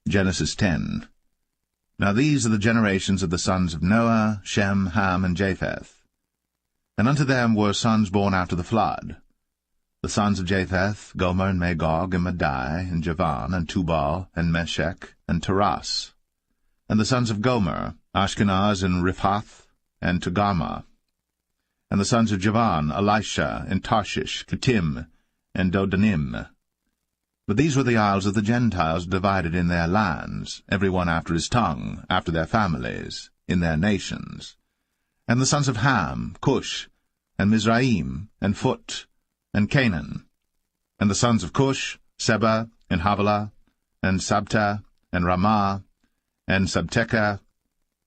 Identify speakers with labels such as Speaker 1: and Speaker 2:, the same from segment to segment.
Speaker 1: Genesis 10. Now these are the generations of the sons of Noah, Shem, Ham, and Japheth. And unto them were sons born after the flood. The sons of Japheth, Gomer, and Magog, and Madai, and Javan, and Tubal, and Meshech, and Taras. And the sons of Gomer, Ashkenaz, and Riphath, and Togarmah. And the sons of Javan, Elisha, and Tarshish, Kittim, and Dodanim. But these were the isles of the Gentiles divided in their lands, every one after his tongue, after their families, in their nations. And the sons of Ham, Cush, and Mizraim, and Phut, and Canaan. And the sons of Cush, Seba, and Havilah, and Sabta, and Ramah, and Sabteka.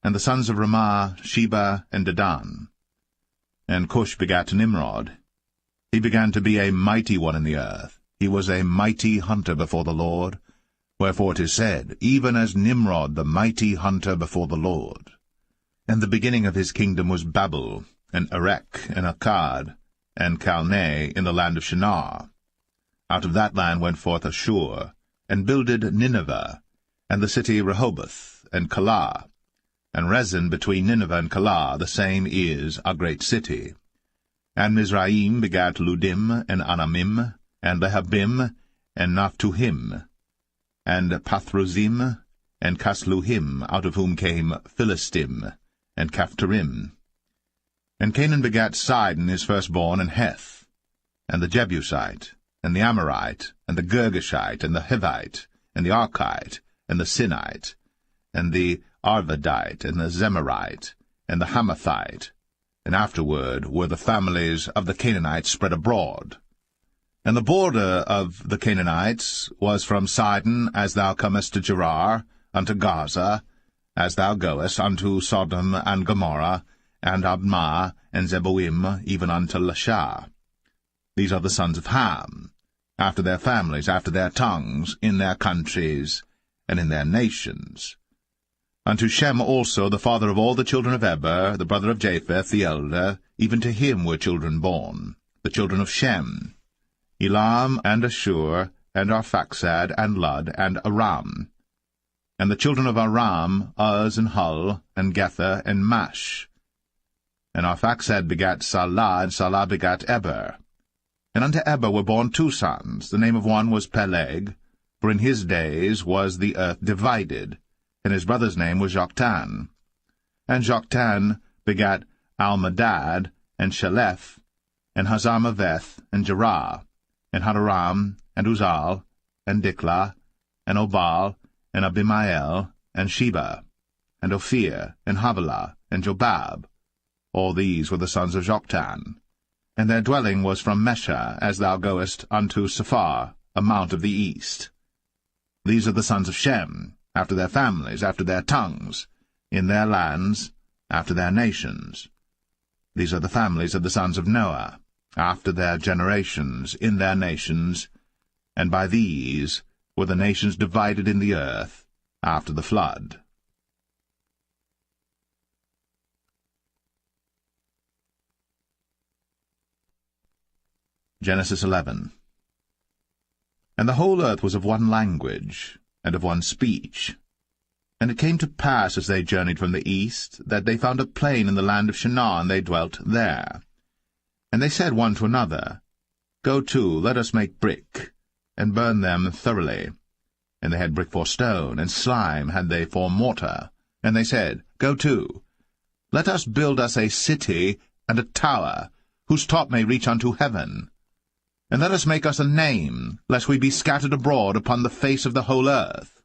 Speaker 1: And the sons of Ramah, Sheba, and Dedan. And Cush begat Nimrod. He began to be a mighty one in the earth. He was a mighty hunter before the Lord. Wherefore it is said, even as Nimrod the mighty hunter before the Lord. And the beginning of his kingdom was Babel, and Erech, and Akkad, and Calneh in the land of Shinar. Out of that land went forth Ashur, and builded Nineveh, and the city Rehoboth, and Calah. And Rezin between Nineveh and Calah, the same is a great city. And Mizraim begat Ludim, and Anamim, and Lehabim, and Naphtuhim, and Pathruzim, and Casluhim, out of whom came Philistim, and Caphtorim. And Canaan begat Sidon his firstborn, and Heth, and the Jebusite, and the Amorite, and the Girgashite, and the Hivite, and the Archite, and the Sinite, and the Arvadite, and the Zemarite, and the Hamathite. And afterward were the families of the Canaanites spread abroad. And the border of the Canaanites was from Sidon, as thou comest to Gerar, unto Gaza, as thou goest unto Sodom and Gomorrah, and Admah, and Zeboim, even unto Lasha. These are the sons of Ham, after their families, after their tongues, in their countries, and in their nations. Unto Shem also, the father of all the children of Eber, the brother of Japheth, the elder, even to him were children born, the children of Shem, Elam, and Ashur, and Arphaxad, and Lud, and Aram. And the children of Aram, Uz, and Hul, and Gether, and Mash. And Arphaxad begat Salah, and Salah begat Eber. And unto Eber were born two sons. The name of one was Peleg, for in his days was the earth divided, and his brother's name was Joktan. And Joktan begat Almadad, and Shelef, and Hazarmaveth, and Jerah, and Hadaram, and Uzal, and Diklah, and Obal, and Abimael, and Sheba, and Ophir, and Havilah, and Jobab. All these were the sons of Joktan. And their dwelling was from Mesha, as thou goest unto Sephar, a mount of the east. These are the sons of Shem, after their families, after their tongues, in their lands, after their nations. These are the families of the sons of Noah, after their generations, in their nations, and by these were the nations divided in the earth after the flood. Genesis 11. And the whole earth was of one language, and of one speech. And it came to pass, as they journeyed from the east, that they found a plain in the land of Shinar, and they dwelt there. And they said one to another, Go to, let us make brick, and burn them thoroughly. And they had brick for stone, and slime had they for mortar. And they said, Go to, let us build us a city and a tower, whose top may reach unto heaven. And let us make us a name, lest we be scattered abroad upon the face of the whole earth.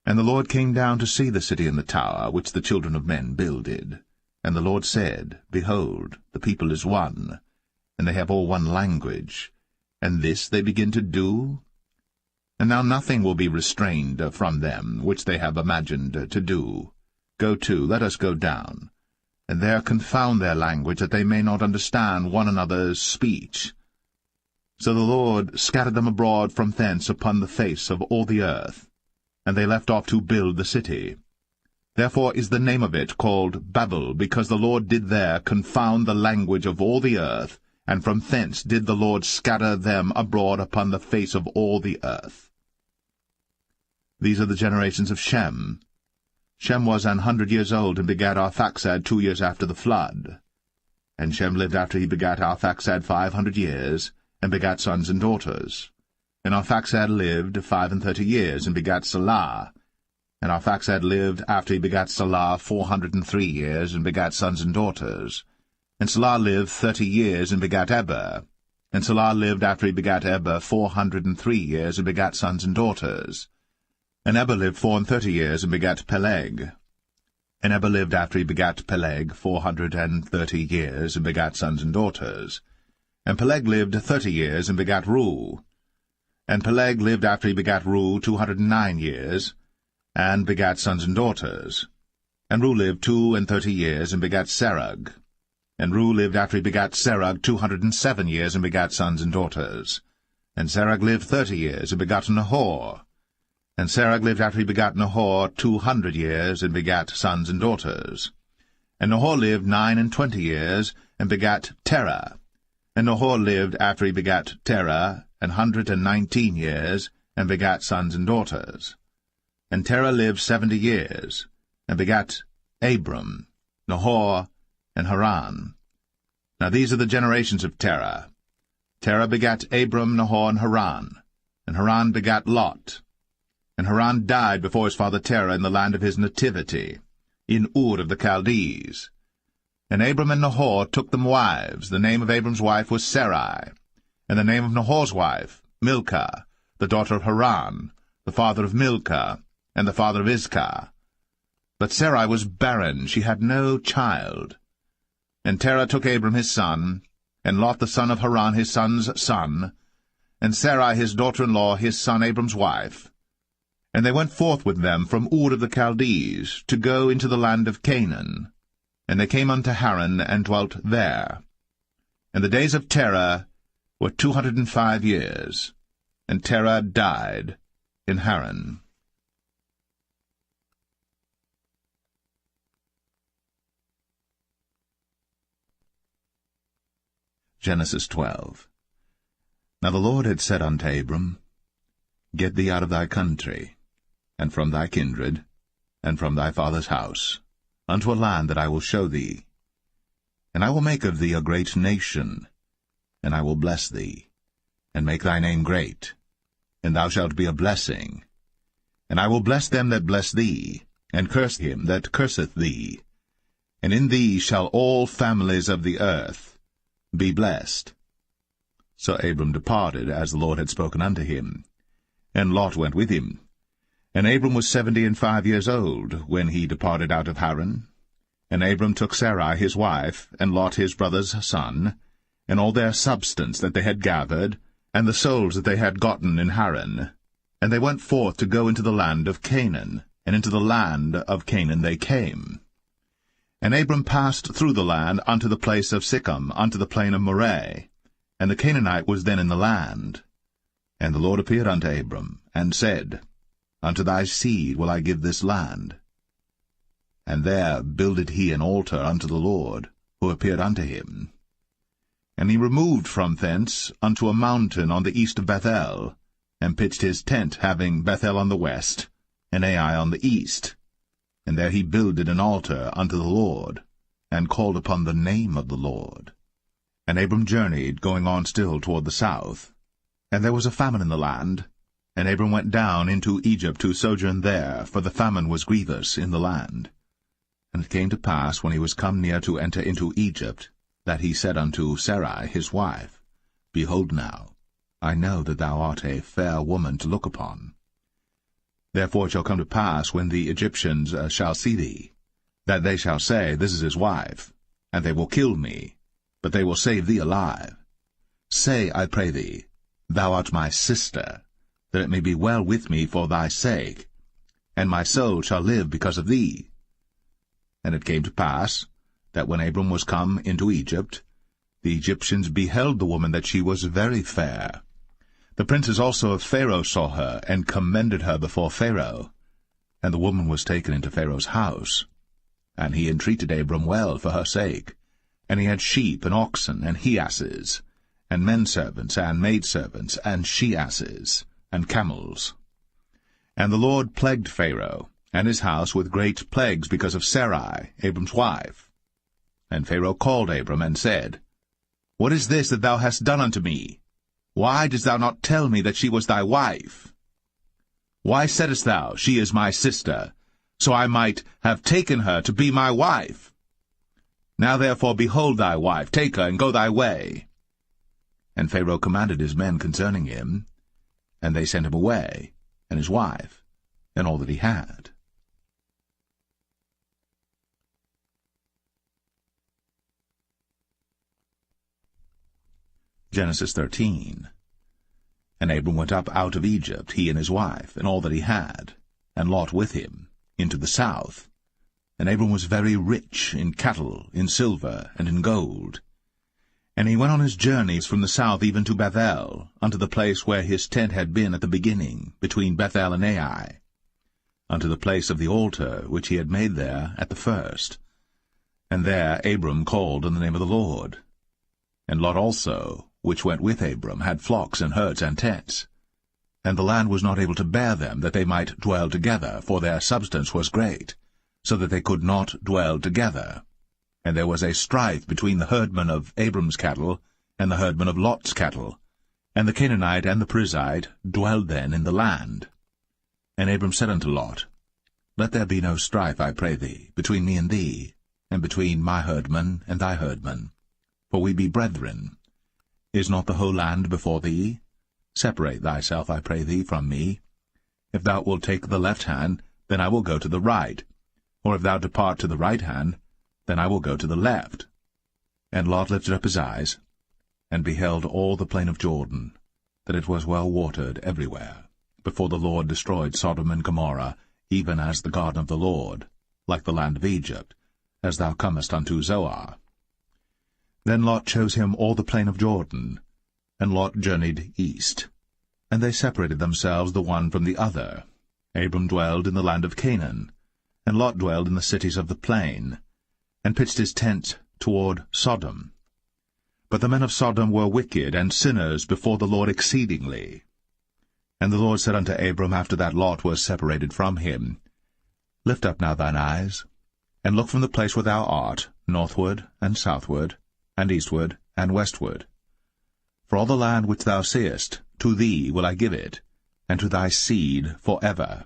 Speaker 1: And the Lord came down to see the city and the tower, which the children of men builded. And the Lord said, Behold, the people is one, and they have all one language, and this they begin to do? And now nothing will be restrained from them, which they have imagined to do. Go to, let us go down, and there confound their language, that they may not understand one another's speech. So the Lord scattered them abroad from thence upon the face of all the earth, and they left off to build the city. Therefore is the name of it called Babel, because the Lord did there confound the language of all the earth, and from thence did the Lord scatter them abroad upon the face of all the earth. These are the generations of Shem. Shem was 100 years old, and begat Arphaxad 2 years after the flood. And Shem lived after he begat Arphaxad 500 years, and begat sons and daughters. And Arphaxad lived 35 years, and begat Salah. And Arphaxad lived after he begat Salah 403 years, and begat sons and daughters. And Salah lived 30 years, and begat Eber. And Salah lived after he begat Eber 403 years, and begat sons and daughters. And Eber lived 34 years, and begat Peleg. And Eber lived after he begat Peleg 430 years, and begat sons and daughters. And Peleg lived 30 years, and begat Reu. And Peleg lived after he begat Reu 209 years, and begat sons and daughters. And Reu lived 32 years, and begat Serug. And Reu lived after he begat Serug 207 years, and begat sons and daughters. And Serug lived 30 years, and begat Nahor. And Serug lived after he begat Nahor 200 years, and begat sons and daughters. And Nahor lived 29 years, and begat Terah. And Nahor lived after he begat Terah 119 years, and begat sons and daughters. And Terah lived 70 years, and begat Abram, Nahor, and Haran. Now these are the generations of Terah. Terah begat Abram, Nahor, and Haran begat Lot. And Haran died before his father Terah in the land of his nativity, in Ur of the Chaldees. And Abram and Nahor took them wives. The name of Abram's wife was Sarai, and the name of Nahor's wife, Milcah, the daughter of Haran, the father of Milcah, and the father of Iscah. But Sarai was barren, she had no child. And Terah took Abram his son, and Lot the son of Haran his son's son, and Sarai his daughter-in-law his son Abram's wife. And they went forth with them from Ur of the Chaldees, to go into the land of Canaan. And they came unto Haran, and dwelt there. And the days of Terah were 205 years, and Terah died in Haran. Genesis 12. Now the Lord had said unto Abram, Get thee out of thy country, and from thy kindred, and from thy father's house, unto a land that I will show thee. And I will make of thee a great nation, and I will bless thee, and make thy name great, and thou shalt be a blessing. And I will bless them that bless thee, and curse him that curseth thee. And in thee shall all families of the earth be blessed. So Abram departed, as the Lord had spoken unto him. And Lot went with him. And Abram was 75 years old, when he departed out of Haran. And Abram took Sarai his wife, and Lot his brother's son, and all their substance that they had gathered, and the souls that they had gotten in Haran. And they went forth to go into the land of Canaan, and into the land of Canaan they came. And Abram passed through the land unto the place of Sichem, unto the plain of Moreh, and the Canaanite was then in the land. And the Lord appeared unto Abram, and said, Unto thy seed will I give this land. And there builded he an altar unto the Lord, who appeared unto him. And he removed from thence unto a mountain on the east of Bethel, and pitched his tent, having Bethel on the west, and Ai on the east. And there he builded an altar unto the Lord, and called upon the name of the Lord. And Abram journeyed, going on still toward the south. And there was a famine in the land, and Abram went down into Egypt to sojourn there, for the famine was grievous in the land. And it came to pass, when he was come near to enter into Egypt, that he said unto Sarai his wife, Behold now, I know that thou art a fair woman to look upon. Therefore it shall come to pass, when the Egyptians shall see thee, that they shall say, This is his wife, and they will kill me, but they will save thee alive. Say, I pray thee, Thou art my sister, that it may be well with me for thy sake, and my soul shall live because of thee. And it came to pass, that when Abram was come into Egypt, the Egyptians beheld the woman that she was very fair. The princes also of Pharaoh saw her, and commended her before Pharaoh. And the woman was taken into Pharaoh's house. And he entreated Abram well for her sake. And he had sheep, and oxen, and he-asses, and men-servants, and maidservants, and she-asses, and camels. And the Lord plagued Pharaoh and his house with great plagues because of Sarai, Abram's wife. And Pharaoh called Abram and said, What is this that thou hast done unto me? Why didst thou not tell me that she was thy wife? Why saidst thou, She is my sister, so I might have taken her to be my wife? Now therefore behold thy wife, take her, and go thy way. And Pharaoh commanded his men concerning him, and they sent him away, and his wife, and all that he had. Genesis 13. And Abram went up out of Egypt, he and his wife, and all that he had, and Lot with him, into the south. And Abram was very rich in cattle, in silver, and in gold. And he went on his journeys from the south even to Bethel, unto the place where his tent had been at the beginning, between Bethel and Ai, unto the place of the altar which he had made there at the first. And there Abram called on the name of the Lord. And Lot also, which went with Abram, had flocks and herds and tents. And the land was not able to bear them, that they might dwell together, for their substance was great, so that they could not dwell together. And there was a strife between the herdmen of Abram's cattle and the herdmen of Lot's cattle. And the Canaanite and the Perizzite dwelled then in the land. And Abram said unto Lot, Let there be no strife, I pray thee, between me and thee, and between my herdmen and thy herdmen, for we be brethren. Is not the whole land before thee? Separate thyself, I pray thee, from me. If thou wilt take the left hand, then I will go to the right. Or if thou depart to the right hand, then I will go to the left. And Lot lifted up his eyes, and beheld all the plain of Jordan, that it was well watered everywhere, before the Lord destroyed Sodom and Gomorrah, even as the garden of the Lord, like the land of Egypt, as thou comest unto Zoar. Then Lot chose him all the plain of Jordan, and Lot journeyed east. And they separated themselves the one from the other. Abram dwelled in the land of Canaan, and Lot dwelled in the cities of the plain, and pitched his tent toward Sodom. But the men of Sodom were wicked and sinners before the Lord exceedingly. And the Lord said unto Abram, after that Lot was separated from him, Lift up now thine eyes, and look from the place where thou art, northward and southward, and eastward and westward. For all the land which thou seest, to thee will I give it, and to thy seed forever.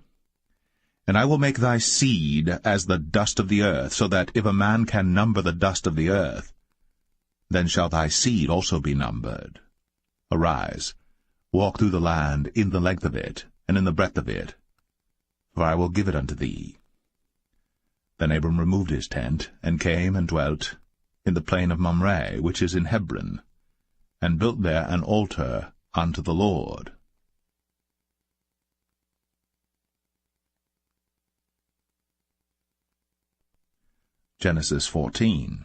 Speaker 1: And I will make thy seed as the dust of the earth, so that if a man can number the dust of the earth, then shall thy seed also be numbered. Arise, walk through the land in the length of it, and in the breadth of it, for I will give it unto thee. Then Abram removed his tent, and came and dwelt in the plain of Mamre, which is in Hebron, and built there an altar unto the Lord. Genesis 14.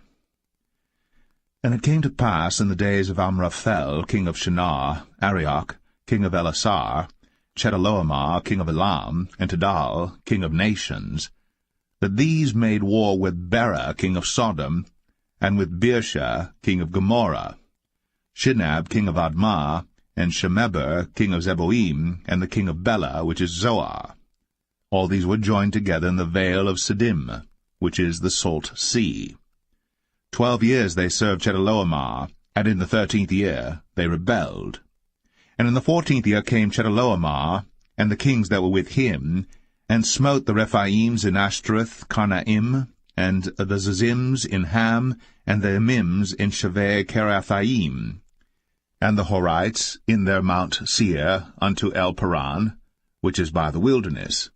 Speaker 1: And it came to pass in the days of Amraphel, king of Shinar, Arioch, king of Elasar, Chedorlaomer, king of Elam, and Tidal, king of nations, that these made war with Bera, king of Sodom, and with Birsha, king of Gomorrah, Shinab, king of Admah, and Shemeber, king of Zeboim, and the king of Bela, which is Zoar. All these were joined together in the vale of Siddim, which is the salt sea. 12 years they served Chedorlaomer, and in the 13th year they rebelled. And in the 14th year came Chedorlaomer, and the kings that were with him, and smote the Rephaims in Ashtaroth Karnaim, and the Zazims in Ham, and the Emims in Shaveh Kiriathaim, and the Horites in their Mount Seir unto El Paran, which is by the wilderness.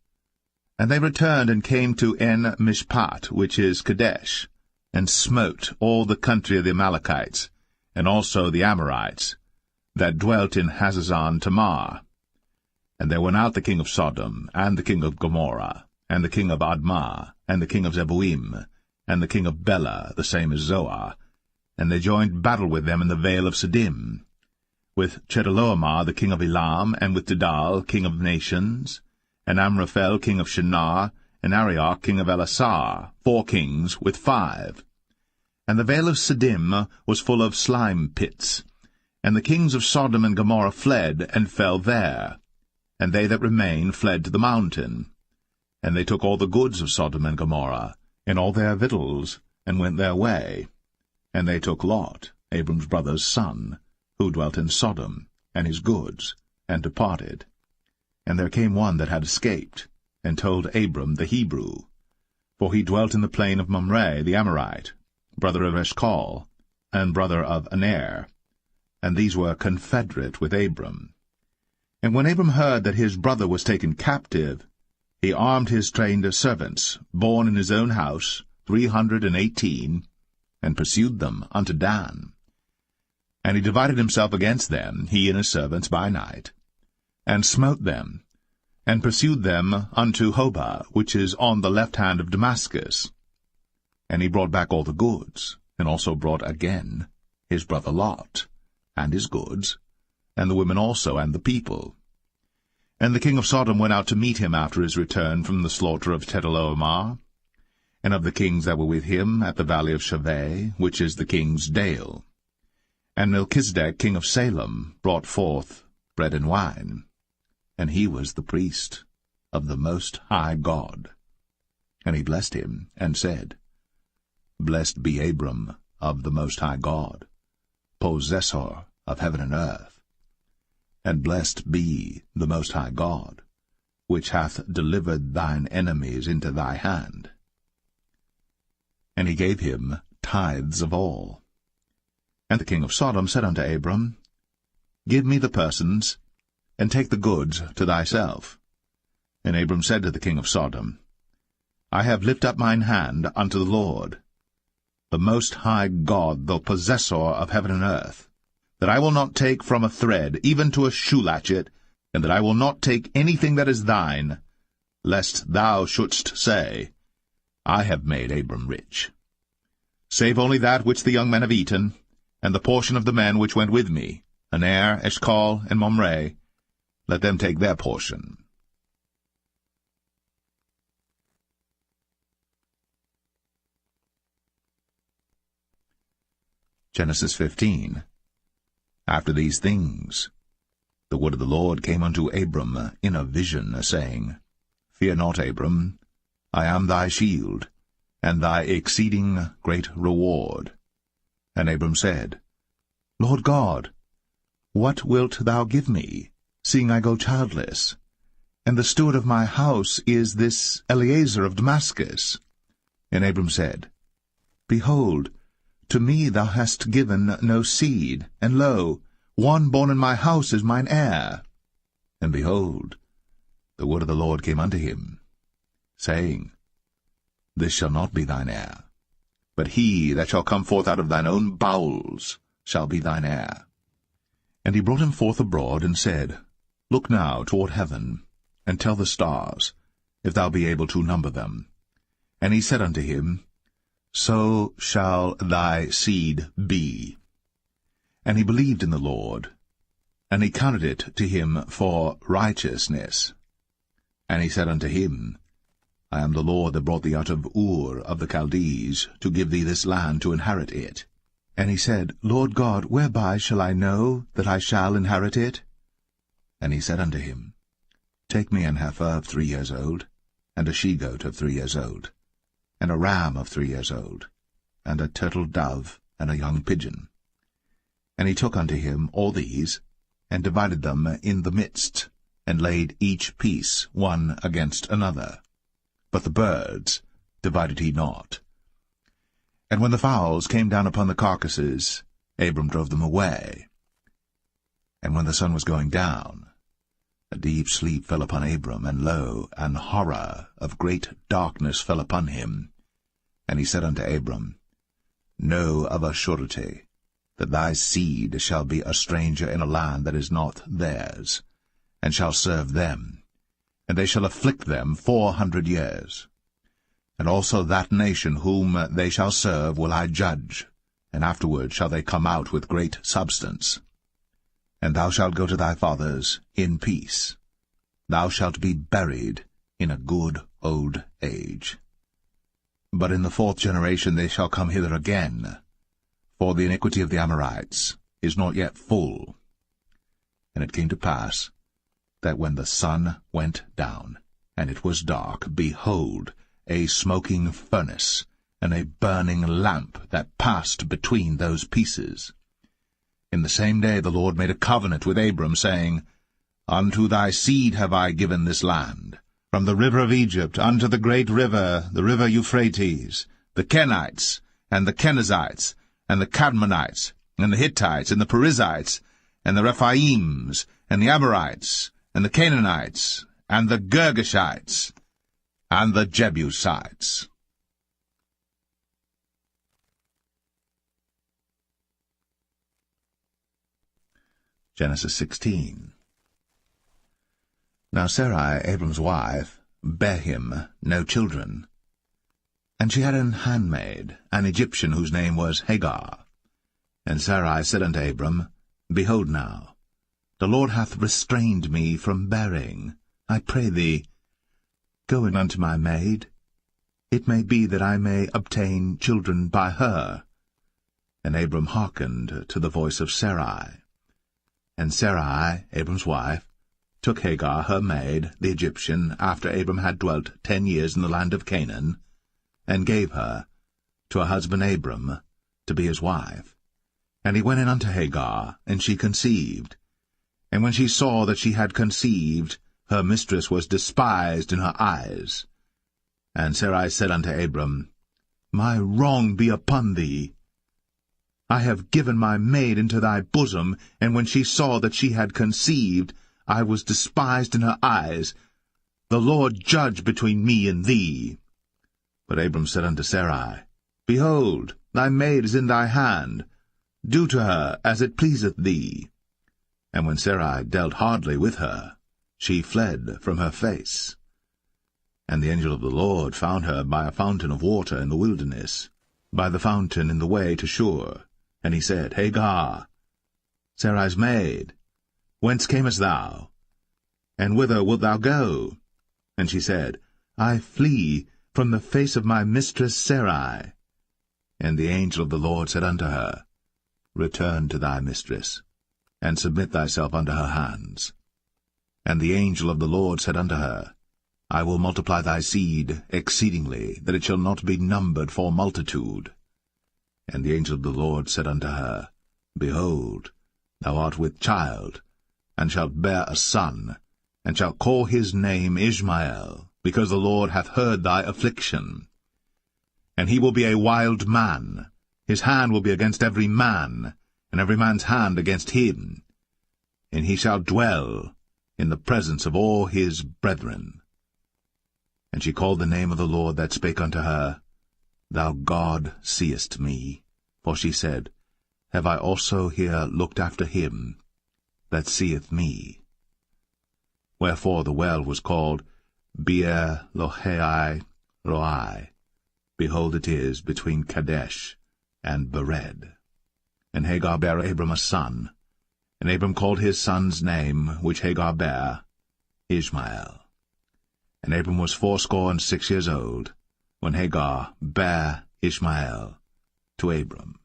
Speaker 1: And they returned and came to En Mishpat, which is Kadesh, and smote all the country of the Amalekites, and also the Amorites, that dwelt in Hazazon Tamar. And there went out the king of Sodom, and the king of Gomorrah, and the king of Admah, and the king of Zeboim, and the king of Bela, the same as Zoar, and they joined battle with them in the vale of Siddim, with Chedorlaomer the king of Elam, and with Tidal king of nations, and Amraphel king of Shinar, and Arioch king of Elasar, 4 kings with 5. And the vale of Siddim was full of slime pits, and the kings of Sodom and Gomorrah fled, and fell there. and they that remained fled to the mountain. And they took all the goods of Sodom and Gomorrah, and all their victuals, and went their way. And they took Lot, Abram's brother's son, who dwelt in Sodom, and his goods, and departed. And there came one that had escaped, and told Abram the Hebrew. For he dwelt in the plain of Mamre the Amorite, brother of Eshcol, and brother of Aner. And these were confederate with Abram. And when Abram heard that his brother was taken captive, he armed his trained servants, born in his own house, 318, and pursued them unto Dan. And he divided himself against them, he and his servants, by night, and smote them, and pursued them unto Hobah, which is on the left hand of Damascus. And he brought back all the goods, and also brought again his brother Lot, and his goods, and the women also, and the people. And the king of Sodom went out to meet him after his return from the slaughter of Chedorlaomer, and of the kings that were with him at the valley of Shaveh, which is the king's dale. And Melchizedek, king of Salem, brought forth bread and wine, and he was the priest of the Most High God. And he blessed him, and said, Blessed be Abram of the Most High God, possessor of heaven and earth. And blessed be the Most High God, which hath delivered thine enemies into thy hand. And he gave him tithes of all. And the king of Sodom said unto Abram, Give me the persons, and take the goods to thyself. And Abram said to the king of Sodom, I have lifted up mine hand unto the Lord, the Most High God, the possessor of heaven and earth, that I will not take from a thread, even to a shoe latchet, and that I will not take anything that is thine, lest thou shouldst say, I have made Abram rich. Save only that which the young men have eaten, and the portion of the men which went with me, Aner, Eshcol, and Mamre, let them take their portion. Genesis 15. After these things, the word of the Lord came unto Abram in a vision, saying, Fear not, Abram, I am thy shield, and thy exceeding great reward. And Abram said, Lord God, what wilt thou give me, seeing I go childless? And the steward of my house is this Eliezer of Damascus. And Abram said, Behold, to me thou hast given no seed, and lo, one born in my house is mine heir. And behold, the word of the Lord came unto him, saying, This shall not be thine heir, but he that shall come forth out of thine own bowels shall be thine heir. And he brought him forth abroad, and said, Look now toward heaven, and tell the stars, if thou be able to number them. And he said unto him, So shall thy seed be. And he believed in the Lord, and he counted it to him for righteousness. And he said unto him, I am the Lord that brought thee out of Ur of the Chaldees, to give thee this land to inherit it. And he said, Lord God, whereby shall I know that I shall inherit it? And he said unto him, Take me an heifer of 3 years old, and a she-goat of 3 years old, and a ram of 3 years old, and a turtle-dove, and a young pigeon. And he took unto him all these, and divided them in the midst, and laid each piece one against another. But the birds divided he not. And when the fowls came down upon the carcasses, Abram drove them away. And when the sun was going down, a deep sleep fell upon Abram, and lo, an horror of great darkness fell upon him. And he said unto Abram, Know of a surety that thy seed shall be a stranger in a land that is not theirs, and shall serve them, and they shall afflict them 400 years. And also that nation whom they shall serve will I judge, and afterward shall they come out with great substance. And thou shalt go to thy fathers in peace. Thou shalt be buried in a good old age. But in the 4th generation they shall come hither again, for the iniquity of the Amorites is not yet full. And it came to pass, that when the sun went down, and it was dark, behold, a smoking furnace, and a burning lamp that passed between those pieces. In the same day the Lord made a covenant with Abram, saying, Unto thy seed have I given this land, from the river of Egypt unto the great river, the river Euphrates, the Kenites, and the Kenizzites, and the Cadmonites, and the Hittites, and the Perizzites, and the Rephaims, and the Amorites, and the Canaanites, and the Girgashites, and the Jebusites. Genesis 16. Now Sarai, Abram's wife, bare him no children. And she had an handmaid, an Egyptian, whose name was Hagar. And Sarai said unto Abram, Behold now, the Lord hath restrained me from bearing. I pray thee, go in unto my maid. It may be that I may obtain children by her. And Abram hearkened to the voice of Sarai. And Sarai, Abram's wife, took Hagar her maid, the Egyptian, after Abram had dwelt 10 years in the land of Canaan, and gave her to her husband Abram to be his wife. And he went in unto Hagar, and she conceived. And when she saw that she had conceived, her mistress was despised in her eyes. And Sarai said unto Abram, My wrong be upon thee. I have given my maid into thy bosom, and when she saw that she had conceived, I was despised in her eyes. The Lord judge between me and thee. But Abram said unto Sarai, Behold, thy maid is in thy hand. Do to her as it pleaseth thee. And when Sarai dealt hardly with her, she fled from her face. And the angel of the Lord found her by a fountain of water in the wilderness, by the fountain in the way to Shur. And he said, Hagar, Sarai's maid, whence camest thou? And whither wilt thou go? And she said, I flee from the face of my mistress Sarai. And the angel of the Lord said unto her, Return to thy mistress, and submit thyself unto her hands. And the angel of the Lord said unto her, I will multiply thy seed exceedingly, that it shall not be numbered for multitude. And the angel of the Lord said unto her, Behold, thou art with child, and shalt bear a son, and shalt call his name Ishmael, because the Lord hath heard thy affliction. And he will be a wild man. His hand will be against every man, and every man's hand against him. And he shall dwell in the presence of all his brethren. And she called the name of the Lord that spake unto her, Thou God seest me. For she said, Have I also here looked after him that seeth me? Wherefore the well was called Beer Lohai Roi. Behold, it is between Kadesh and Bered. And Hagar bare Abram a son, and Abram called his son's name, which Hagar bare, Ishmael. And Abram was 86 years old, when Hagar bare Ishmael to Abram.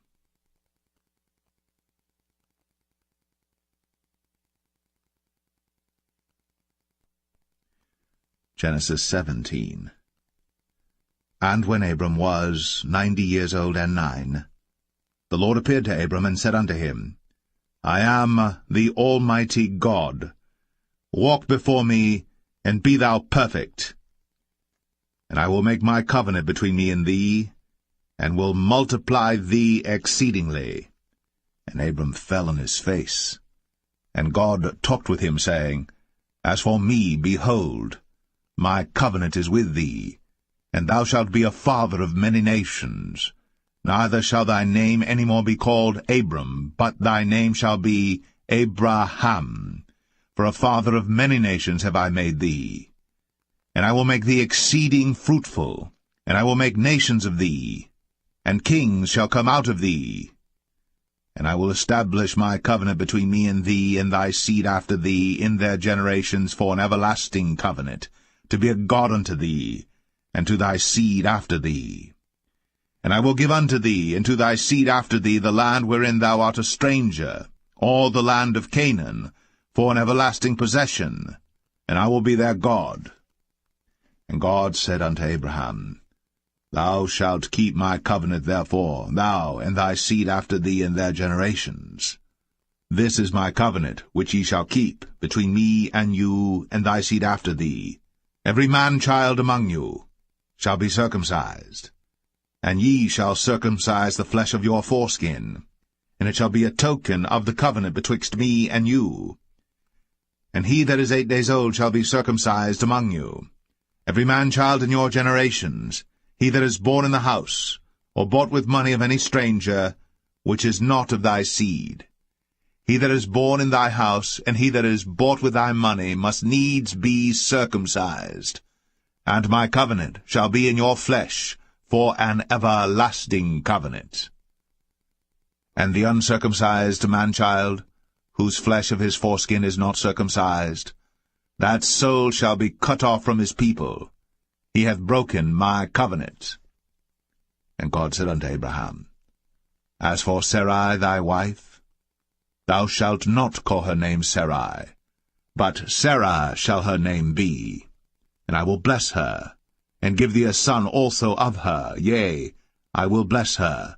Speaker 1: Genesis 17. And when Abram was 90 years old and 9, the Lord appeared to Abram and said unto him, I am the Almighty God. Walk before me, and be thou perfect. And I will make my covenant between me and thee, and will multiply thee exceedingly. And Abram fell on his face. And God talked with him, saying, As for me, behold, my covenant is with thee, and thou shalt be a father of many nations. Neither shall thy name any more be called Abram, but thy name shall be Abraham. For a father of many nations have I made thee. And I will make thee exceeding fruitful, and I will make nations of thee, and kings shall come out of thee. And I will establish my covenant between me and thee and thy seed after thee in their generations for an everlasting covenant, to be a God unto thee, and to thy seed after thee. And I will give unto thee and to thy seed after thee the land wherein thou art a stranger, all the land of Canaan, for an everlasting possession, and I will be their God. And God said unto Abraham, Thou shalt keep my covenant therefore, thou and thy seed after thee in their generations. This is my covenant, which ye shall keep, between me and you and thy seed after thee. Every man-child among you shall be circumcised, and ye shall circumcise the flesh of your foreskin, and it shall be a token of the covenant betwixt me and you. And he that is 8 days old shall be circumcised among you, every man-child in your generations, he that is born in the house, or bought with money of any stranger, which is not of thy seed. He that is born in thy house, and he that is bought with thy money, must needs be circumcised. And my covenant shall be in your flesh, for an everlasting covenant. And the uncircumcised man-child, whose flesh of his foreskin is not circumcised, that soul shall be cut off from his people. He hath broken my covenant. And God said unto Abraham, As for Sarai thy wife, thou shalt not call her name Sarai, but Sarah shall her name be. And I will bless her, and give thee a son also of her, yea, I will bless her.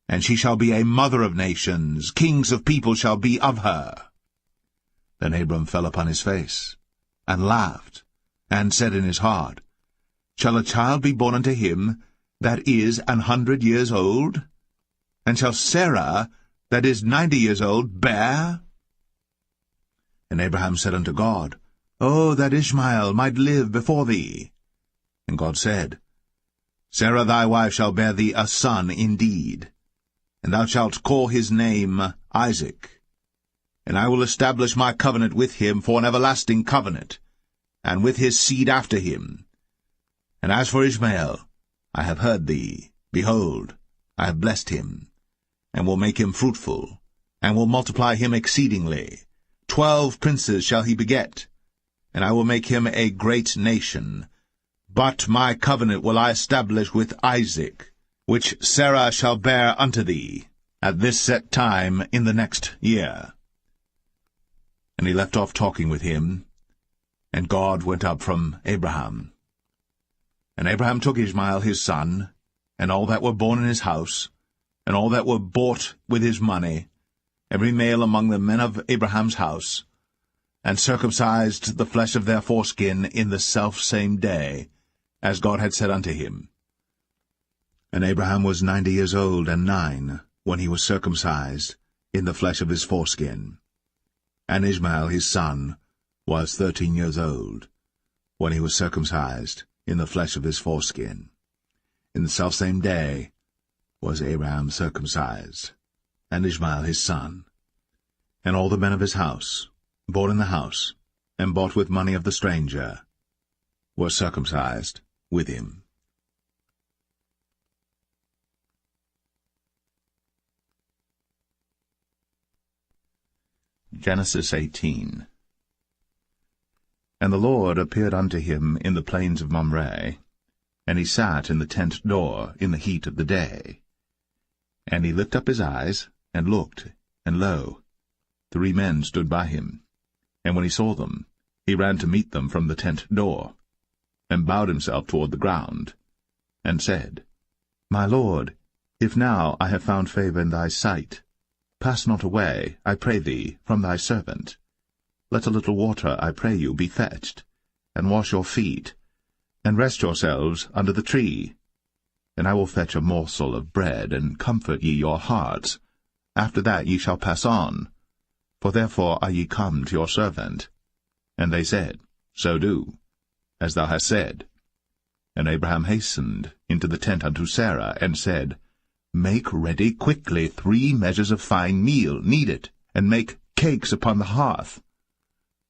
Speaker 1: And she shall be a mother of nations, kings of people shall be of her. Then Abram fell upon his face, and laughed, and said in his heart, Shall a child be born unto him that is 100 years old? And shall Sarah, that is 90 years old, bear? And Abraham said unto God, O that Ishmael might live before thee! And God said, Sarah thy wife shall bear thee a son indeed, and thou shalt call his name Isaac. And I will establish my covenant with him for an everlasting covenant, and with his seed after him. And as for Ishmael, I have heard thee. Behold, I have blessed him, and will make him fruitful, and will multiply him exceedingly. 12 princes shall he beget, and I will make him a great nation. But my covenant will I establish with Isaac, which Sarah shall bear unto thee, at this set time in the next year. And he left off talking with him, and God went up from Abraham. And Abraham took Ishmael his son, and all that were born in his house, and all that were bought with his money, every male among the men of Abraham's house, and circumcised the flesh of their foreskin in the selfsame day, as God had said unto him. And Abraham was 90 years old and 9, when he was circumcised in the flesh of his foreskin. And Ishmael his son was 13 years old, when he was circumcised in the flesh of his foreskin. In the selfsame day was Abraham circumcised, and Ishmael his son. And all the men of his house, born in the house, and bought with money of the stranger, were circumcised with him. Genesis 18. And the Lord appeared unto him in the plains of Mamre, and he sat in the tent door in the heat of the day. And he lifted up his eyes, and looked, and lo, 3 men stood by him. And when he saw them, he ran to meet them from the tent door, and bowed himself toward the ground, and said, My Lord, if now I have found favor in thy sight, pass not away, I pray thee, from thy servant. Let a little water, I pray you, be fetched, and wash your feet, and rest yourselves under the tree. And I will fetch a morsel of bread, and comfort ye your hearts. After that ye shall pass on, for therefore are ye come to your servant. And they said, So do, as thou hast said. And Abraham hastened into the tent unto Sarah, and said, Make ready quickly 3 measures of fine meal, knead it, and make cakes upon the hearth.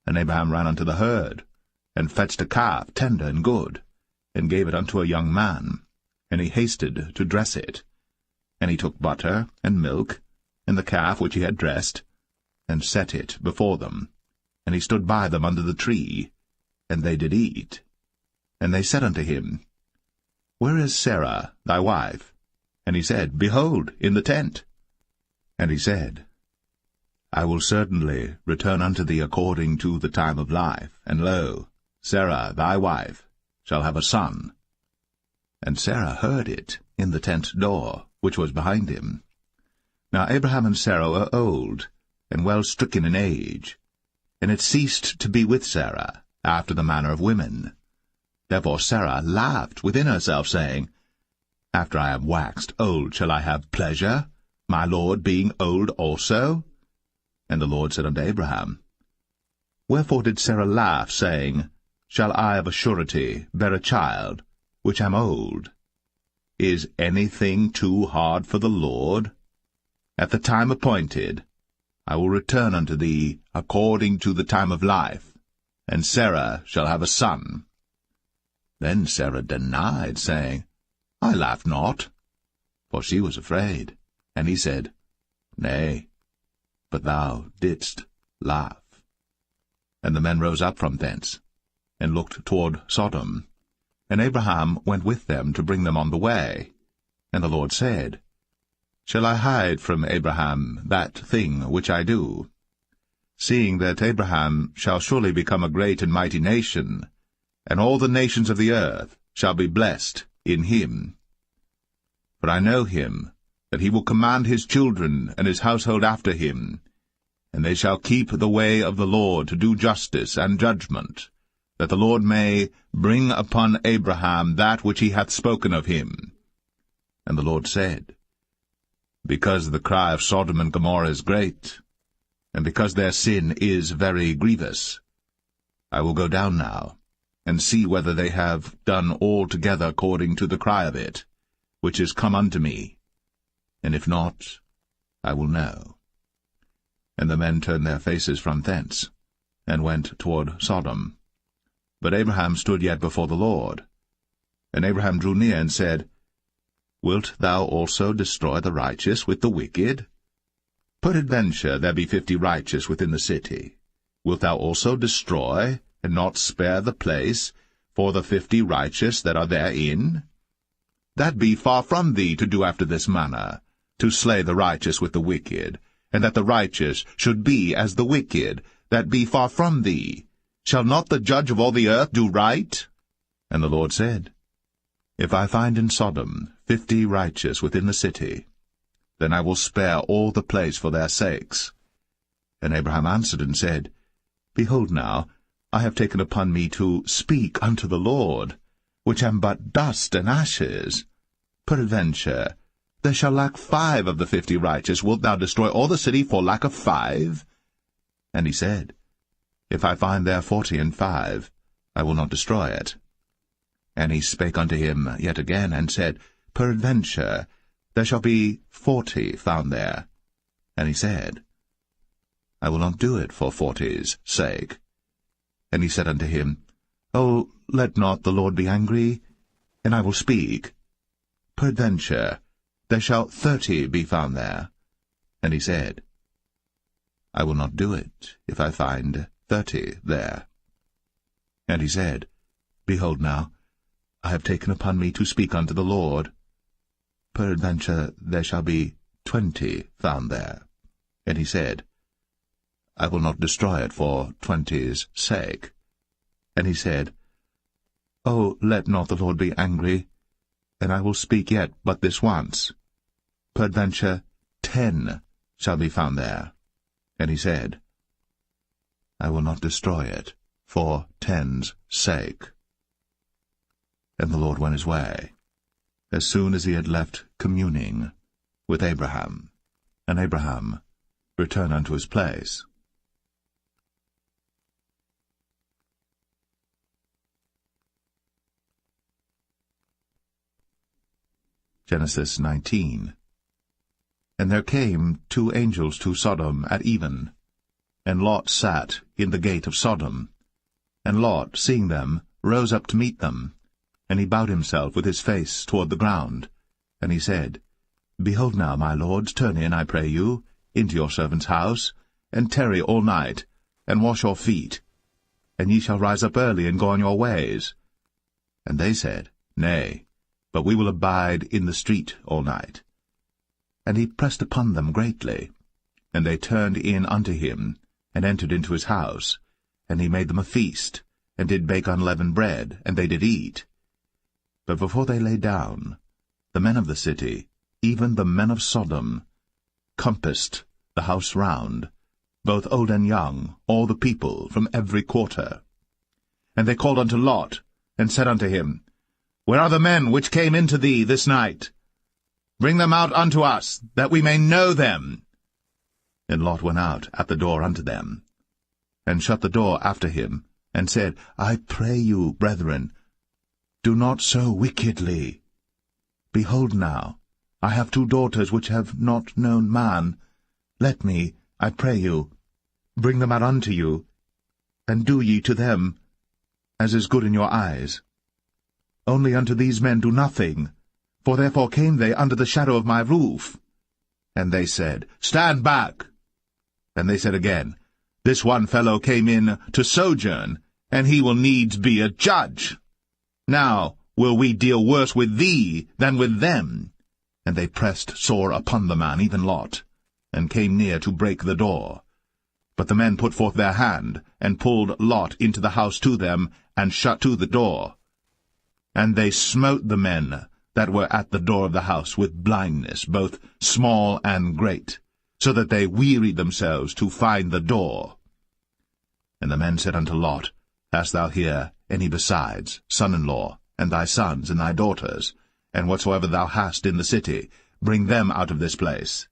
Speaker 1: And Abraham ran unto the herd, and fetched a calf, tender and good, and gave it unto a young man, and he hasted to dress it. And he took butter and milk, and the calf which he had dressed, and set it before them. And he stood by them under the tree, and they did eat. And they said unto him, Where is Sarah thy wife? And he said, Behold, in the tent. And he said, I will certainly return unto thee according to the time of life, and lo, Sarah thy wife shall have a son. And Sarah heard it in the tent door, which was behind him. Now Abraham and Sarah were old, and well stricken in age, and it ceased to be with Sarah, after the manner of women. Therefore Sarah laughed within herself, saying, After I am waxed old shall I have pleasure, my Lord being old also? And the Lord said unto Abraham, Wherefore did Sarah laugh, saying, Shall I of a surety bear a child, which am old? Is anything too hard for the Lord? At the time appointed I will return unto thee according to the time of life, and Sarah shall have a son. Then Sarah denied, saying, I laughed not, for she was afraid. And he said, Nay, but thou didst laugh. And the men rose up from thence, and looked toward Sodom. And Abraham went with them to bring them on the way. And the Lord said, Shall I hide from Abraham that thing which I do? Seeing that Abraham shall surely become a great and mighty nation, and all the nations of the earth shall be blessed in him. For I know him, that he will command his children and his household after him, and they shall keep the way of the Lord to do justice and judgment, that the Lord may bring upon Abraham that which he hath spoken of him. And the Lord said, Because the cry of Sodom and Gomorrah is great, and because their sin is very grievous, I will go down now, and see whether they have done altogether according to the cry of it, which is come unto me. And if not, I will know. And the men turned their faces from thence, and went toward Sodom. But Abraham stood yet before the Lord. And Abraham drew near and said, Wilt thou also destroy the righteous with the wicked? Peradventure there be 50 righteous within the city. Wilt thou also destroy, and not spare the place, for the 50 righteous that are therein? That be far from thee to do after this manner, to slay the righteous with the wicked, and that the righteous should be as the wicked, that be far from thee. Shall not the judge of all the earth do right? And the Lord said, If I find in Sodom 50 righteous within the city, then I will spare all the place for their sakes. And Abraham answered and said, Behold now, I have taken upon me to speak unto the Lord, which am but dust and ashes. Peradventure there shall lack 5 of the 50 righteous. Wilt thou destroy all the city for lack of 5? And he said, If I find there 40 and 5, I will not destroy it. And he spake unto him yet again, and said, Peradventure there shall be 40 found there. And he said, I will not do it for 40's sake. And he said unto him, O, let not the Lord be angry, and I will speak. Peradventure there shall 30 be found there. And he said, I will not do it, if I find 30 there. And he said, Behold now, I have taken upon me to speak unto the Lord. Peradventure there shall be 20 found there. And he said, I will not destroy it for 20's sake. And he said, O, let not the Lord be angry, and I will speak yet but this once. Peradventure 10 shall be found there. And he said, I will not destroy it for 10's sake. And the Lord went his way, as soon as he had left communing with Abraham. And Abraham returned unto his place. Genesis 19. And there came 2 angels to Sodom at even, and Lot sat in the gate of Sodom. And Lot, seeing them, rose up to meet them. And he bowed himself with his face toward the ground. And he said, Behold now, my lords, turn in, I pray you, into your servant's house, and tarry all night, and wash your feet, and ye shall rise up early and go on your ways. And they said, Nay, but we will abide in the street all night. And he pressed upon them greatly. And they turned in unto him, and entered into his house. And he made them a feast, and did bake unleavened bread, and they did eat. But before they lay down, the men of the city, even the men of Sodom, compassed the house round, both old and young, all the people from every quarter. And they called unto Lot, and said unto him, Where are the men which came into thee this night? Bring them out unto us, that we may know them. And Lot went out at the door unto them, and shut the door after him, and said, I pray you, brethren, do not so wickedly. Behold now, I have 2 daughters which have not known man. Let me, I pray you, bring them out unto you, and do ye to them as is good in your eyes. Only unto these men do nothing, for therefore came they under the shadow of my roof. And they said, Stand back. And they said again, This one fellow came in to sojourn, and he will needs be a judge. Now will we deal worse with thee than with them. And they pressed sore upon the man, even Lot, and came near to break the door. But the men put forth their hand, and pulled Lot into the house to them, and shut to the door. And they smote the men that were at the door of the house with blindness, both small and great, so that they wearied themselves to find the door. And the men said unto Lot, Hast thou here any besides, son-in-law, and thy sons, and thy daughters, and whatsoever thou hast in the city, bring them out of this place.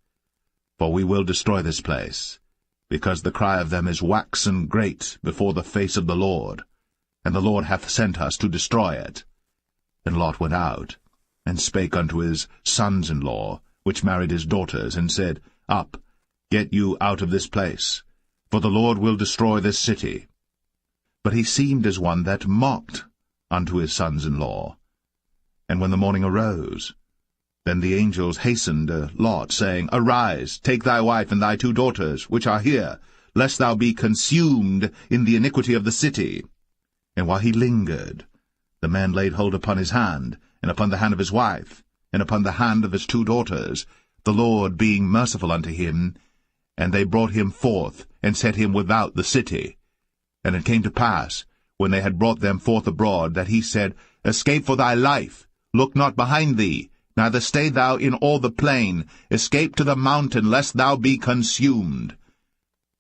Speaker 1: For we will destroy this place, because the cry of them is waxen great before the face of the Lord, and the Lord hath sent us to destroy it. And Lot went out, and spake unto his sons-in-law, which married his daughters, and said, Up, get you out of this place, for the Lord will destroy this city. But he seemed as one that mocked unto his sons-in-law. And when the morning arose, then the angels hastened Lot, saying, Arise, take thy wife and thy 2 daughters, which are here, lest thou be consumed in the iniquity of the city. And while he lingered, the man laid hold upon his hand, and upon the hand of his wife, and upon the hand of his 2 daughters, the Lord being merciful unto him, and they brought him forth, and set him without the city. And it came to pass, when they had brought them forth abroad, that he said, Escape for thy life, look not behind thee, neither stay thou in all the plain, escape to the mountain, lest thou be consumed.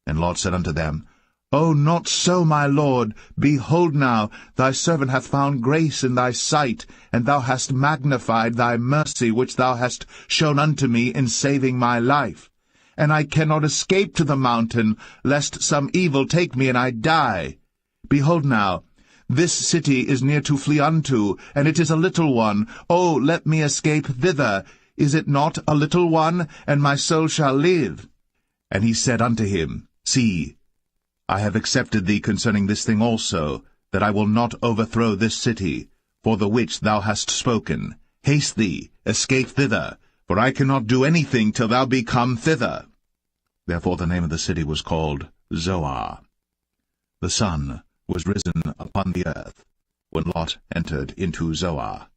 Speaker 1: And Lot said unto them, O not so, my lord. Behold now, thy servant hath found grace in thy sight, and thou hast magnified thy mercy which thou hast shown unto me in saving my life. And I cannot escape to the mountain, lest some evil take me and I die. Behold now, this city is near to flee unto, and it is a little one. O let me escape thither. Is it not a little one, and my soul shall live? And he said unto him, See, I have accepted thee concerning this thing also, that I will not overthrow this city, for the which thou hast spoken. Haste thee, escape thither, for I cannot do anything till thou be come thither. Therefore the name of the city was called Zoar. The sun was risen upon the earth, when Lot entered into Zoar.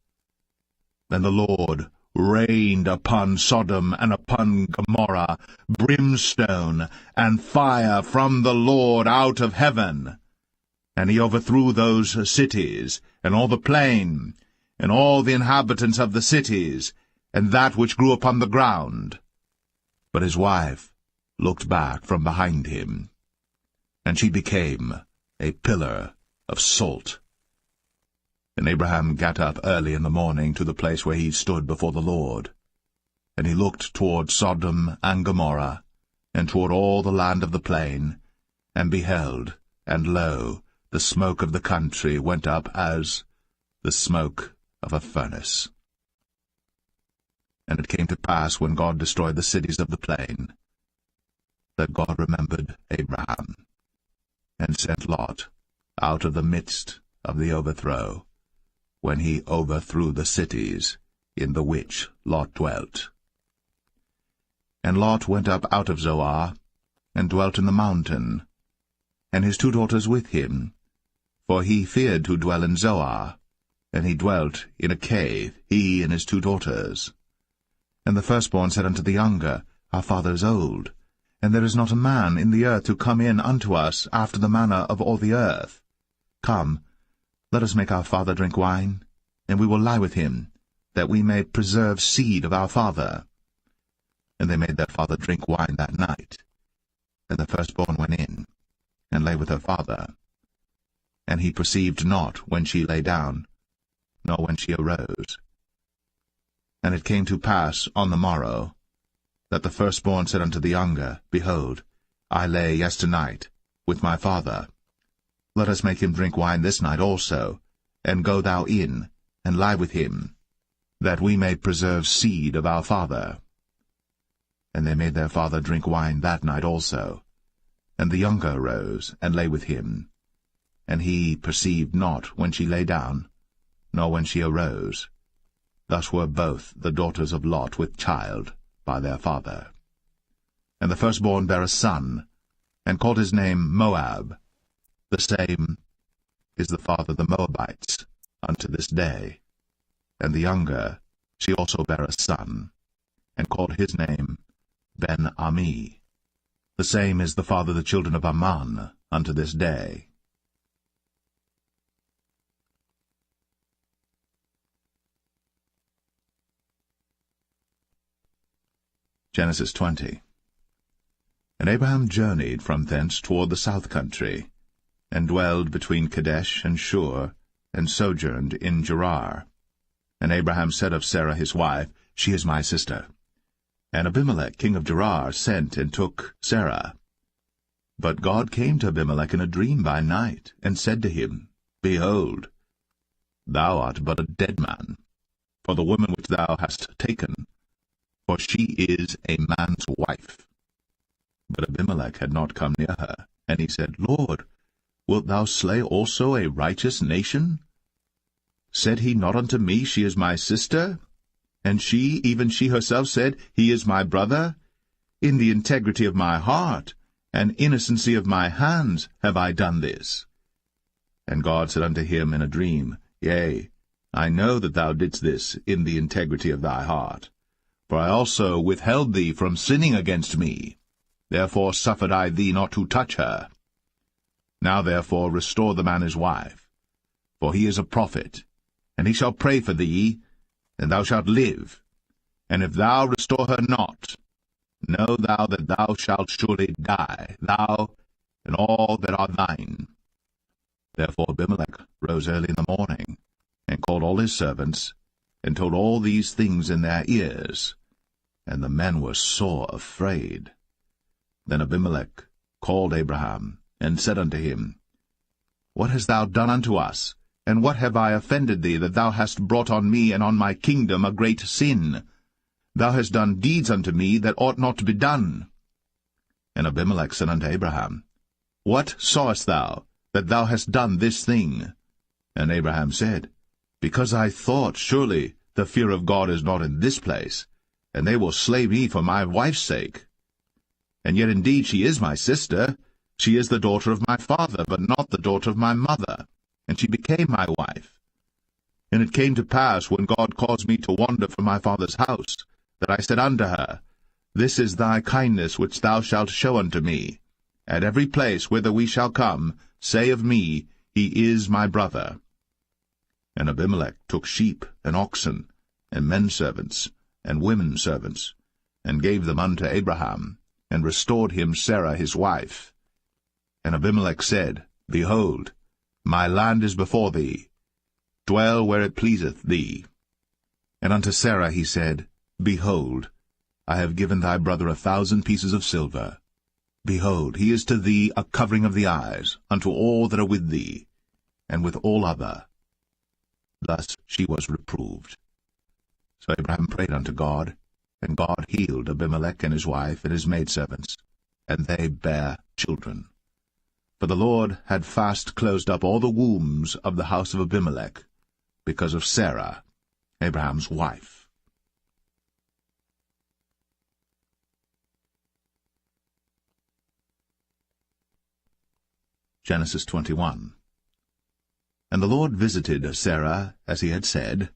Speaker 1: Then the Lord rained upon Sodom and upon Gomorrah brimstone and fire from the Lord out of heaven. And he overthrew those cities, and all the plain, and all the inhabitants of the cities, and that which grew upon the ground. But his wife looked back from behind him, and she became a pillar of salt. And Abraham got up early in the morning to the place where he stood before the Lord. And he looked toward Sodom and Gomorrah, and toward all the land of the plain, and beheld, and lo, the smoke of the country went up as the smoke of a furnace. And it came to pass, when God destroyed the cities of the plain, that God remembered Abraham, and sent Lot out of the midst of the overthrow, when he overthrew the cities in the which Lot dwelt. And Lot went up out of Zoar, and dwelt in the mountain, and his 2 daughters with him, for he feared to dwell in Zoar, and he dwelt in a cave, he and his 2 daughters. And the firstborn said unto the younger, Our father is old, and there is not a man in the earth to come in unto us after the manner of all the earth. Come, let us make our father drink wine, and we will lie with him, that we may preserve seed of our father. And they made their father drink wine that night. And the firstborn went in, and lay with her father. And he perceived not when she lay down, nor when she arose. And it came to pass on the morrow, that the firstborn said unto the younger, Behold, I lay yesternight with my father. Let us make him drink wine this night also, and go thou in, and lie with him, that we may preserve seed of our father. And they made their father drink wine that night also. And the younger arose, and lay with him. And he perceived not when she lay down, nor when she arose. Thus were both the daughters of Lot with child by their father. And the firstborn bare a son, and called his name Moab. The same is the father of the Moabites unto this day. And the younger, she also bare a son, and called his name Ben-Ami. The same is the father of the children of Ammon unto this day. Genesis 20. And Abraham journeyed from thence toward the south country, and dwelled between Kadesh and Shur, and sojourned in Gerar. And Abraham said of Sarah his wife, She is my sister. And Abimelech king of Gerar sent and took Sarah. But God came to Abimelech in a dream by night, and said to him, Behold, thou art but a dead man, for the woman which thou hast taken, for she is a man's wife. But Abimelech had not come near her, and he said, Lord, wilt thou slay also a righteous nation? Said he not unto me, She is my sister? And she, even she herself, said, He is my brother? In the integrity of my heart, and innocency of my hands, have I done this. And God said unto him in a dream, Yea, I know that thou didst this in the integrity of thy heart. For I also withheld thee from sinning against me. Therefore suffered I thee not to touch her. Now therefore restore the man his wife, for he is a prophet, and he shall pray for thee, and thou shalt live. And if thou restore her not, know thou that thou shalt surely die, thou and all that are thine. Therefore Abimelech rose early in the morning, and called all his servants, and told all these things in their ears. And the men were sore afraid. Then Abimelech called Abraham, and said unto him, What hast thou done unto us? And what have I offended thee, that thou hast brought on me and on my kingdom a great sin? Thou hast done deeds unto me that ought not to be done. And Abimelech said unto Abraham, What sawest thou, that thou hast done this thing? And Abraham said, Because I thought, surely the fear of God is not in this place, and they will slay me for my wife's sake. And yet indeed she is my sister. She is the daughter of my father, but not the daughter of my mother. And she became my wife. And it came to pass, when God caused me to wander from my father's house, that I said unto her, This is thy kindness which thou shalt show unto me. At every place whither we shall come, say of me, He is my brother. And Abimelech took sheep and oxen, and men servants, and women servants, and gave them unto Abraham, and restored him Sarah his wife. And Abimelech said, Behold, my land is before thee. Dwell where it pleaseth thee. And unto Sarah he said, Behold, I have given thy brother 1,000 pieces of silver. Behold, he is to thee a covering of the eyes, unto all that are with thee, and with all other. Thus she was reproved. So Abraham prayed unto God, and God healed Abimelech and his wife and his maidservants, and they bare children. For the Lord had fast closed up all the wombs of the house of Abimelech, because of Sarah, Abraham's wife. Genesis 21. And the Lord visited Sarah as he had said,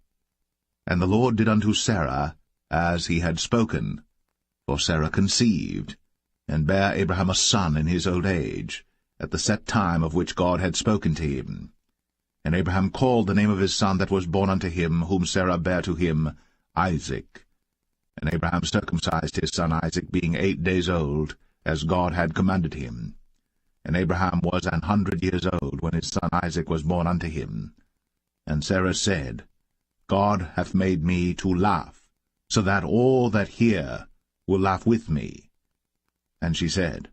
Speaker 1: and the Lord did unto Sarah as he had spoken, for Sarah conceived, and bare Abraham a son in his old age, at the set time of which God had spoken to him. And Abraham called the name of his son that was born unto him, whom Sarah bare to him, Isaac. And Abraham circumcised his son Isaac, being 8 days old, as God had commanded him. And Abraham was 100 years old when his son Isaac was born unto him. And Sarah said, God hath made me to laugh, so that all that hear will laugh with me. And she said,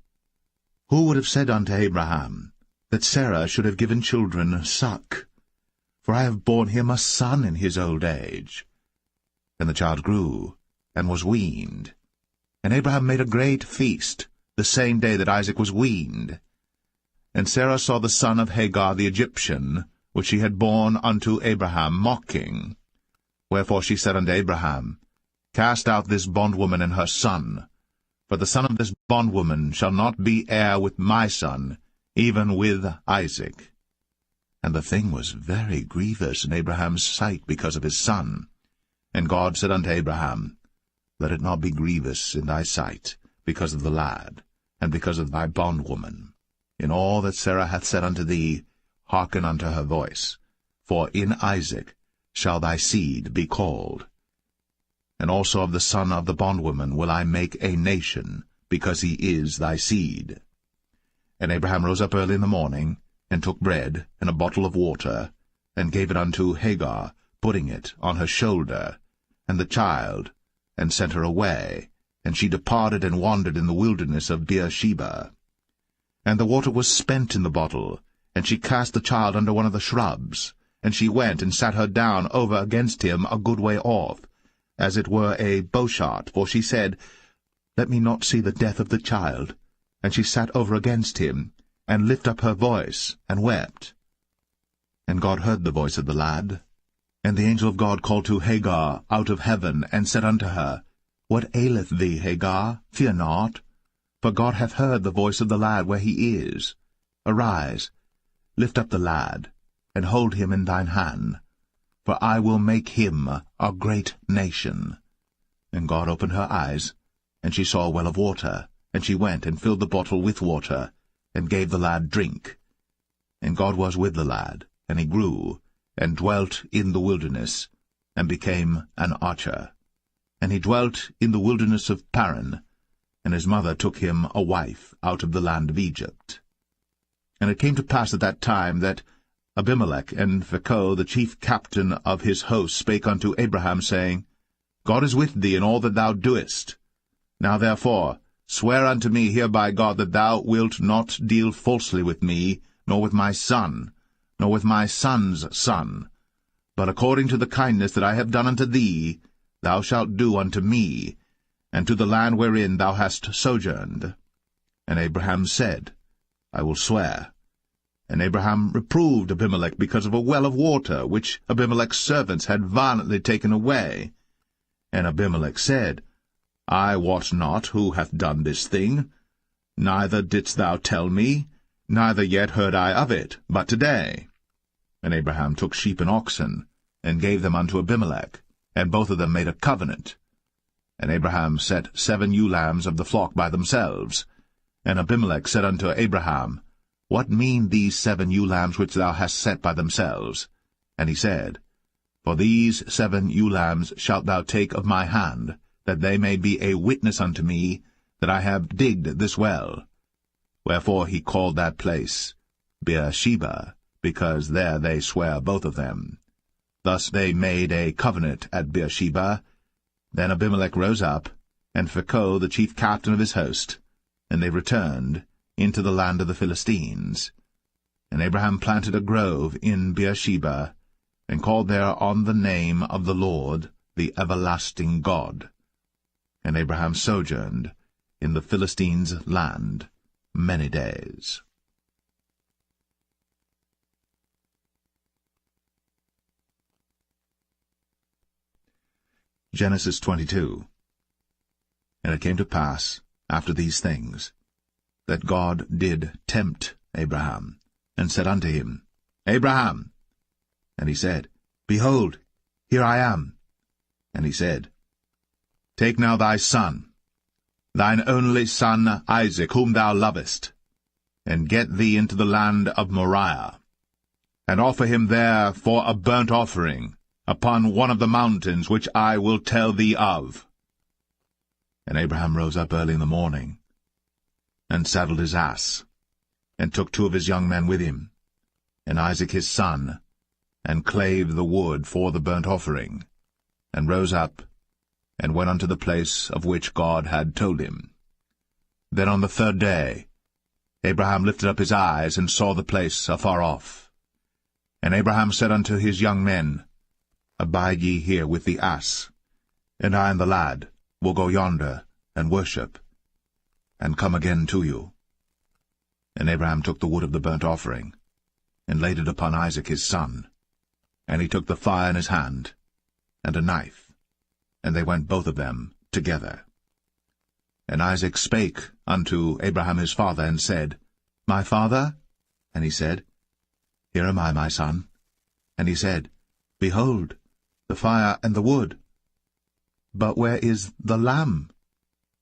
Speaker 1: Who would have said unto Abraham, that Sarah should have given children suck? For I have borne him a son in his old age. And the child grew, and was weaned. And Abraham made a great feast, the same day that Isaac was weaned. And Sarah saw the son of Hagar the Egyptian, which she had borne unto Abraham, mocking. Wherefore she said unto Abraham, Cast out this bondwoman and her son, for the son of this bondwoman shall not be heir with my son, even with Isaac. And the thing was very grievous in Abraham's sight because of his son. And God said unto Abraham, Let it not be grievous in thy sight, because of the lad, and because of thy bondwoman. In all that Sarah hath said unto thee, hearken unto her voice, for in Isaac shall thy seed be called. And also of the son of the bondwoman will I make a nation, because he is thy seed. And Abraham rose up early in the morning, and took bread and a bottle of water, and gave it unto Hagar, putting it on her shoulder, and the child, and sent her away, and she departed and wandered in the wilderness of Beersheba. And the water was spent in the bottle, and she cast the child under one of the shrubs, and she went and sat her down over against him a good way off, as it were a bowshot, for she said, Let me not see the death of the child. And she sat over against him, and lift up her voice, and wept. And God heard the voice of the lad. And the angel of God called to Hagar out of heaven, and said unto her, What aileth thee, Hagar? Fear not, for God hath heard the voice of the lad where he is. Arise, lift up the lad, and hold him in thine hand, for I will make him a great nation. And God opened her eyes, and she saw a well of water, and she went and filled the bottle with water, and gave the lad drink. And God was with the lad, and he grew, and dwelt in the wilderness, and became an archer. And he dwelt in the wilderness of Paran, and his mother took him a wife out of the land of Egypt. And it came to pass at that time that Abimelech and Phicol, the chief captain of his host, spake unto Abraham, saying, God is with thee in all that thou doest. Now therefore swear unto me here by God that thou wilt not deal falsely with me, nor with my son, nor with my son's son, but according to the kindness that I have done unto thee, thou shalt do unto me, and to the land wherein thou hast sojourned. And Abraham said, I will swear. And Abraham reproved Abimelech because of a well of water, which Abimelech's servants had violently taken away. And Abimelech said, I wot not who hath done this thing, neither didst thou tell me, neither yet heard I of it, but today. And Abraham took sheep and oxen, and gave them unto Abimelech, and both of them made a covenant. And Abraham set 7 ewe lambs of the flock by themselves. And Abimelech said unto Abraham, What mean these 7 ewe lambs which thou hast set by themselves? And he said, For these 7 ewe lambs shalt thou take of my hand, that they may be a witness unto me that I have digged this well. Wherefore he called that place Beersheba, because there they sware both of them. Thus they made a covenant at Beersheba. Then Abimelech rose up, and Phicol the chief captain of his host, and they returned into the land of the Philistines. And Abraham planted a grove in Beersheba, and called there on the name of the Lord, the everlasting God. And Abraham sojourned in the Philistines' land many days. Genesis 22. And it came to pass, after these things, that God did tempt Abraham, and said unto him, Abraham! And he said, Behold, here I am. And he said, Take now thy son, thine only son Isaac, whom thou lovest, and get thee into the land of Moriah, and offer him there for a burnt offering upon one of the mountains which I will tell thee of. And Abraham rose up early in the morning, and saddled his ass, and took 2 of his young men with him, and Isaac his son, and clave the wood for the burnt offering, and rose up, and went unto the place of which God had told him. Then on the 3rd day Abraham lifted up his eyes, and saw the place afar off. And Abraham said unto his young men, Abide ye here with the ass, and I and the lad will go yonder, and worship, and come again to you. And Abraham took the wood of the burnt offering, and laid it upon Isaac his son. And he took the fire in his hand, and a knife, and they went both of them together. And Isaac spake unto Abraham his father, and said, My father? And he said, Here am I, my son. And he said, Behold, the fire and the wood. But where is the lamb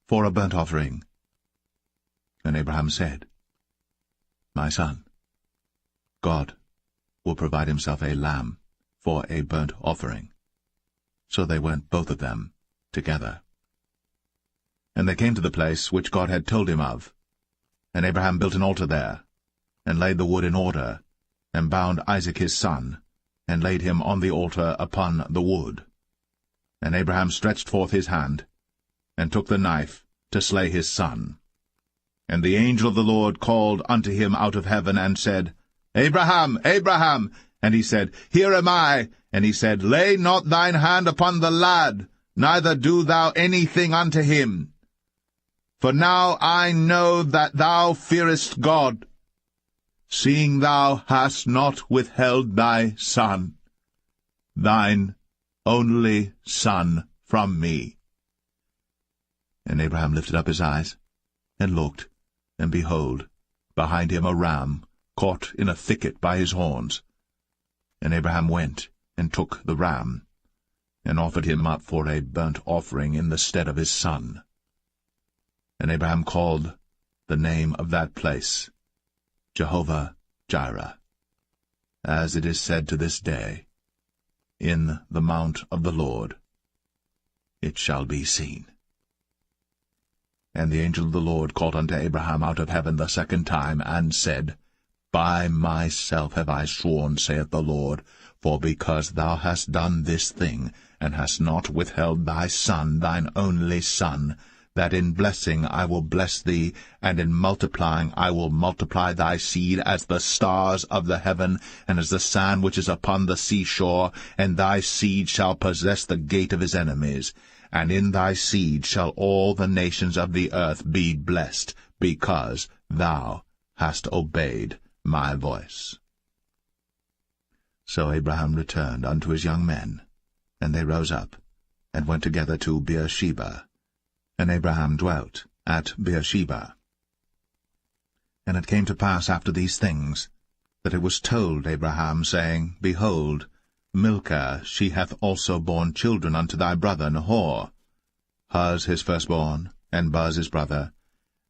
Speaker 1: for a burnt offering? And Abraham said, My son, God will provide himself a lamb for a burnt offering. So they went both of them together. And they came to the place which God had told him of. And Abraham built an altar there, and laid the wood in order, and bound Isaac his son, and laid him on the altar upon the wood. And Abraham stretched forth his hand, and took the knife to slay his son. And the angel of the Lord called unto him out of heaven, and said, Abraham, Abraham! And he said, Here am I. And he said, Lay not thine hand upon the lad, neither do thou anything unto him. For now I know that thou fearest God, seeing thou hast not withheld thy son, thine only son, from me. And Abraham lifted up his eyes, and looked, and behold, behind him a ram caught in a thicket by his horns. And Abraham went, and took the ram, and offered him up for a burnt offering in the stead of his son. And Abraham called the name of that place Jehovah-Jireh, as it is said to this day, In the mount of the Lord it shall be seen. And the angel of the Lord called unto Abraham out of heaven the 2nd time, and said, By myself have I sworn, saith the Lord, for because thou hast done this thing, and hast not withheld thy son, thine only son, that in blessing I will bless thee, and in multiplying I will multiply thy seed as the stars of the heaven, and as the sand which is upon the seashore, and thy seed shall possess the gate of his enemies. And in thy seed shall all the nations of the earth be blessed, because thou hast obeyed my voice. So Abraham returned unto his young men, and they rose up, and went together to Beersheba. And Abraham dwelt at Beersheba. And it came to pass after these things, that it was told Abraham, saying, Behold, Milcah, she hath also borne children unto thy brother Nahor, Huz his firstborn, and Buz his brother,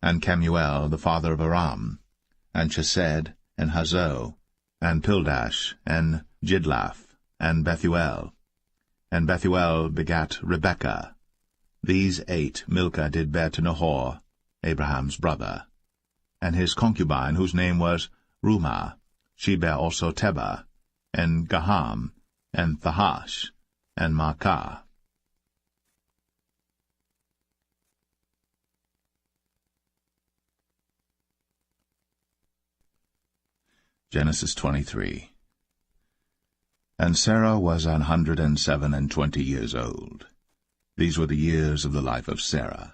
Speaker 1: and Kemuel the father of Aram, and Chesed, and Hazo, and Pildash, and Jidlaph, and Bethuel. And Bethuel begat Rebekah. These 8 Milcah did bear to Nahor, Abraham's brother. And his concubine, whose name was Rumah, she bare also Tebah, and Gaham, and Thahash, and Maacah. Genesis 23. And Sarah was 127 years old. These were the years of the life of Sarah.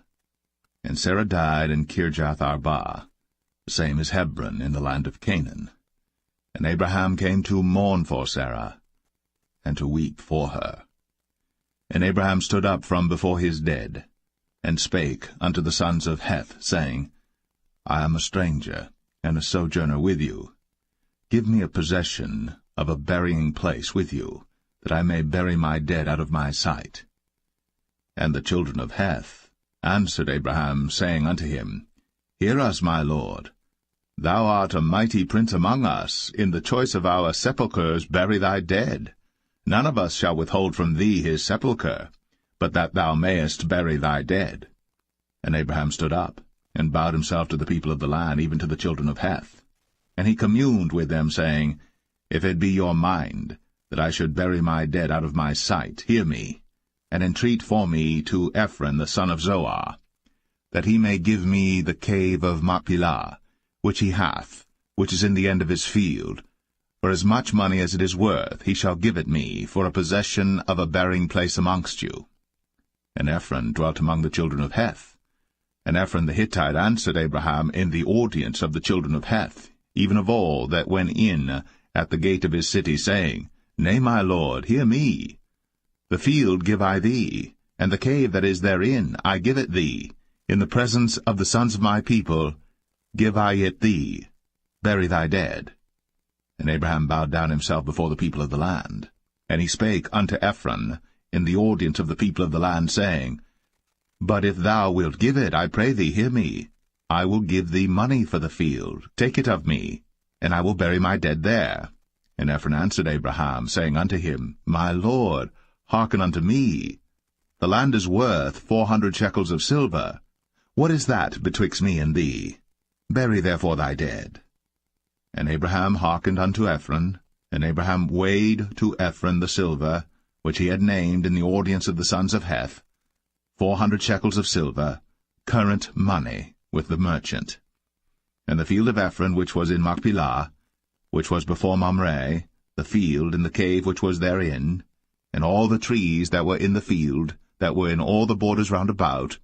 Speaker 1: And Sarah died in Kirjath-Arba, the same as Hebron in the land of Canaan. And Abraham came to mourn for Sarah, and to weep for her. And Abraham stood up from before his dead, and spake unto the sons of Heth, saying, I am a stranger, and a sojourner with you. Give me a possession of a burying place with you, that I may bury my dead out of my sight. And the children of Heth answered Abraham, saying unto him, Hear us, my lord. Thou art a mighty prince among us. In the choice of our sepulchres bury thy dead. None of us shall withhold from thee his sepulchre, but that thou mayest bury thy dead. And Abraham stood up, and bowed himself to the people of the land, even to the children of Heth. And he communed with them, saying, If it be your mind that I should bury my dead out of my sight, hear me, and entreat for me to Ephron the son of Zoar, that he may give me the cave of Machpelah, which he hath, which is in the end of his field. For as much money as it is worth, he shall give it me, for a possession of a burying place amongst you. And Ephron dwelt among the children of Heth. And Ephron the Hittite answered Abraham in the audience of the children of Heth, even of all that went in at the gate of his city, saying, Nay, my lord, hear me. The field give I thee, and the cave that is therein I give it thee. In the presence of the sons of my people give I it thee. Bury thy dead. And Abraham bowed down himself before the people of the land. And he spake unto Ephron in the audience of the people of the land, saying, But if thou wilt give it, I pray thee, hear me. I will give thee money for the field. Take it of me, and I will bury my dead there. And Ephron answered Abraham, saying unto him, My lord, hearken unto me. The land is worth 400 shekels of silver. What is that betwixt me and thee? Bury therefore thy dead. And Abraham hearkened unto Ephron, and Abraham weighed to Ephron the silver, which he had named in the audience of the sons of Heth, 400 shekels of silver, current money, with the merchant. And the field of Ephron which was in Machpelah, which was before Mamre, the field and the cave which was therein, and all the trees that were in the field, that were in all the borders round about,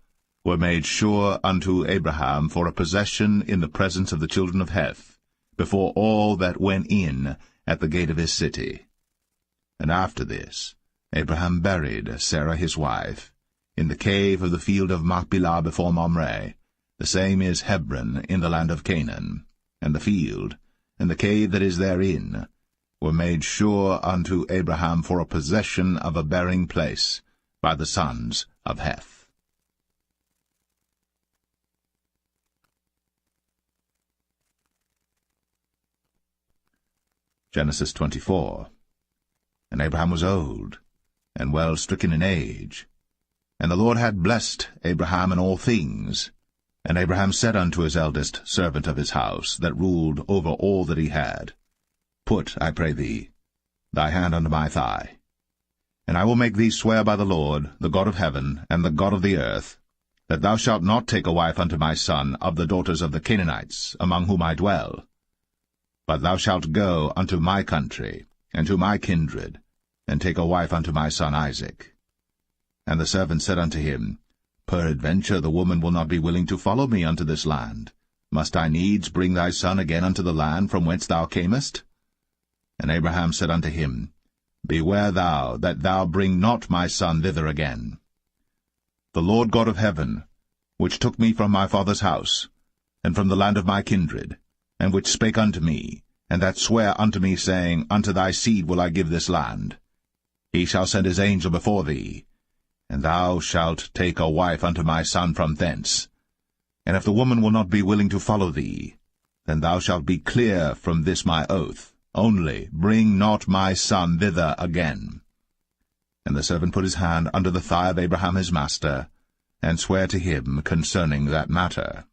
Speaker 1: were made sure unto Abraham for a possession in the presence of the children of Heth, before all that went in at the gate of his city. And after this Abraham buried Sarah his wife in the cave of the field of Machpelah before Mamre. The same is Hebron in the land of Canaan. And the field, and the cave that is therein, were made sure unto Abraham for a possession of a burying place by the sons of Heth. Genesis 24. And Abraham was old, and well stricken in age. And the Lord had blessed Abraham in all things. And Abraham said unto his eldest servant of his house, that ruled over all that he had, Put, I pray thee, thy hand unto my thigh. And I will make thee swear by the Lord, the God of heaven, and the God of the earth, that thou shalt not take a wife unto my son of the daughters of the Canaanites, among whom I dwell. But thou shalt go unto my country, and to my kindred, and take a wife unto my son Isaac. And the servant said unto him, Peradventure the woman will not be willing to follow me unto this land. Must I needs bring thy son again unto the land from whence thou camest? And Abraham said unto him, Beware thou that thou bring not my son thither again. The Lord God of heaven, which took me from my father's house, and from the land of my kindred, and which spake unto me, and that sware unto me, saying, Unto thy seed will I give this land. He shall send his angel before thee, and thou shalt take a wife unto my son from thence. And if the woman will not be willing to follow thee, then thou shalt be clear from this my oath. Only bring not my son thither again. And the servant put his hand under the thigh of Abraham his master, and sware to him concerning that matter.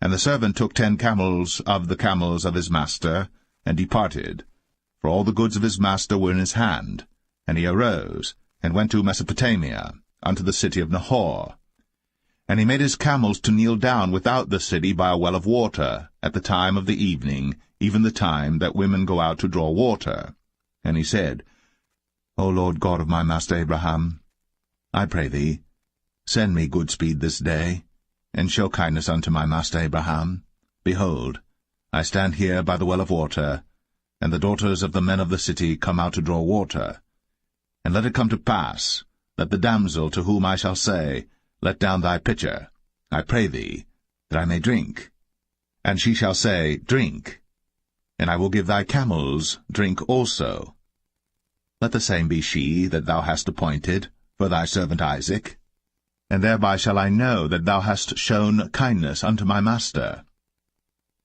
Speaker 1: And the servant took 10 camels of the camels of his master, and departed, for all the goods of his master were in his hand. And he arose, and went to Mesopotamia, unto the city of Nahor. And he made his camels to kneel down without the city by a well of water, at the time of the evening, even the time that women go out to draw water. And he said, O Lord God of my master Abraham, I pray thee, send me good speed this day, and show kindness unto my master Abraham. Behold, I stand here by the well of water, and the daughters of the men of the city come out to draw water. And let it come to pass, that the damsel to whom I shall say, Let down thy pitcher, I pray thee, that I may drink. And she shall say, Drink. And I will give thy camels drink also. Let the same be she that thou hast appointed for thy servant Isaac. and thereby shall I know that thou hast shown kindness unto my master.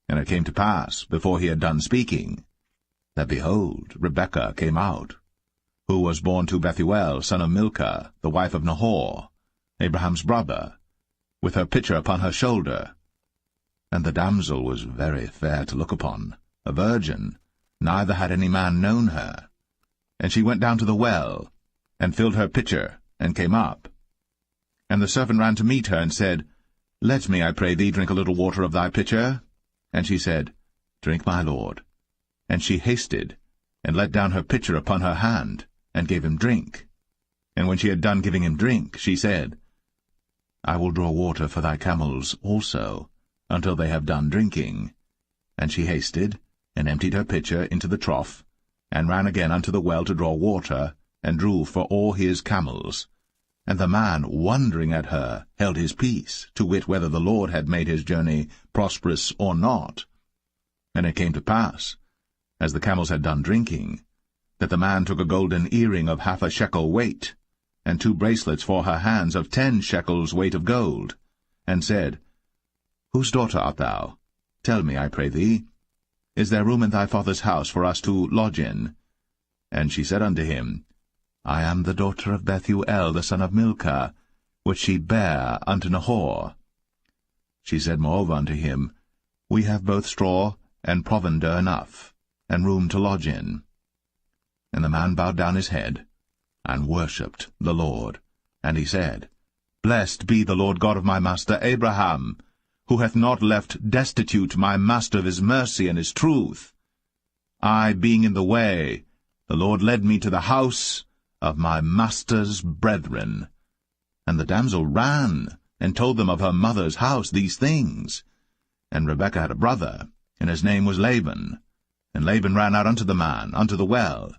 Speaker 1: And it came to pass, before he had done speaking, that, behold, Rebekah came out, who was born to Bethuel, son of Milcah, the wife of Nahor, Abraham's brother, with her pitcher upon her shoulder. And the damsel was very fair to look upon, a virgin, neither had any man known her. And she went down to the well, and filled her pitcher, and came up. And the servant ran to meet her, and said, Let me, I pray thee, drink a little water of thy pitcher. And she said, Drink, my lord. And she hasted, and let down her pitcher upon her hand, and gave him drink. And when she had done giving him drink, she said, I will draw water for thy camels also, until they have done drinking. And she hasted, and emptied her pitcher into the trough, and ran again unto the well to draw water, and drew for all his camels. And the man, wondering at her, held his peace, to wit whether the Lord had made his journey prosperous or not. And it came to pass, as the camels had done drinking, that the man took a golden earring of half a shekel weight, and 2 bracelets for her hands of 10 shekels weight of gold, and said, Whose daughter art thou? Tell me, I pray thee. Is there room in thy father's house for us to lodge in? And she said unto him, I am the daughter of Bethuel, the son of Milcah, which she bare unto Nahor. She said moreover unto him, We have both straw and provender enough, and room to lodge in. And the man bowed down his head, and worshipped the Lord. And he said, Blessed be the Lord God of my master Abraham, who hath not left destitute my master of his mercy and his truth. I being in the way, the Lord led me to the house of my master's brethren. And the damsel ran, and told them of her mother's house these things. And Rebekah had a brother, and his name was Laban. And Laban ran out unto the man, unto the well.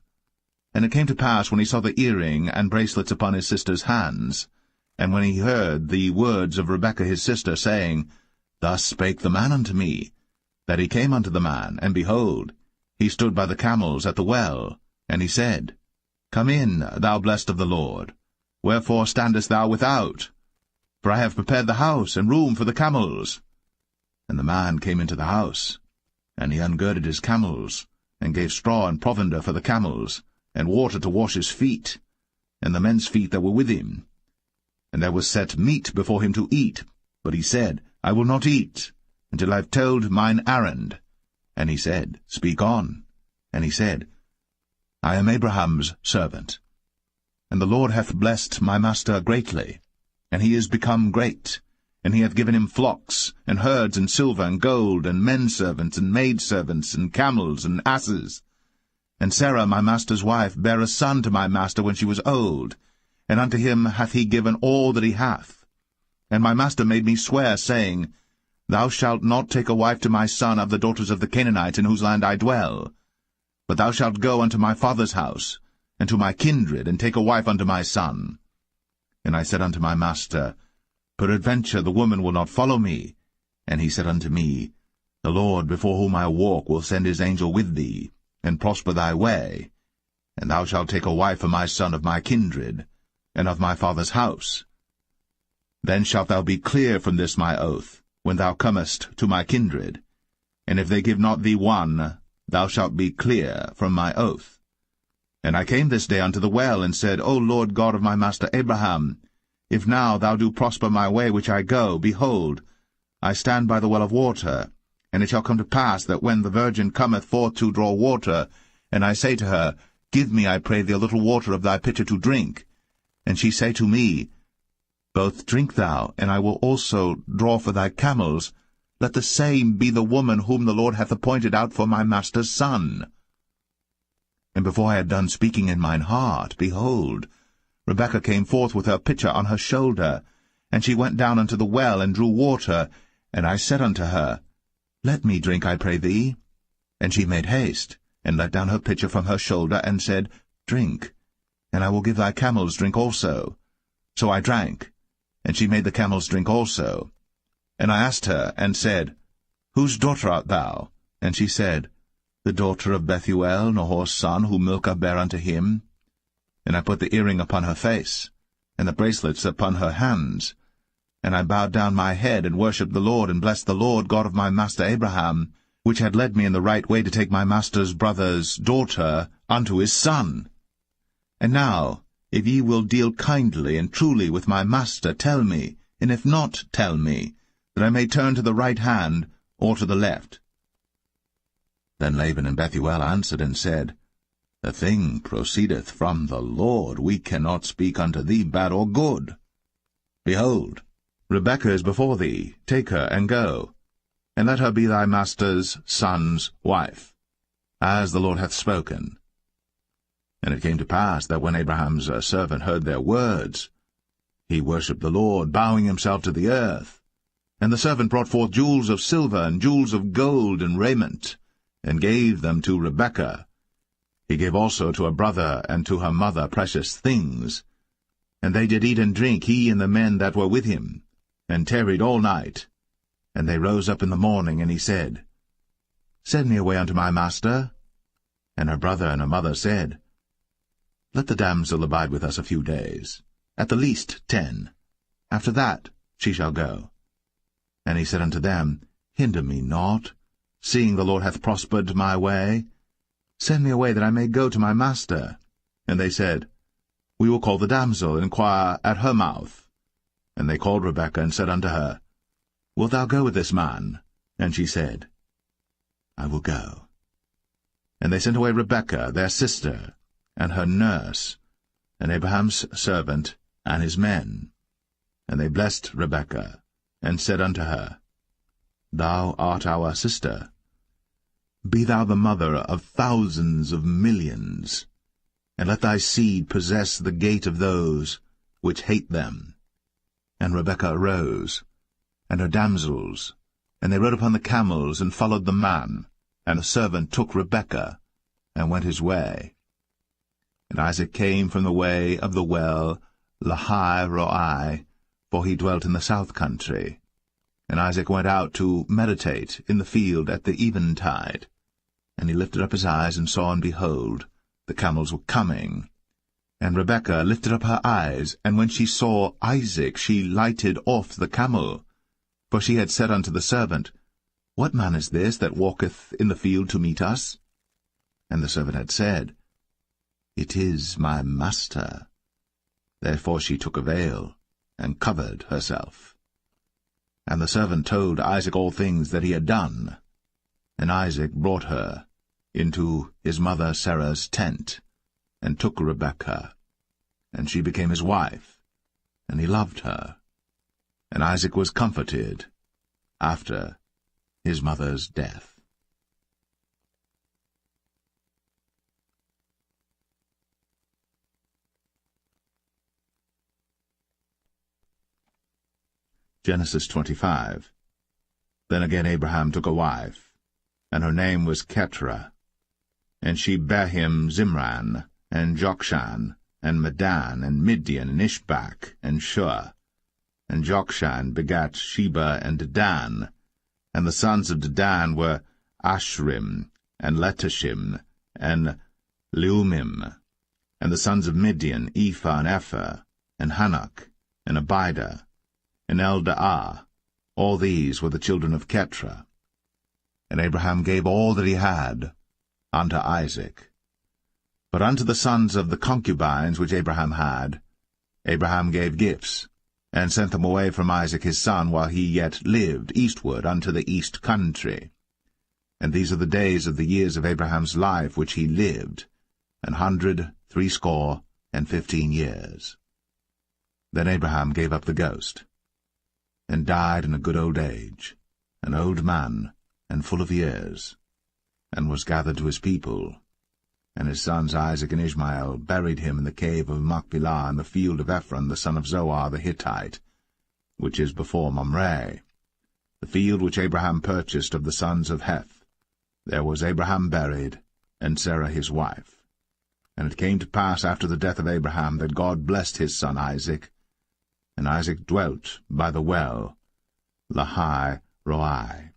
Speaker 1: And it came to pass, when he saw the earring and bracelets upon his sister's hands, and when he heard the words of Rebekah his sister, saying, Thus spake the man unto me, that he came unto the man, and behold, he stood by the camels at the well. And he said, Come in, thou blessed of the Lord. Wherefore standest thou without? For I have prepared the house and room for the camels. And the man came into the house, and he ungirded his camels, and gave straw and provender for the camels, and water to wash his feet, and the men's feet that were with him. And there was set meat before him to eat, but he said, I will not eat, until I have told mine errand. And he said, Speak on. And he said, I am Abraham's servant. And the Lord hath blessed my master greatly, and he is become great, and he hath given him flocks, and herds, and silver, and gold, and men-servants, and maidservants, and camels, and asses. And Sarah my master's wife bare a son to my master when she was old, and unto him hath he given all that he hath. And my master made me swear, saying, Thou shalt not take a wife to my son of the daughters of the Canaanites in whose land I dwell, but thou shalt go unto my father's house, and to my kindred, and take a wife unto my son. And I said unto my master, Peradventure the woman will not follow me. And he said unto me, The Lord before whom I walk will send his angel with thee, and prosper thy way. And thou shalt take a wife for my son of my kindred, and of my father's house. Then shalt thou be clear from this my oath, when thou comest to my kindred. And if they give not thee one, thou shalt be clear from my oath. And I came this day unto the well, and said, O Lord God of my master Abraham, if now thou do prosper my way which I go, behold, I stand by the well of water. And it shall come to pass that when the virgin cometh forth to draw water, and I say to her, Give me, I pray thee, a little water of thy pitcher to drink, and she say to me, Both drink thou, and I will also draw for thy camels, let the same be the woman whom the Lord hath appointed out for my master's son. And before I had done speaking in mine heart, behold, Rebekah came forth with her pitcher on her shoulder, and she went down unto the well, and drew water. And I said unto her, Let me drink, I pray thee. And she made haste, and let down her pitcher from her shoulder, and said, Drink, and I will give thy camels drink also. So I drank, and she made the camels drink also. And I asked her, and said, Whose daughter art thou? And she said, The daughter of Bethuel, Nahor's son, whom Milcah bare unto him. And I put the earring upon her face, and the bracelets upon her hands. And I bowed down my head, and worshipped the Lord, and blessed the Lord God of my master Abraham, which had led me in the right way to take my master's brother's daughter unto his son. And now, if ye will deal kindly and truly with my master, tell me, and if not, tell me, that I may turn to the right hand or to the left. Then Laban and Bethuel answered and said, The thing proceedeth from the Lord. We cannot speak unto thee bad or good. Behold, Rebekah is before thee. Take her, and go, and let her be thy master's son's wife, as the Lord hath spoken. And it came to pass that when Abraham's servant heard their words, he worshipped the Lord, bowing himself to the earth. And the servant brought forth jewels of silver, and jewels of gold, and raiment, and gave them to Rebekah. He gave also to her brother and to her mother precious things. And they did eat and drink, he and the men that were with him, and tarried all night. And they rose up in the morning, and he said, Send me away unto my master. And her brother and her mother said, Let the damsel abide with us a few days, at the least 10. After that she shall go. And he said unto them, Hinder me not, seeing the Lord hath prospered my way. Send me away, that I may go to my master. And they said, We will call the damsel, and inquire at her mouth. And they called Rebekah, and said unto her, Wilt thou go with this man? And she said, I will go. And they sent away Rebekah, their sister, and her nurse, and Abraham's servant, and his men. And they blessed Rebekah, and said unto her, Thou art our sister. Be thou the mother of thousands of millions, and let thy seed possess the gate of those which hate them. And Rebekah arose, and her damsels, and they rode upon the camels, and followed the man. And the servant took Rebekah, and went his way. And Isaac came from the way of the well Lahai-Roi, for he dwelt in the south country. And Isaac went out to meditate in the field at the eventide. And he lifted up his eyes, and saw, and behold, the camels were coming. And Rebekah lifted up her eyes, and when she saw Isaac, she lighted off the camel. For she had said unto the servant, What man is this that walketh in the field to meet us? And the servant had said, It is my master. Therefore she took a veil, and covered herself. And the servant told Isaac all things that he had done. And Isaac brought her into his mother Sarah's tent, and took Rebekah. And she became his wife, and he loved her. And Isaac was comforted after his mother's death. Genesis 25. Then again Abraham took a wife, and her name was Keturah. And she bare him Zimran, and Jokshan, and Medan, and Midian, and Ishbak, and Shua. And Jokshan begat Sheba and Dedan. And the sons of Dedan were Ashrim, and Letashim, and Leumim. And the sons of Midian, Ephah and Epher, and Hanok, and Abidah, and Eldaah. All these were the children of Keturah. And Abraham gave all that he had unto Isaac. But unto the sons of the concubines which Abraham had, Abraham gave gifts, and sent them away from Isaac his son while he yet lived, eastward unto the east country. And these are the days of the years of Abraham's life which he lived, 160 years. Then Abraham gave up the ghost, and died in a good old age, an old man, and full of years, and was gathered to his people. And his sons Isaac and Ishmael buried him in the cave of Machpelah in the field of Ephron the son of Zohar the Hittite, which is before Mamre, the field which Abraham purchased of the sons of Heth. There was Abraham buried, and Sarah his wife. And it came to pass after the death of Abraham that God blessed his son Isaac, and Isaac dwelt by the well Lahai-Roi.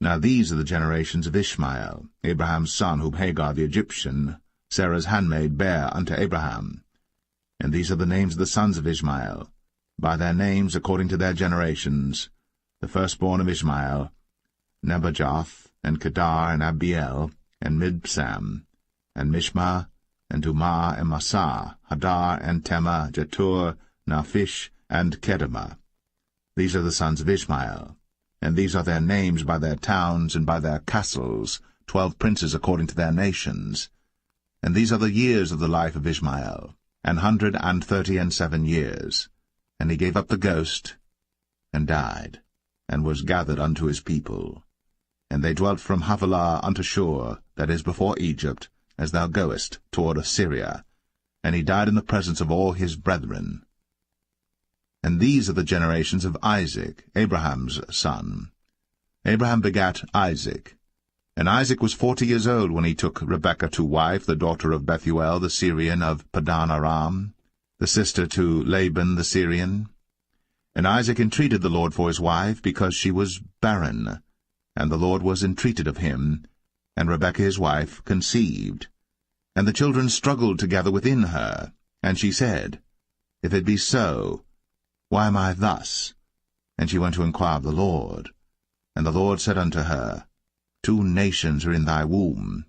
Speaker 1: Now these are the generations of Ishmael, Abraham's son, whom Hagar the Egyptian, Sarah's handmaid, bare unto Abraham. And these are the names of the sons of Ishmael, by their names according to their generations: the firstborn of Ishmael, Nebajoth, and Kedar, and Abiel, and Mibsam, and Mishma, and Dumah, and Massa, Hadar, and Tema, Jetur, Naphish, and Kedemah. These are the sons of Ishmael, and these are their names by their towns and by their castles, 12 princes according to their nations. And these are the years of the life of Ishmael, 137 years. And he gave up the ghost, and died, and was gathered unto his people. And they dwelt from Havilah unto Shur, that is before Egypt, as thou goest toward Assyria. And he died in the presence of all his brethren. And these are the generations of Isaac, Abraham's son. Abraham begat Isaac. And Isaac was 40 years old when he took Rebekah to wife, the daughter of Bethuel the Syrian of Padan Aram, the sister to Laban the Syrian. And Isaac entreated the Lord for his wife, because she was barren. And the Lord was entreated of him, and Rebekah his wife conceived. And the children struggled together within her. And she said, If it be so, why am I thus? And she went to inquire of the Lord. And the Lord said unto her, 2 nations are in thy womb,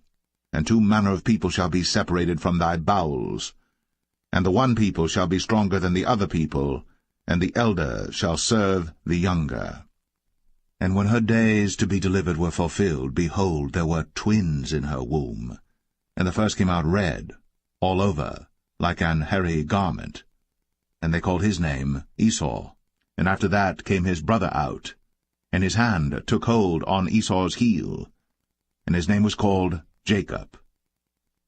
Speaker 1: and 2 manner of people shall be separated from thy bowels. And the one people shall be stronger than the other people, and the elder shall serve the younger. And when her days to be delivered were fulfilled, behold, there were twins in her womb. And the first came out red, all over, like an hairy garment. And they called his name Esau. And after that came his brother out, and his hand took hold on Esau's heel, and his name was called Jacob.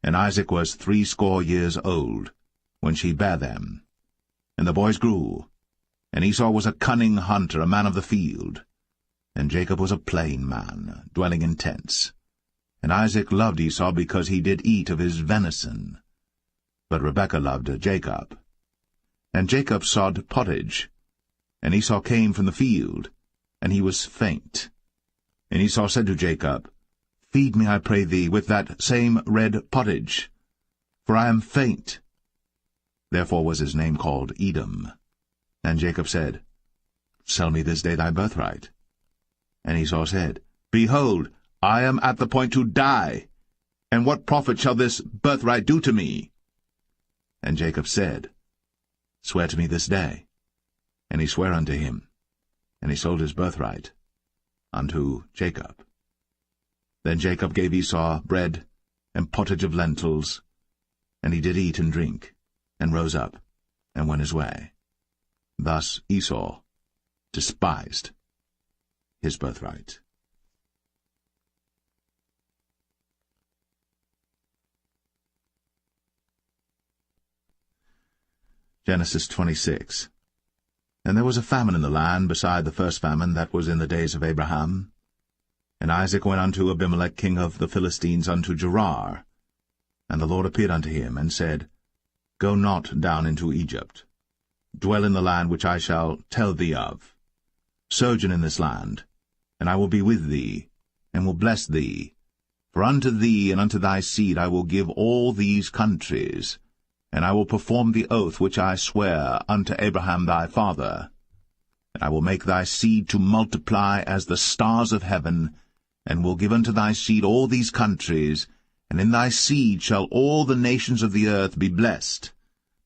Speaker 1: And Isaac was 80 years old when she bare them. And the boys grew, and Esau was a cunning hunter, a man of the field, and Jacob was a plain man, dwelling in tents. And Isaac loved Esau because he did eat of his venison, but Rebekah loved Jacob. And Jacob sod pottage, and Esau came from the field, and he was faint. And Esau said to Jacob, Feed me, I pray thee, with that same red pottage, for I am faint. Therefore was his name called Edom. And Jacob said, Sell me this day thy birthright. And Esau said, Behold, I am at the point to die, and what profit shall this birthright do to me? And Jacob said, Swear to me this day. And he sware unto him, and he sold his birthright unto Jacob. Then Jacob gave Esau bread and pottage of lentils, and he did eat and drink, and rose up, and went his way. Thus Esau despised his birthright. Genesis 26. And there was a famine in the land, beside the first famine that was in the days of Abraham. And Isaac went unto Abimelech king of the Philistines unto Gerar. And the Lord appeared unto him, and said, Go not down into Egypt. Dwell in the land which I shall tell thee of. Sojourn in this land, and I will be with thee, and will bless thee. For unto thee and unto thy seed I will give all these countries, and I will perform the oath which I sware unto Abraham thy father. And I will make thy seed to multiply as the stars of heaven, and will give unto thy seed all these countries, and in thy seed shall all the nations of the earth be blessed,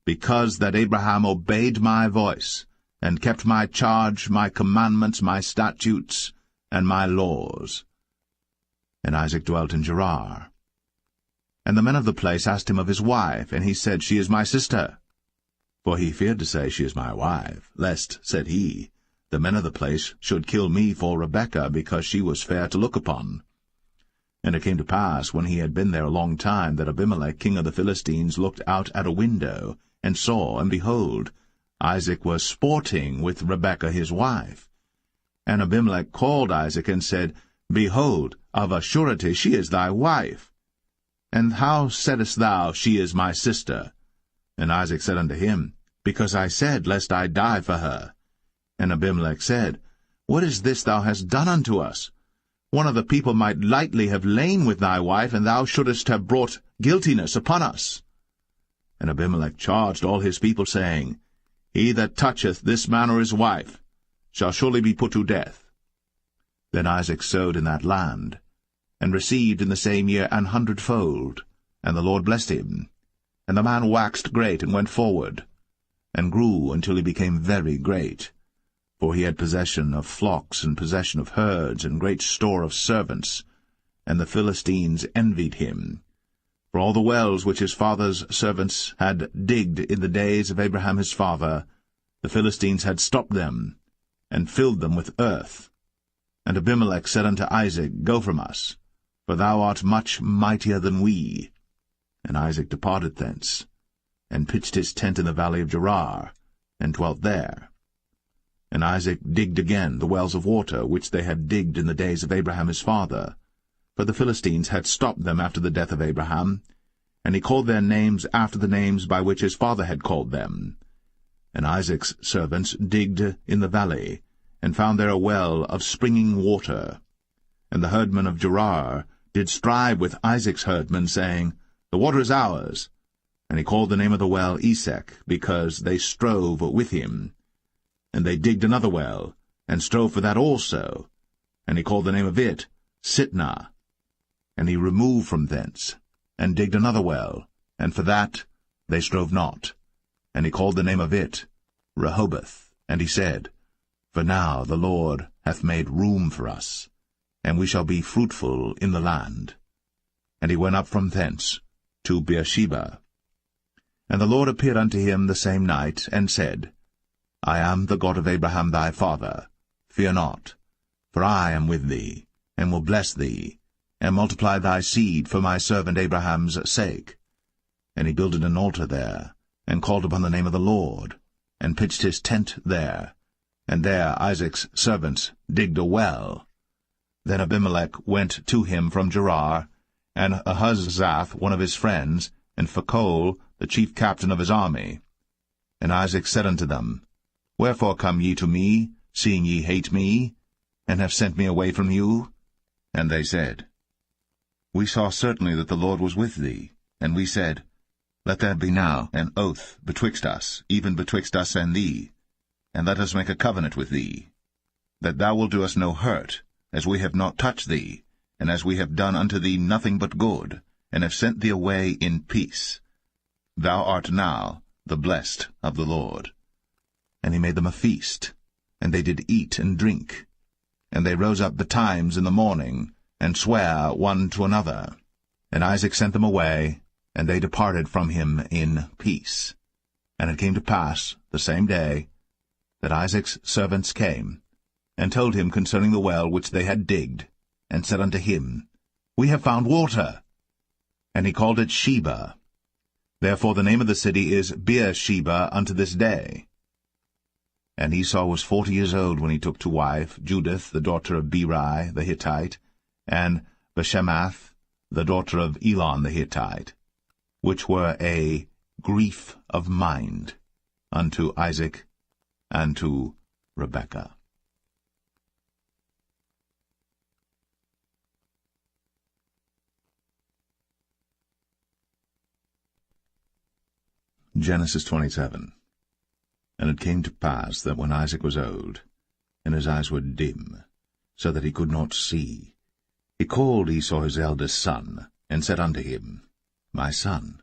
Speaker 1: because that Abraham obeyed my voice, and kept my charge, my commandments, my statutes, and my laws. And Isaac dwelt in Gerar. And the men of the place asked him of his wife, and he said, She is my sister. For he feared to say, She is my wife, lest, said he, the men of the place should kill me for Rebekah, because she was fair to look upon. And it came to pass, when he had been there a long time, that Abimelech king of the Philistines looked out at a window, and saw, and behold, Isaac was sporting with Rebekah his wife. And Abimelech called Isaac, and said, Behold, of a surety she is thy wife. And how saidst thou, She is my sister? And Isaac said unto him, Because I said, Lest I die for her. And Abimelech said, What is this thou hast done unto us? One of the people might lightly have lain with thy wife, and thou shouldest have brought guiltiness upon us. And Abimelech charged all his people, saying, He that toucheth this man or his wife shall surely be put to death. Then Isaac sowed in that land, and received in the same year 100-fold, and the Lord blessed him. And the man waxed great, and went forward, and grew until he became very great. For he had possession of flocks, and possession of herds, and great store of servants. And the Philistines envied him. For all the wells which his father's servants had digged in the days of Abraham his father, the Philistines had stopped them, and filled them with earth. And Abimelech said unto Isaac, Go from us, for thou art much mightier than we. And Isaac departed thence, and pitched his tent in the valley of Gerar, and dwelt there. And Isaac digged again the wells of water, which they had digged in the days of Abraham his father, for the Philistines had stopped them after the death of Abraham, and he called their names after the names by which his father had called them. And Isaac's servants digged in the valley, and found there a well of springing water. And the herdmen of Gerar did strive with Isaac's herdmen, saying, The water is ours. And he called the name of the well Esek, because they strove with him. And they digged another well, and strove for that also. And he called the name of it Sitnah. And he removed from thence, and digged another well, and for that they strove not. And he called the name of it Rehoboth. And he said, For now the Lord hath made room for us, and we shall be fruitful in the land. And he went up from thence to Beersheba. And the Lord appeared unto him the same night, and said, I am the God of Abraham thy father. Fear not, for I am with thee, and will bless thee, and multiply thy seed for my servant Abraham's sake. And he builded an altar there, and called upon the name of the Lord, and pitched his tent there. And there Isaac's servants digged a well. Then Abimelech went to him from Gerar, and Ahuzzath one of his friends, and Phicol the chief captain of his army. And Isaac said unto them, Wherefore come ye to me, seeing ye hate me, and have sent me away from you? And they said, We saw certainly that the Lord was with thee. And we said, Let there be now an oath betwixt us, even betwixt us and thee, and let us make a covenant with thee, that thou wilt do us no hurt, as we have not touched thee, and as we have done unto thee nothing but good, and have sent thee away in peace. Thou art now the blessed of the Lord. And he made them a feast, and they did eat and drink. And they rose up betimes in the morning, and sware one to another. And Isaac sent them away, and they departed from him in peace. And it came to pass the same day that Isaac's servants came, and told him concerning the well which they had digged, and said unto him, We have found water. And he called it Sheba. Therefore the name of the city is Beersheba unto this day. And Esau was 40 years old when he took to wife Judith the daughter of Beri the Hittite, and Bashemath the daughter of Elon the Hittite, which were a grief of mind unto Isaac and to Rebekah. Genesis 27. And it came to pass that when Isaac was old, and his eyes were dim, so that he could not see, he called Esau his eldest son, and said unto him, My son.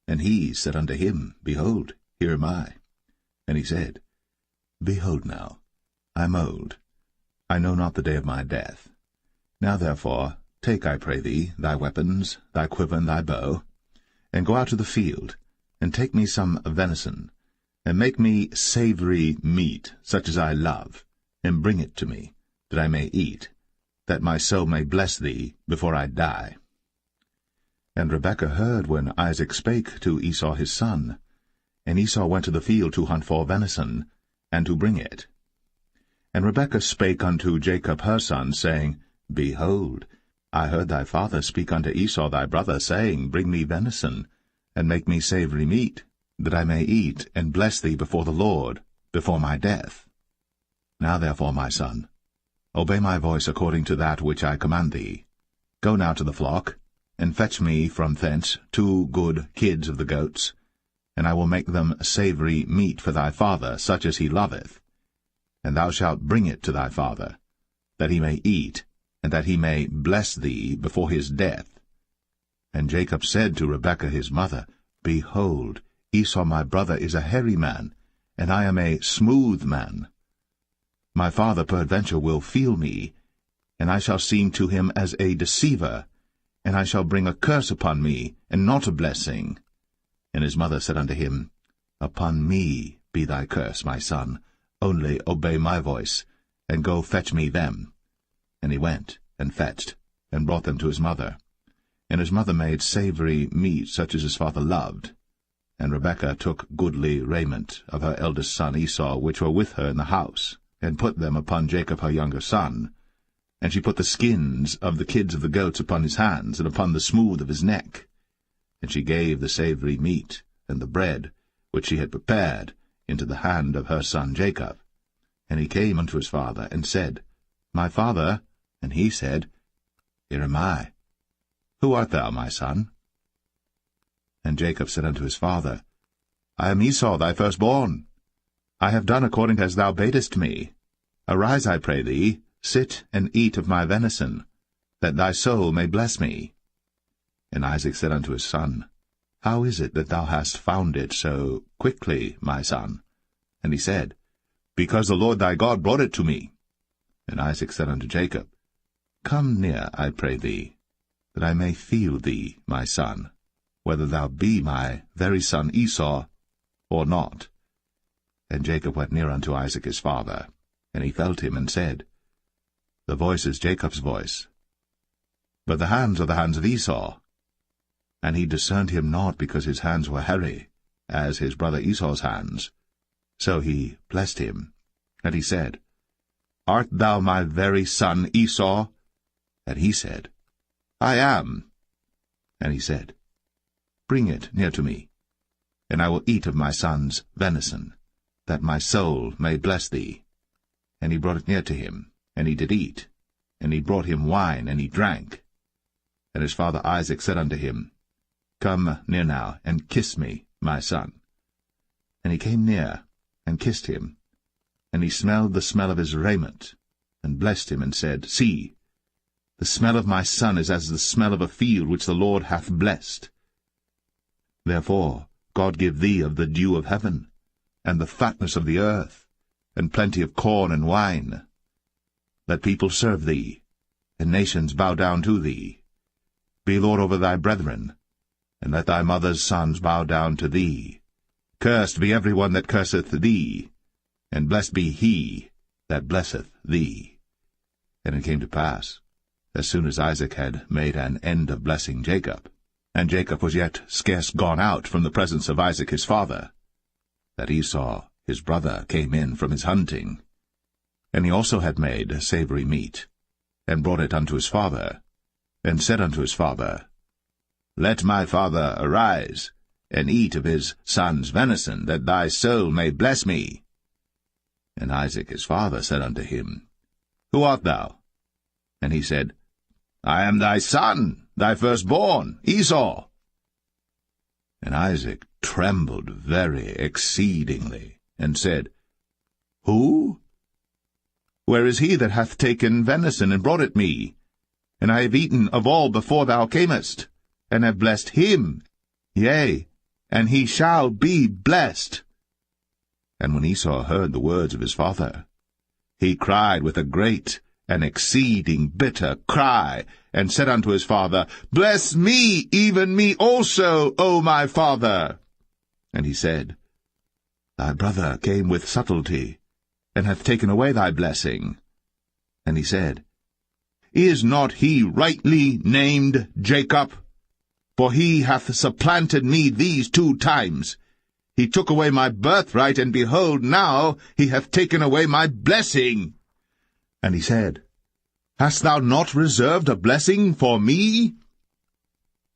Speaker 1: And he said unto him, Behold, here am I. And he said, Behold now, I am old, I know not the day of my death. Now therefore take, I pray thee, thy weapons, thy quiver, and thy bow, and go out to the field, and take me some venison, and make me savory meat, such as I love, and bring it to me, that I may eat, that my soul may bless thee before I die. And Rebekah heard when Isaac spake to Esau his son. And Esau went to the field to hunt for venison, and to bring it. And Rebekah spake unto Jacob her son, saying, Behold, I heard thy father speak unto Esau thy brother, saying, Bring me venison, and make me savory meat, that I may eat, and bless thee before the Lord, before my death. Now therefore, my son, obey my voice according to that which I command thee. Go now to the flock, and fetch me from thence 2 good kids of the goats, and I will make them savoury meat for thy father, such as he loveth. And thou shalt bring it to thy father, that he may eat, and that he may bless thee before his death. And Jacob said to Rebekah his mother, Behold, Esau my brother is a hairy man, and I am a smooth man. My father peradventure will feel me, and I shall seem to him as a deceiver, and I shall bring a curse upon me, and not a blessing. And his mother said unto him, Upon me be thy curse, my son, only obey my voice, and go fetch me them. And he went, and fetched, and brought them to his mother. And his mother made savoury meat, such as his father loved. And Rebekah took goodly raiment of her eldest son Esau, which were with her in the house, and put them upon Jacob her younger son. And she put the skins of the kids of the goats upon his hands, and upon the smooth of his neck. And she gave the savoury meat, and the bread, which she had prepared, into the hand of her son Jacob. And he came unto his father, and said, My father. And he said, Here am I. Who art thou, my son? And Jacob said unto his father, I am Esau thy firstborn. I have done according as thou badest me. Arise, I pray thee, sit and eat of my venison, that thy soul may bless me. And Isaac said unto his son, How is it that thou hast found it so quickly, my son? And he said, Because the Lord thy God brought it to me. And Isaac said unto Jacob, Come near, I pray thee, that I may feel thee, my son, whether thou be my very son Esau, or not. And Jacob went near unto Isaac his father, and he felt him, and said, The voice is Jacob's voice, but the hands are the hands of Esau. And he discerned him not, because his hands were hairy, as his brother Esau's hands. So he blessed him. And he said, Art thou my very son Esau? And he said, I am. And he said, Bring it near to me, and I will eat of my son's venison, that my soul may bless thee. And he brought it near to him, and he did eat. And he brought him wine, and he drank. And his father Isaac said unto him, Come near now, and kiss me, my son. And he came near, and kissed him. And he smelled the smell of his raiment, and blessed him, and said, See, the smell of my son is as the smell of a field which the Lord hath blessed. Therefore God give thee of the dew of heaven, and the fatness of the earth, and plenty of corn and wine. Let people serve thee, and nations bow down to thee. Be Lord over thy brethren, and let thy mother's sons bow down to thee. Cursed be every one that curseth thee, and blessed be he that blesseth thee. And it came to pass, as soon as Isaac had made an end of blessing Jacob, and Jacob was yet scarce gone out from the presence of Isaac his father, that Esau his brother came in from his hunting. And he also had made savoury meat, and brought it unto his father, and said unto his father, Let my father arise, and eat of his son's venison, that thy soul may bless me. And Isaac his father said unto him, Who art thou? And he said, I am thy son, thy firstborn, Esau. And Isaac trembled very exceedingly, and said, Who? Where is he that hath taken venison, and brought it me? And I have eaten of all before thou camest, and have blessed him, yea, and he shall be blessed. And when Esau heard the words of his father, he cried with a great and exceeding bitter cry, and said unto his father, Bless me, even me also, O my father. And he said, Thy brother came with subtlety, and hath taken away thy blessing. And he said, Is not he rightly named Jacob? For he hath supplanted me these 2 times. He took away my birthright, and behold, now he hath taken away my blessing. And he said, Hast thou not reserved a blessing for me?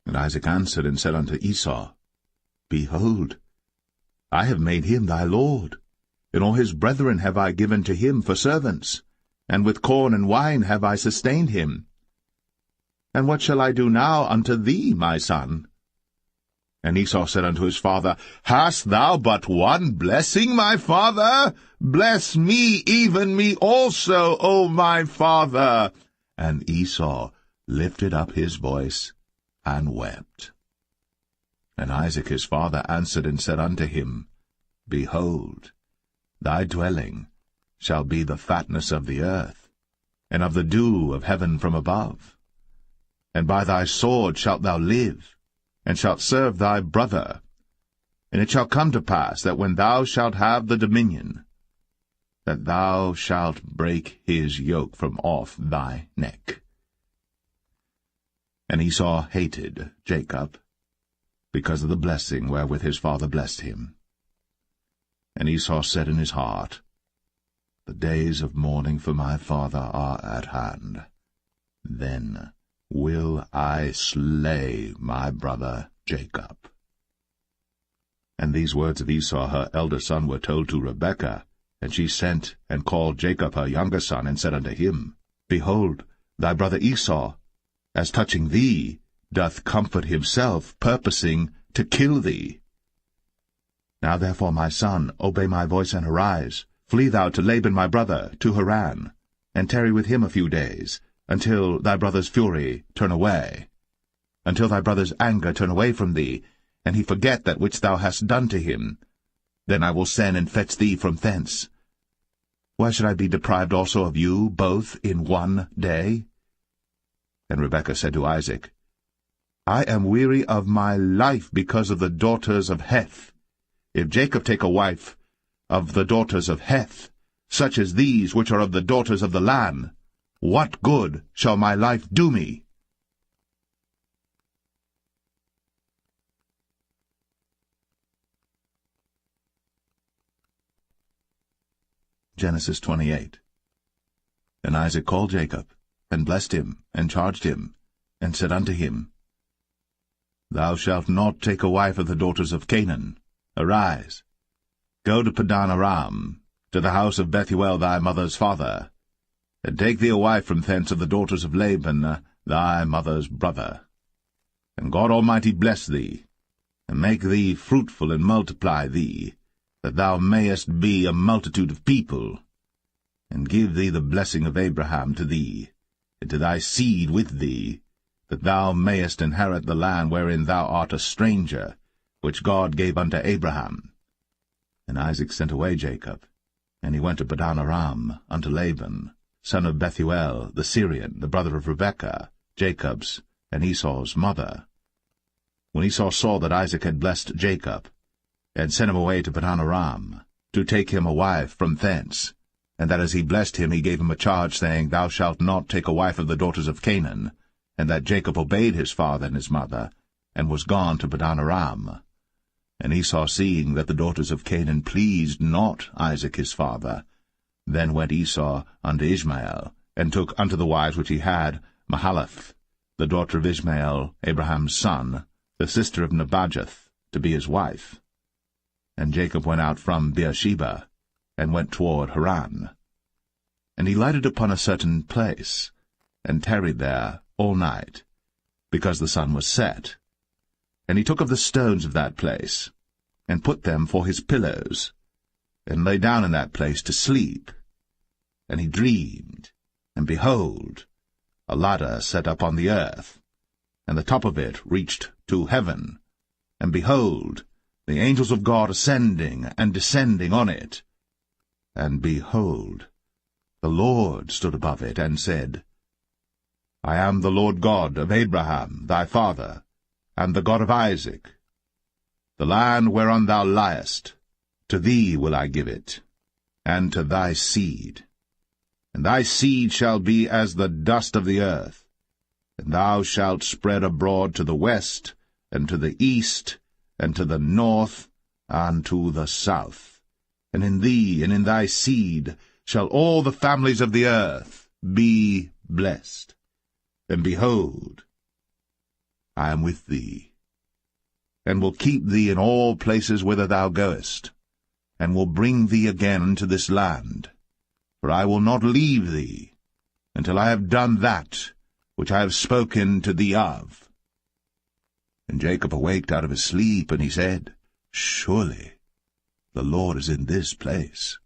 Speaker 1: And Isaac answered and said unto Esau, Behold, I have made him thy lord, and all his brethren have I given to him for servants, and with corn and wine have I sustained him. And what shall I do now unto thee, my son? And Esau said unto his father, Hast thou but one blessing, my father? Bless me, even me also, O my father. And Esau lifted up his voice and wept. And Isaac his father answered and said unto him, Behold, thy dwelling shall be the fatness of the earth, and of the dew of heaven from above. And by thy sword shalt thou live, and shalt serve thy brother. And it shall come to pass that when thou shalt have the dominion, that thou shalt break his yoke from off thy neck. And Esau hated Jacob, because of the blessing wherewith his father blessed him. And Esau said in his heart, The days of mourning for my father are at hand. Then will I slay my brother Jacob. And these words of Esau her elder son were told to Rebekah, and she sent and called Jacob her younger son, and said unto him, Behold, thy brother Esau, as touching thee, doth comfort himself, purposing to kill thee. Now therefore, my son, obey my voice, and arise. Flee thou to Laban my brother, to Haran, and tarry with him a few days, until thy brother's fury turn away, until thy brother's anger turn away from thee, and he forget that which thou hast done to him. Then I will send and fetch thee from thence. Why should I be deprived also of you both in one day? And Rebekah said to Isaac, I am weary of my life because of the daughters of Heth. If Jacob take a wife of the daughters of Heth, such as these which are of the daughters of the land, what good shall my life do me? Genesis 28. And Isaac called Jacob, and blessed him, and charged him, and said unto him, Thou shalt not take a wife of the daughters of Canaan. Arise, go to Padan Aram, to the house of Bethuel thy mother's father, and take thee a wife from thence of the daughters of Laban thy mother's brother. And God Almighty bless thee, and make thee fruitful, and multiply thee, that thou mayest be a multitude of people, and give thee the blessing of Abraham to thee, and to thy seed with thee, that thou mayest inherit the land wherein thou art a stranger, which God gave unto Abraham. And Isaac sent away Jacob, and he went to Padan Aram unto Laban, son of Bethuel the Syrian, the brother of Rebekah, Jacob's and Esau's mother. When Esau saw that Isaac had blessed Jacob, and sent him away to Padan Aram, to take him a wife from thence, and that as he blessed him he gave him a charge, saying, Thou shalt not take a wife of the daughters of Canaan, and that Jacob obeyed his father and his mother, and was gone to Padan Aram. And Esau, seeing that the daughters of Canaan pleased not Isaac his father, then went Esau unto Ishmael, and took unto the wives which he had Mahalath, the daughter of Ishmael, Abraham's son, the sister of Nebajoth, to be his wife. And Jacob went out from Beersheba, and went toward Haran. And he lighted upon a certain place, and tarried there all night, because the sun was set. And he took of the stones of that place, and put them for his pillows, and lay down in that place to sleep. And he dreamed, and behold, a ladder set up on the earth, and the top of it reached to heaven, and behold, the angels of God ascending and descending on it. And behold, the Lord stood above it, and said, I am the Lord God of Abraham thy father, and the God of Isaac. The land whereon thou liest, to thee will I give it, and to thy seed. And thy seed shall be as the dust of the earth, and thou shalt spread abroad to the west, and to the east, and to the north, and to the south. And in thee and in thy seed shall all the families of the earth be blessed. And behold, I am with thee, and will keep thee in all places whither thou goest, and will bring thee again into this land. For I will not leave thee, until I have done that which I have spoken to thee of. And Jacob awaked out of his sleep, and he said, Surely the Lord is in this place,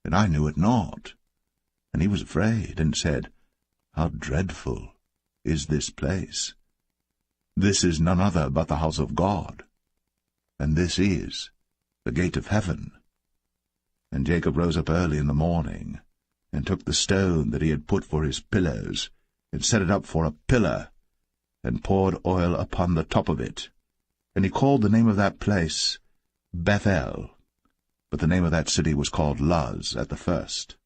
Speaker 1: and I knew it not. And he was afraid, and said, How dreadful is this place! This is none other but the house of God, and this is the gate of heaven. And Jacob rose up early in the morning, and took the stone that he had put for his pillars, and set it up for a pillar, and poured oil upon the top of it. And he called the name of that place Bethel, but the name of that city was called Luz at the first.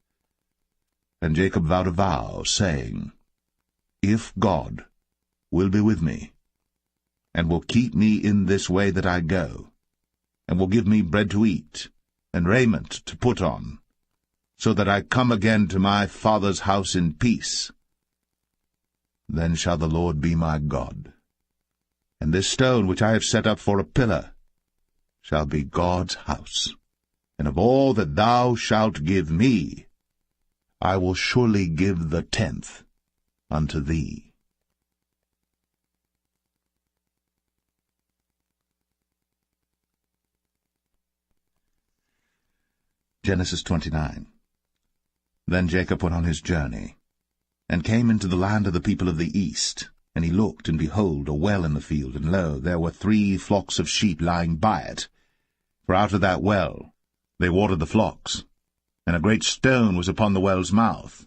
Speaker 1: And Jacob vowed a vow, saying, If God will be with me, and will keep me in this way that I go, and will give me bread to eat, and raiment to put on, so that I come again to my father's house in peace, then shall the Lord be my God, and this stone which I have set up for a pillar shall be God's house, and of all that thou shalt give me, I will surely give the 10th unto thee. Genesis 29. Then Jacob went on his journey, and came into the land of the people of the east. And he looked, and behold, a well in the field, and lo, there were 3 flocks of sheep lying by it. For out of that well they watered the flocks, and a great stone was upon the well's mouth.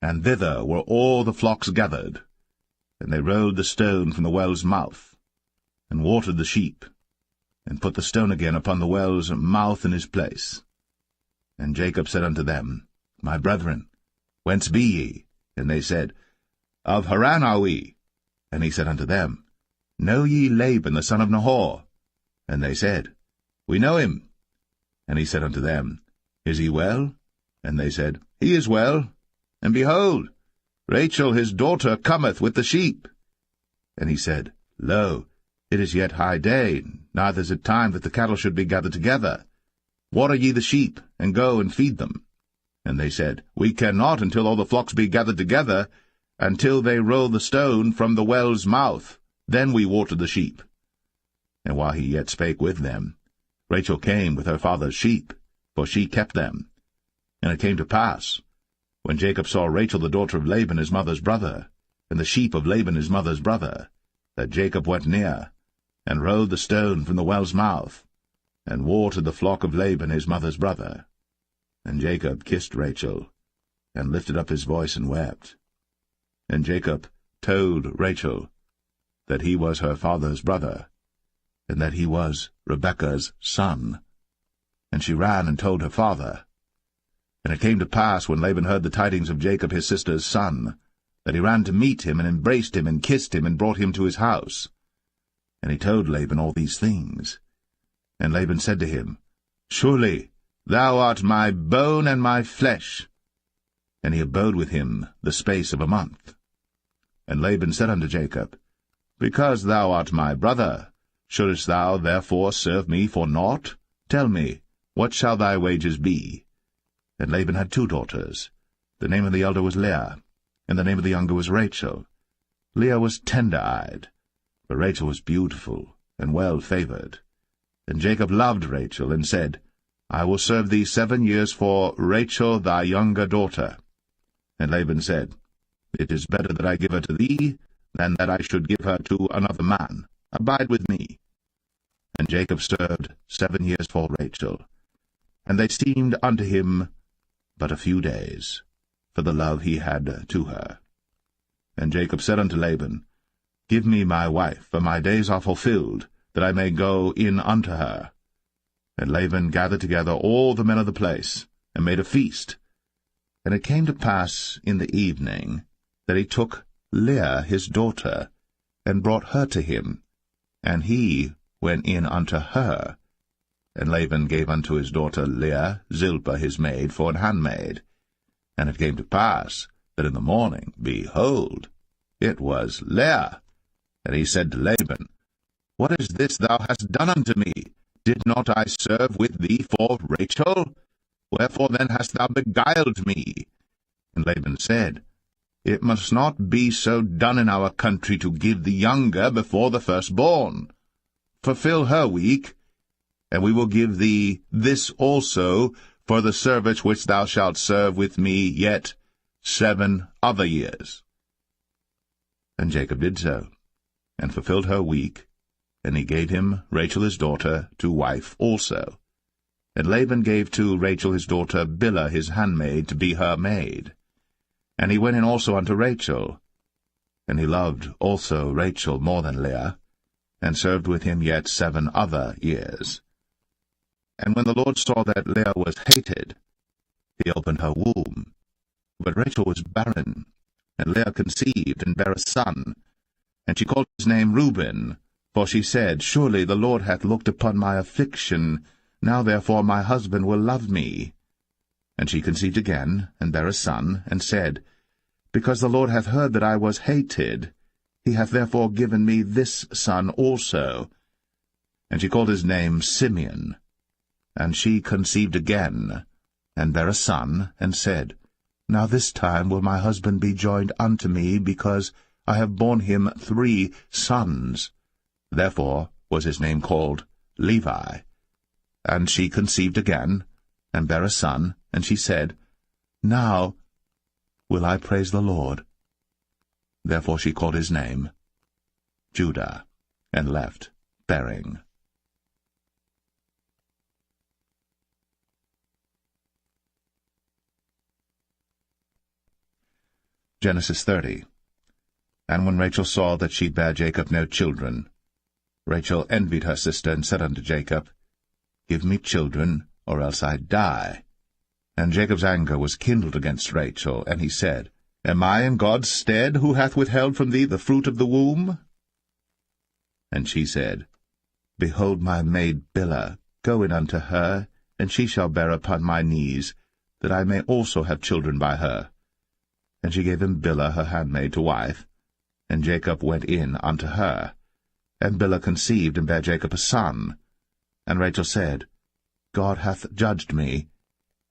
Speaker 1: And thither were all the flocks gathered, and they rolled the stone from the well's mouth, and watered the sheep, and put the stone again upon the well's mouth in his place. And Jacob said unto them, My brethren, whence be ye? And they said, Of Haran are we. And he said unto them, Know ye Laban the son of Nahor? And they said, We know him. And he said unto them, Is he well? And they said, He is well. And behold, Rachel his daughter cometh with the sheep. And he said, Lo, it is yet high day, neither is it time that the cattle should be gathered together. Water ye the sheep, and go and feed them. And they said, We cannot until all the flocks be gathered together, until they roll the stone from the well's mouth. Then we water the sheep. And while he yet spake with them, Rachel came with her father's sheep, for she kept them. And it came to pass, when Jacob saw Rachel the daughter of Laban his mother's brother, and the sheep of Laban his mother's brother, that Jacob went near, and rolled the stone from the well's mouth, and watered the flock of Laban his mother's brother. And Jacob kissed Rachel, and lifted up his voice and wept. And Jacob told Rachel that he was her father's brother, and that he was Rebekah's son. And she ran and told her father. And it came to pass, when Laban heard the tidings of Jacob his sister's son, that he ran to meet him, and embraced him, and kissed him, and brought him to his house. And he told Laban all these things. And Laban said to him, Surely thou art my bone and my flesh. And he abode with him the space of a month. And Laban said unto Jacob, Because thou art my brother, shouldest thou therefore serve me for naught? Tell me, what shall thy wages be? And Laban had 2 daughters. The name of the elder was Leah, and the name of the younger was Rachel. Leah was tender-eyed, but Rachel was beautiful and well-favored. And Jacob loved Rachel, and said, I will serve thee 7 years for Rachel thy younger daughter. And Laban said, It is better that I give her to thee, than that I should give her to another man. Abide with me. And Jacob served 7 years for Rachel. And they seemed unto him but a few days, for the love he had to her. And Jacob said unto Laban, Give me my wife, for my days are fulfilled, that I may go in unto her. And Laban gathered together all the men of the place, and made a feast. And it came to pass in the evening, that he took Leah his daughter, and brought her to him, and he went in unto her. And Laban gave unto his daughter Leah Zilpah his maid for an handmaid. And it came to pass, that in the morning, behold, it was Leah. And he said to Laban, What is this thou hast done unto me? Did not I serve with thee for Rachel? Wherefore then hast thou beguiled me? And Laban said, It must not be so done in our country to give the younger before the firstborn. Fulfill her week, and we will give thee this also for the service which thou shalt serve with me yet 7 other years. And Jacob did so, and fulfilled her week, and he gave him Rachel his daughter to wife also. And Laban gave to Rachel his daughter Bilhah his handmaid to be her maid. And he went in also unto Rachel. And he loved also Rachel more than Leah, and served with him yet 7 other years. And when the Lord saw that Leah was hated, he opened her womb. But Rachel was barren, and Leah conceived, and bare a son. And she called his name Reuben, for she said, Surely the Lord hath looked upon my affliction, now therefore my husband will love me. And she conceived again, and bare a son, and said, Because the Lord hath heard that I was hated, he hath therefore given me this son also. And she called his name Simeon. And she conceived again, and bare a son, and said, Now this time will my husband be joined unto me, because I have borne him 3 sons. Therefore was his name called Levi. And she conceived again, and bare a son, and she said, Now will I praise the Lord. Therefore she called his name Judah, and left bearing. Genesis 30. And when Rachel saw that she bare Jacob no children, Rachel envied her sister, and said unto Jacob, Give me children, or else I die. And Jacob's anger was kindled against Rachel, and he said, Am I in God's stead, who hath withheld from thee the fruit of the womb? And she said, Behold my maid Bilhah, go in unto her, and she shall bear upon my knees, that I may also have children by her. And she gave him Bilhah her handmaid to wife, and Jacob went in unto her. And Bilhah conceived, and bare Jacob a son. And Rachel said, God hath judged me,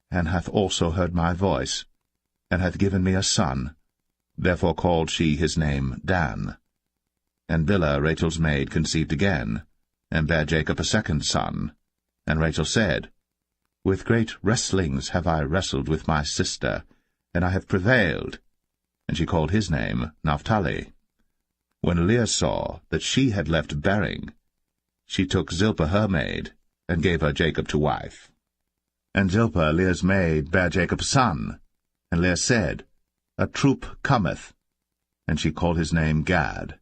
Speaker 1: and hath also heard my voice, and hath given me a son. Therefore called she his name Dan. And Bilhah Rachel's maid conceived again, and bare Jacob a second son. And Rachel said, With great wrestlings have I wrestled with my sister, and I have prevailed. And she called his name Naphtali. When Leah saw that she had left bearing, she took Zilpah her maid, and gave her Jacob to wife. And Zilpah Leah's maid bare Jacob a son. And Leah said, A troop cometh. And she called his name Gad.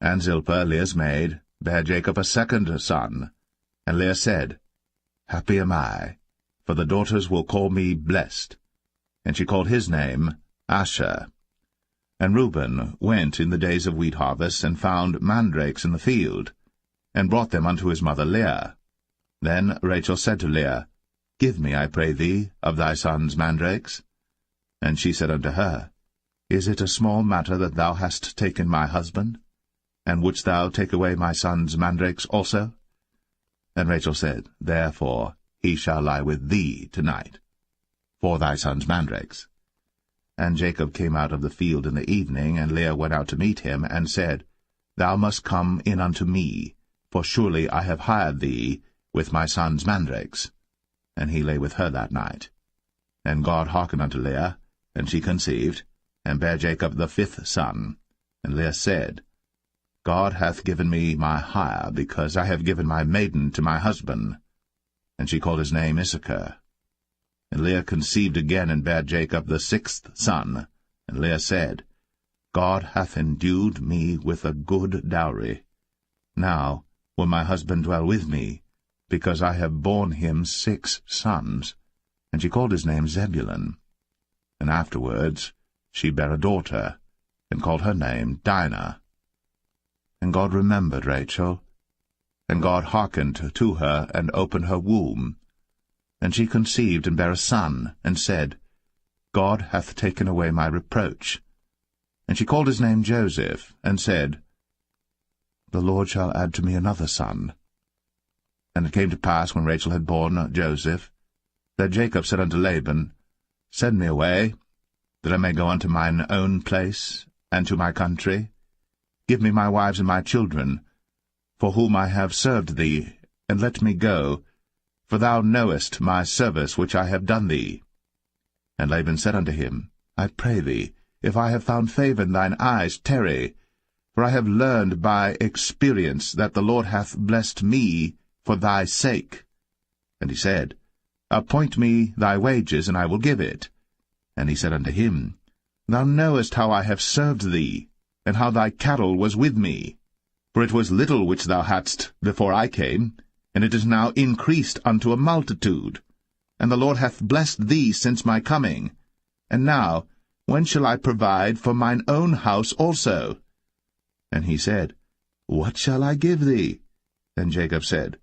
Speaker 1: And Zilpah Leah's maid bare Jacob a second son. And Leah said, Happy am I, for the daughters will call me blessed. And she called his name Asher. And Reuben went in the days of wheat harvest, and found mandrakes in the field, and brought them unto his mother Leah. Then Rachel said to Leah, Give me, I pray thee, of thy son's mandrakes. And she said unto her, Is it a small matter that thou hast taken my husband? And wouldst thou take away my son's mandrakes also? And Rachel said, Therefore he shall lie with thee tonight, for thy son's mandrakes. And Jacob came out of the field in the evening, and Leah went out to meet him, and said, Thou must come in unto me, for surely I have hired thee with my son's mandrakes. And he lay with her that night. And God hearkened unto Leah, and she conceived, and bare Jacob the 5th son. And Leah said, God hath given me my hire, because I have given my maiden to my husband. And she called his name Issachar. And Leah conceived again, and bare Jacob the 6th son. And Leah said, God hath endued me with a good dowry. Now will my husband dwell with me, because I have borne him 6 sons. And she called his name Zebulun. And afterwards she bare a daughter, and called her name Dinah. And God remembered Rachel, and God hearkened to her, and opened her womb. And she conceived, and bare a son, and said, God hath taken away my reproach. And she called his name Joseph, and said, The Lord shall add to me another son. And it came to pass, when Rachel had borne Joseph, that Jacob said unto Laban, Send me away, that I may go unto mine own place, and to my country? Give me my wives and my children, for whom I have served thee, and let me go, for thou knowest my service which I have done thee. And Laban said unto him, I pray thee, if I have found favour in thine eyes, tarry, for I have learned by experience that the Lord hath blessed me for thy sake. And he said, Appoint me thy wages, and I will give it. And he said unto him, Thou knowest how I have served thee, and how thy cattle was with me. For it was little which thou hadst before I came, and it is now increased unto a multitude. And the Lord hath blessed thee since my coming. And now, when shall I provide for mine own house also? And he said, What shall I give thee? And Jacob said,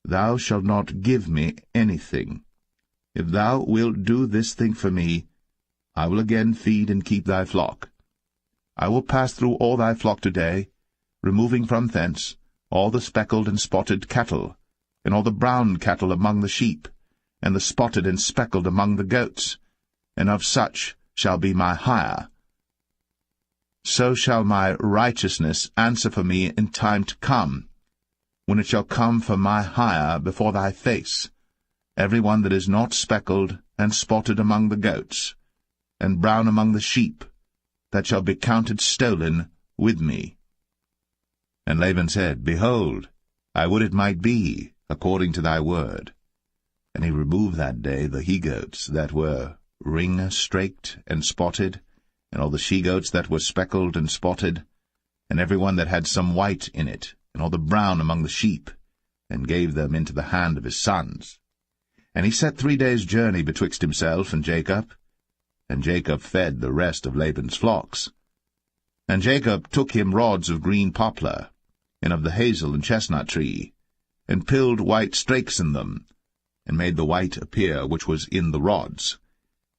Speaker 1: Thou shalt not give me anything. If thou wilt do this thing for me, I will again feed and keep thy flock. I will pass through all thy flock today, removing from thence all the speckled and spotted cattle, and all the brown cattle among the sheep, and the spotted and speckled among the goats, and of such shall be my hire. So shall my righteousness answer for me in time to come, when it shall come for my hire before thy face, every one that is not speckled and spotted among the goats, and brown among the sheep, that shall be counted stolen with me. And Laban said, Behold, I would it might be according to thy word. And he removed that day the he-goats that were ring-straked and spotted, and all the she-goats that were speckled and spotted, and every one that had some white in it, and all the brown among the sheep, and gave them into the hand of his sons. And he set 3 days' journey betwixt himself and Jacob fed the rest of Laban's flocks. And Jacob took him rods of green poplar, and of the hazel and chestnut tree, and pilled white strakes in them, and made the white appear which was in the rods.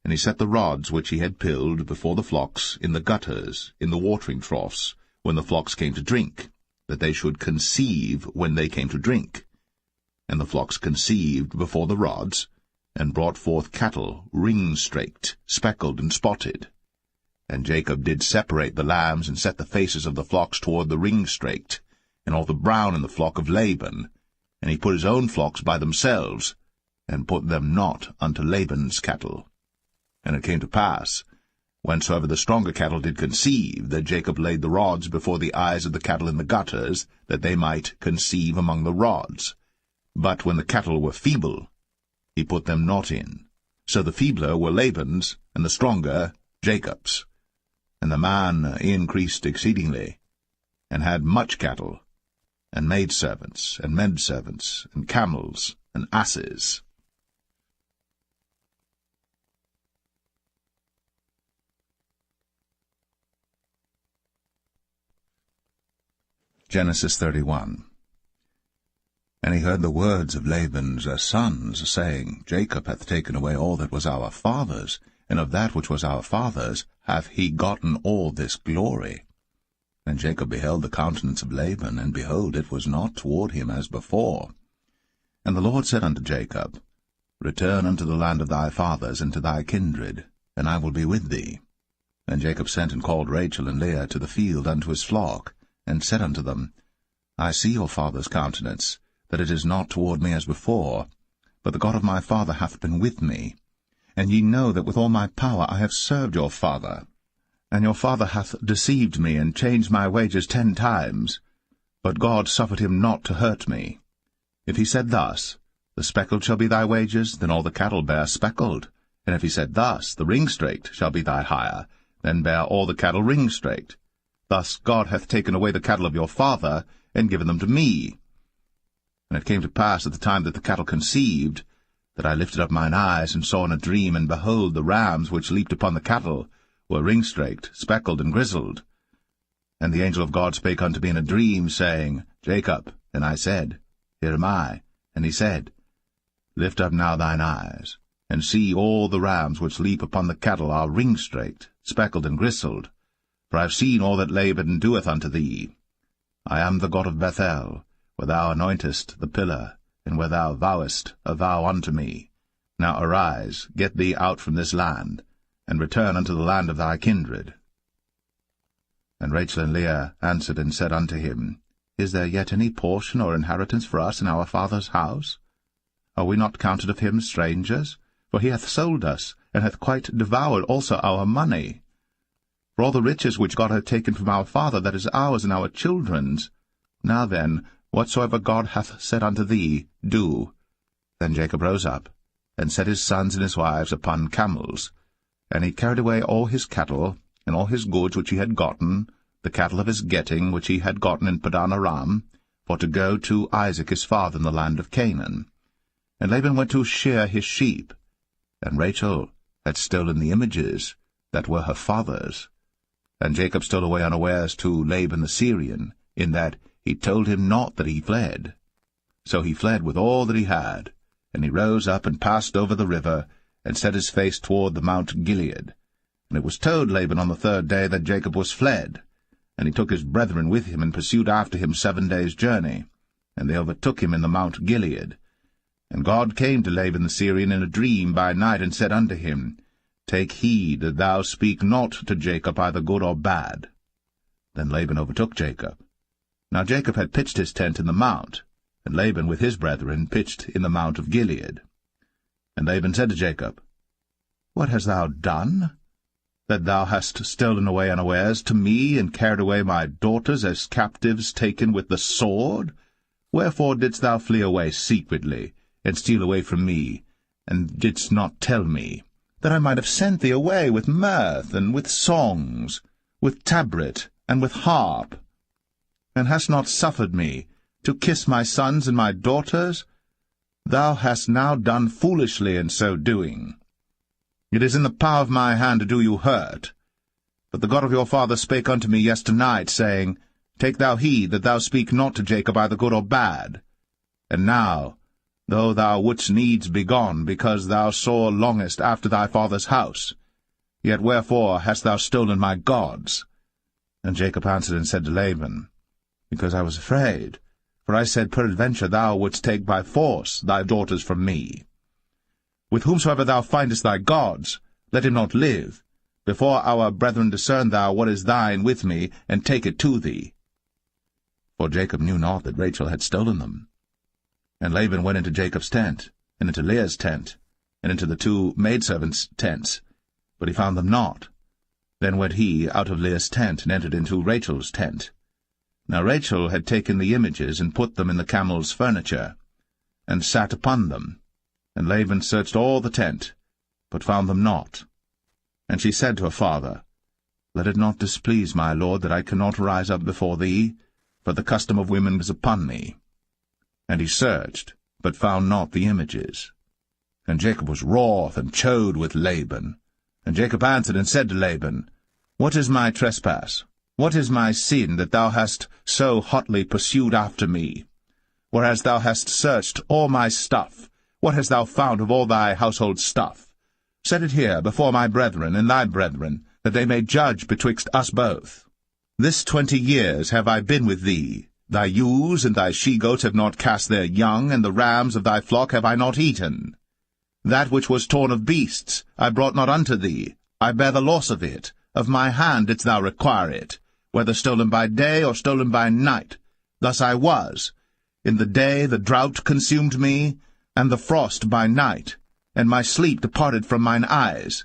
Speaker 1: And he set the rods which he had pilled before the flocks in the gutters, in the watering troughs, when the flocks came to drink, that they should conceive when they came to drink. And the flocks conceived before the rods, and brought forth cattle, ring-straked, speckled, and spotted. And Jacob did separate the lambs, and set the faces of the flocks toward the ring-straked, and all the brown in the flock of Laban. And he put his own flocks by themselves, and put them not unto Laban's cattle. And it came to pass, whensoever the stronger cattle did conceive, that Jacob laid the rods before the eyes of the cattle in the gutters, that they might conceive among the rods. But when the cattle were feeble, he put them not in. So the feebler were Laban's, and the stronger Jacob's. And the man increased exceedingly, and had much cattle, and maidservants, and menservants, and camels, and asses. Genesis 31. And he heard the words of Laban's sons, saying, Jacob hath taken away all that was our father's, and of that which was our father's hath he gotten all this glory. And Jacob beheld the countenance of Laban, and behold, it was not toward him as before. And the Lord said unto Jacob, Return unto the land of thy fathers, and to thy kindred, and I will be with thee. And Jacob sent and called Rachel and Leah to the field unto his flock, and said unto them, I see your father's countenance, that it is not toward me as before, but the God of my father hath been with me. And ye know that with all my power I have served your father. And your father hath deceived me, and changed my wages 10 times. But God suffered him not to hurt me. If he said thus, The speckled shall be thy wages, then all the cattle bear speckled. And if he said thus, The ring-straked shall be thy hire, then bear all the cattle ring-straked. Thus God hath taken away the cattle of your father, and given them to me. And it came to pass at the time that the cattle conceived, that I lifted up mine eyes, and saw in a dream, and behold, the rams which leaped upon the cattle were ring-straked, speckled, and grizzled. And the angel of God spake unto me in a dream, saying, Jacob. And I said, Here am I. And he said, Lift up now thine eyes, and see all the rams which leap upon the cattle are ring-straked, speckled, and grizzled. For I have seen all that Laban doeth unto thee. I am the God of Bethel, where thou anointest the pillar, and where thou vowest a vow unto me. Now arise, get thee out from this land, and return unto the land of thy kindred. And Rachel and Leah answered and said unto him, Is there yet any portion or inheritance for us in our father's house? Are we not counted of him strangers? For he hath sold us, and hath quite devoured also our money. For all the riches which God hath taken from our father, that is ours and our children's. Now then, whatsoever God hath said unto thee, do. Then Jacob rose up, and set his sons and his wives upon camels. And he carried away all his cattle, and all his goods which he had gotten, the cattle of his getting which he had gotten in Padan Aram, for to go to Isaac his father in the land of Canaan. And Laban went to shear his sheep, and Rachel had stolen the images that were her father's. And Jacob stole away unawares to Laban the Syrian, in that he told him not that he fled. So he fled with all that he had, and he rose up and passed over the river, and set his face toward the Mount Gilead. And it was told Laban on the 3rd day that Jacob was fled. And he took his brethren with him, and pursued after him 7 days' journey. And they overtook him in the Mount Gilead. And God came to Laban the Syrian in a dream by night, and said unto him, Take heed that thou speak not to Jacob either good or bad. Then Laban overtook Jacob. Now Jacob had pitched his tent in the mount, and Laban with his brethren pitched in the Mount of Gilead. And Laban said to Jacob, What hast thou done, that thou hast stolen away unawares to me, and carried away my daughters as captives taken with the sword? Wherefore didst thou flee away secretly, and steal away from me, and didst not tell me, that I might have sent thee away with mirth, and with songs, with tabret, and with harp, and hast not suffered me to kiss my sons and my daughters? Thou hast now done foolishly in so doing. It is in the power of my hand to do you hurt. But the God of your father spake unto me yesternight, saying, Take thou heed that thou speak not to Jacob either good or bad. And now, though thou wouldst needs be gone, because thou sore longest after thy father's house, yet wherefore hast thou stolen my gods? And Jacob answered and said to Laban, Because I was afraid, for I said, Peradventure thou wouldst take by force thy daughters from me. With whomsoever thou findest thy gods, let him not live. Before our brethren discern thou what is thine with me, and take it to thee. For Jacob knew not that Rachel had stolen them. And Laban went into Jacob's tent, and into Leah's tent, and into the 2 maidservants' tents, but he found them not. Then went he out of Leah's tent, and entered into Rachel's tent. Now Rachel had taken the images, and put them in the camel's furniture, and sat upon them. And Laban searched all the tent, but found them not. And she said to her father, Let it not displease my lord that I cannot rise up before thee, for the custom of women is upon me. And he searched, but found not the images. And Jacob was wroth, and chode with Laban. And Jacob answered and said to Laban, What is my trespass? What is my sin, that thou hast so hotly pursued after me? Whereas thou hast searched all my stuff, what hast thou found of all thy household stuff? Set it here before my brethren and thy brethren, that they may judge betwixt us both. This 20 years have I been with thee. Thy ewes and thy she-goats have not cast their young, and the rams of thy flock have I not eaten. That which was torn of beasts I brought not unto thee. I bear the loss of it. Of my hand didst thou require it, whether stolen by day or stolen by night. Thus I was. In the day the drought consumed me, and the frost by night, and my sleep departed from mine eyes.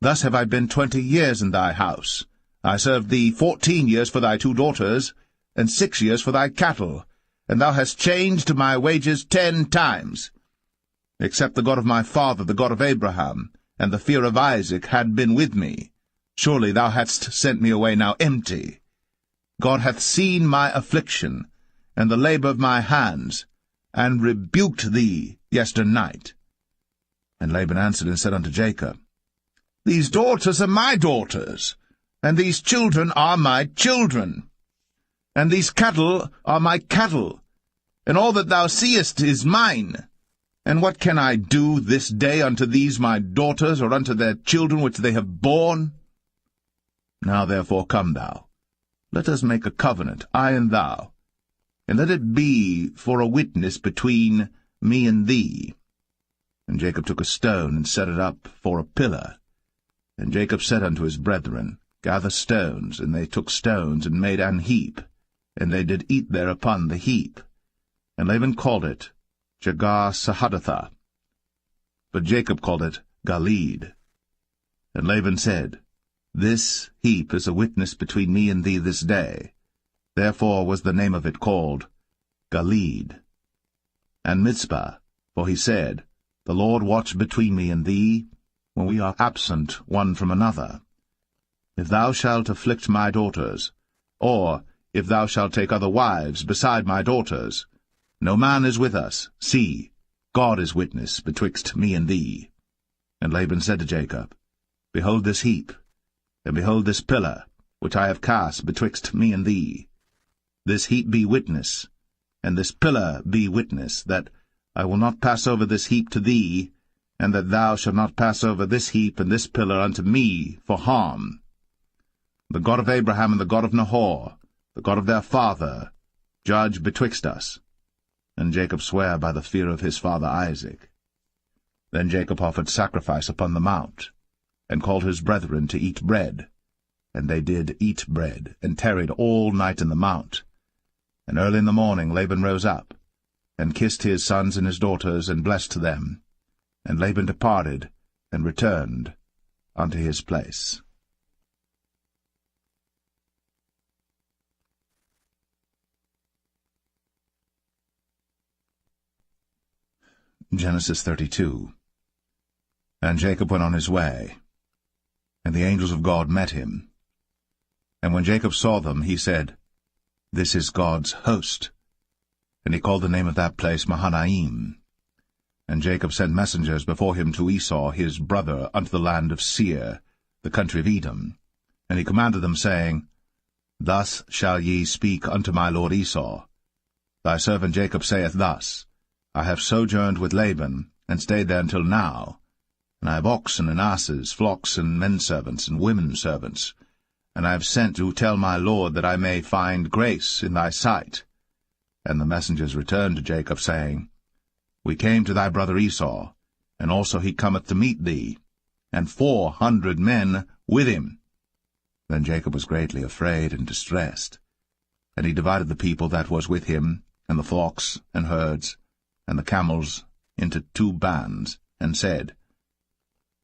Speaker 1: Thus have I been 20 years in thy house. I served thee 14 years for thy 2 daughters, and 6 years for thy cattle, and thou hast changed my wages 10 times. Except the God of my father, the God of Abraham, and the fear of Isaac had been with me, surely thou hadst sent me away now empty. God hath seen my affliction, and the labor of my hands, and rebuked thee yesternight. And Laban answered and said unto Jacob, These daughters are my daughters, and these children are my children, and these cattle are my cattle, and all that thou seest is mine. And what can I do this day unto these my daughters, or unto their children which they have borne? Now therefore come thou, let us make a covenant, I and thou, and let it be for a witness between me and thee. And Jacob took a stone, and set it up for a pillar, And Jacob said unto his brethren, Gather stones. And they took stones, and made an heap, and they did eat thereupon the heap. And Laban called it Jegar-sahadathah, but Jacob called it Galeed. And Laban said, This heap is a witness between me and thee this day. Therefore was the name of it called Galeed. And Mizpah, for he said, The Lord watch between me and thee, when we are absent one from another. If thou shalt afflict my daughters, or if thou shalt take other wives beside my daughters, no man is with us. See, God is witness betwixt me and thee. And Laban said to Jacob, Behold this heap, and behold this pillar, which I have cast betwixt me and thee. This heap be witness, and this pillar be witness, that I will not pass over this heap to thee, and that thou shalt not pass over this heap and this pillar unto me for harm. The God of Abraham and the God of Nahor, the God of their father, judge betwixt us. And Jacob sware by the fear of his father Isaac. Then Jacob offered sacrifice upon the mount, and called his brethren to eat bread. And they did eat bread, and tarried all night in the mount. And early in the morning Laban rose up, and kissed his sons and his daughters, and blessed them. And Laban departed, and returned unto his place. Genesis 32. And Jacob went on his way, and the angels of God met him. And when Jacob saw them, he said, This is God's host. And he called the name of that place Mahanaim. And Jacob sent messengers before him to Esau his brother unto the land of Seir, the country of Edom. And he commanded them, saying, Thus shall ye speak unto my lord Esau. Thy servant Jacob saith thus, I have sojourned with Laban, and stayed there until now. And I have oxen and asses, flocks and menservants and women servants. And I have sent to tell my lord that I may find grace in thy sight. And the messengers returned to Jacob, saying, We came to thy brother Esau, and also he cometh to meet thee, and 400 men with him. Then Jacob was greatly afraid and distressed. And he divided the people that was with him, and the flocks and herds, and the camels, into 2 bands, and said,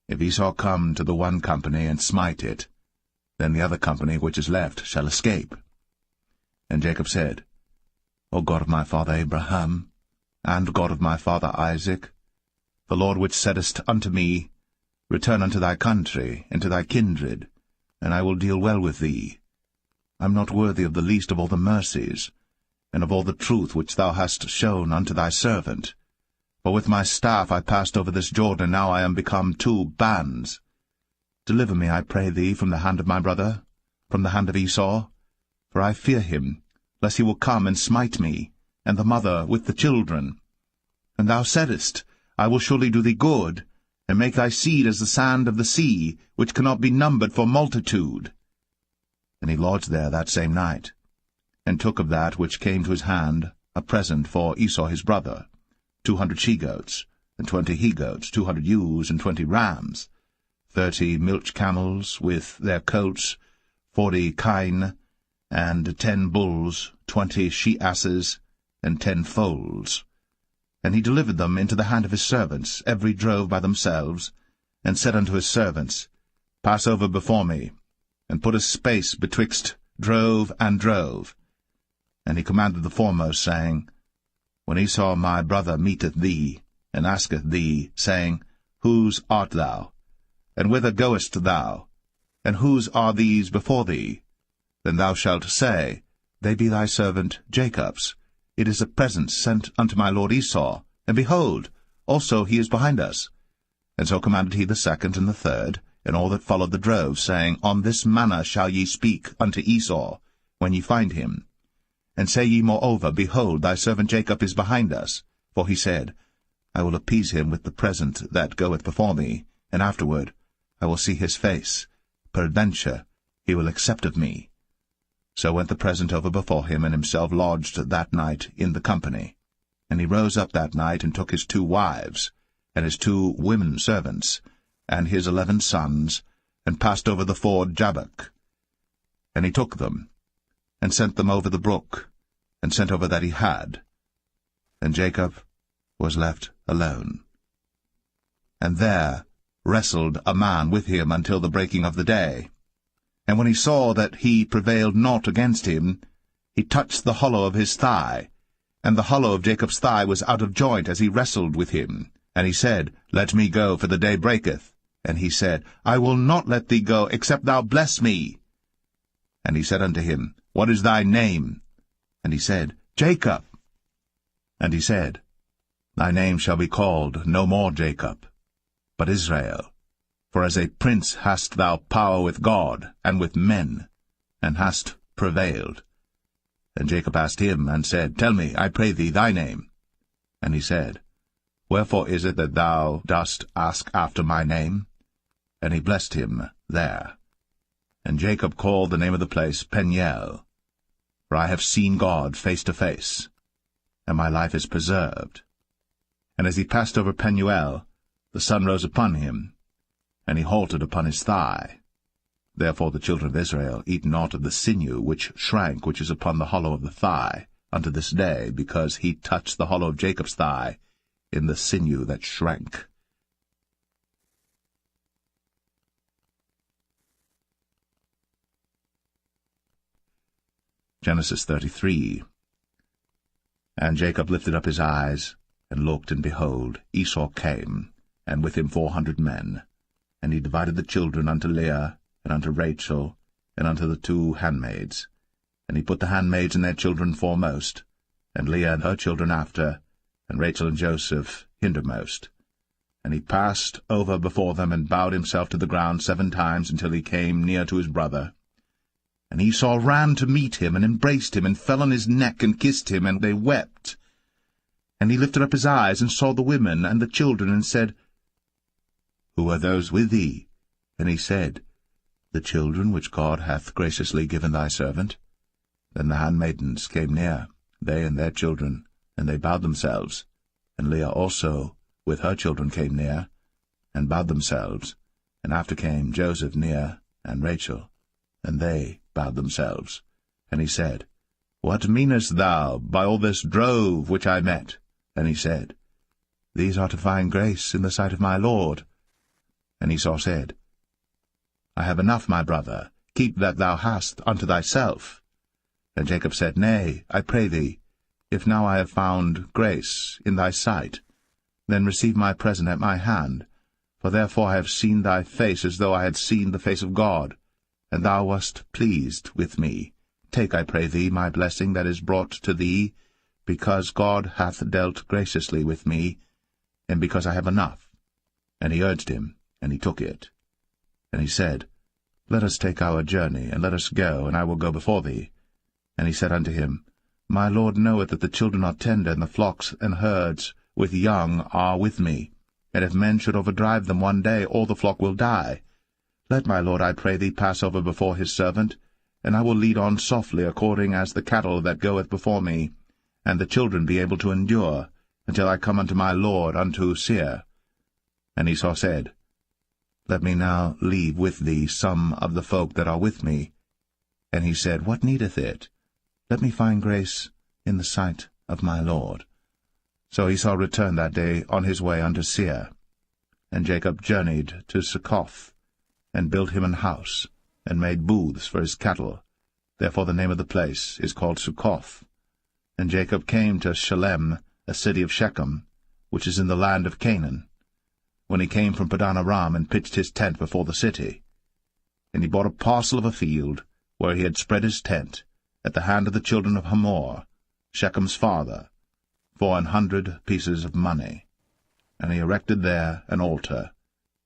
Speaker 1: If Esau come to the one company and smite it, then the other company which is left shall escape. And Jacob said, O God of my father Abraham, and God of my father Isaac, the Lord which saidest unto me, Return unto thy country, and to thy kindred, and I will deal well with thee. I am not worthy of the least of all the mercies, and of all the truth which thou hast shown unto thy servant. For with my staff I passed over this Jordan, and now I am become 2 bands. Deliver me, I pray thee, from the hand of my brother, from the hand of Esau, for I fear him, lest he will come and smite me, and the mother with the children. And thou saidest, I will surely do thee good, and make thy seed as the sand of the sea, which cannot be numbered for multitude. And he lodged there that same night, and took of that which came to his hand a present for Esau his brother, 200 she-goats, and 20 he-goats, 200 ewes, and 20 rams, 30 milch camels with their coats, 40 kine, and 10 bulls, 20 she-asses, and 10 foals. And he delivered them into the hand of his servants, every drove by themselves, and said unto his servants, Pass over before me, and put a space betwixt drove and drove. And he commanded the foremost, saying, When Esau my brother meeteth thee, and asketh thee, saying, Whose art thou? And whither goest thou? And whose are these before thee? Then thou shalt say, They be thy servant Jacob's. It is a present sent unto my lord Esau, and behold, also he is behind us. And so commanded he the second and the third, and all that followed the drove, saying, On this manner shall ye speak unto Esau, when ye find him. And say ye moreover, Behold, thy servant Jacob is behind us. For he said, I will appease him with the present that goeth before me, and afterward I will see his face. Peradventure he will accept of me. So went the present over before him, and himself lodged that night in the company. And he rose up that night, and took his 2 wives, and his 2 women servants, and his 11 sons, and passed over the ford Jabbok. And he took them, and sent them over the brook, and sent over that he had. And Jacob was left alone. And there wrestled a man with him until the breaking of the day. And when he saw that he prevailed not against him, he touched the hollow of his thigh, and the hollow of Jacob's thigh was out of joint as he wrestled with him. And he said, Let me go, for the day breaketh. And he said, I will not let thee go, except thou bless me. And he said unto him, What is thy name? And he said, Jacob. And he said, Thy name shall be called no more Jacob, but Israel. For as a prince hast thou power with God and with men, and hast prevailed. And Jacob asked him, and said, Tell me, I pray thee, thy name. And he said, Wherefore is it that thou dost ask after my name? And he blessed him there. And Jacob called the name of the place Peniel, for I have seen God face to face, and my life is preserved. And as he passed over Penuel, the sun rose upon him, and he halted upon his thigh. Therefore the children of Israel eat not of the sinew which shrank, which is upon the hollow of the thigh, unto this day, because he touched the hollow of Jacob's thigh in the sinew that shrank. Genesis 33. And Jacob lifted up his eyes, and looked, and behold, Esau came, and with him 400 men. And he divided the children unto Leah, and unto Rachel, and unto the 2 handmaids. And he put the handmaids and their children foremost, and Leah and her children after, and Rachel and Joseph hindermost. And he passed over before them, and bowed himself to the ground 7 times, until he came near to his brother. And Esau ran to meet him, and embraced him, and fell on his neck, and kissed him, and they wept. And he lifted up his eyes, and saw the women and the children, and said, Who are those with thee? And he said, The children which God hath graciously given thy servant. Then the handmaidens came near, they and their children, and they bowed themselves. And Leah also with her children came near, and bowed themselves. And after came Joseph near, and Rachel, and they bowed themselves. And he said, What meanest thou by all this drove which I met? And he said, These are to find grace in the sight of my Lord. And Esau said, I have enough, my brother, keep that thou hast unto thyself. And Jacob said, Nay, I pray thee, if now I have found grace in thy sight, then receive my present at my hand, for therefore I have seen thy face as though I had seen the face of God, and thou wast pleased with me. Take, I pray thee, my blessing that is brought to thee, because God hath dealt graciously with me, and because I have enough. And he urged him, and he took it. And he said, Let us take our journey, and let us go, and I will go before thee. And he said unto him, My Lord knoweth that the children are tender, and the flocks and herds with young are with me. And if men should overdrive them one day, all the flock will die. Let my Lord, I pray thee, pass over before his servant, and I will lead on softly, according as the cattle that goeth before me, and the children be able to endure, until I come unto my Lord, unto Seir. And Esau said, Let me now leave with thee some of the folk that are with me. And he said, What needeth it? Let me find grace in the sight of my Lord. So Esau returned that day on his way unto Seir. And Jacob journeyed to Succoth, and built him an house, and made booths for his cattle. Therefore the name of the place is called Succoth. And Jacob came to Shalem, a city of Shechem, which is in the land of Canaan, when he came from Padan Aram, and pitched his tent before the city. And he bought a parcel of a field, where he had spread his tent, at the hand of the children of Hamor, Shechem's father, for 100 pieces of money. And he erected there an altar,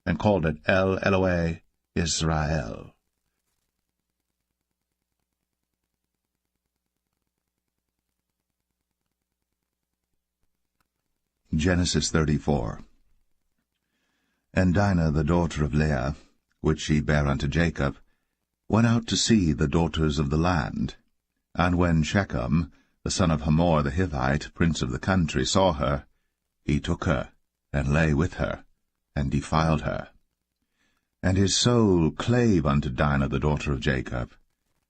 Speaker 1: and called it El Elohe Israel. Genesis 34. And Dinah, the daughter of Leah, which she bare unto Jacob, went out to see the daughters of the land. And when Shechem, the son of Hamor the Hivite, prince of the country, saw her, he took her, and lay with her, and defiled her. And his soul clave unto Dinah the daughter of Jacob,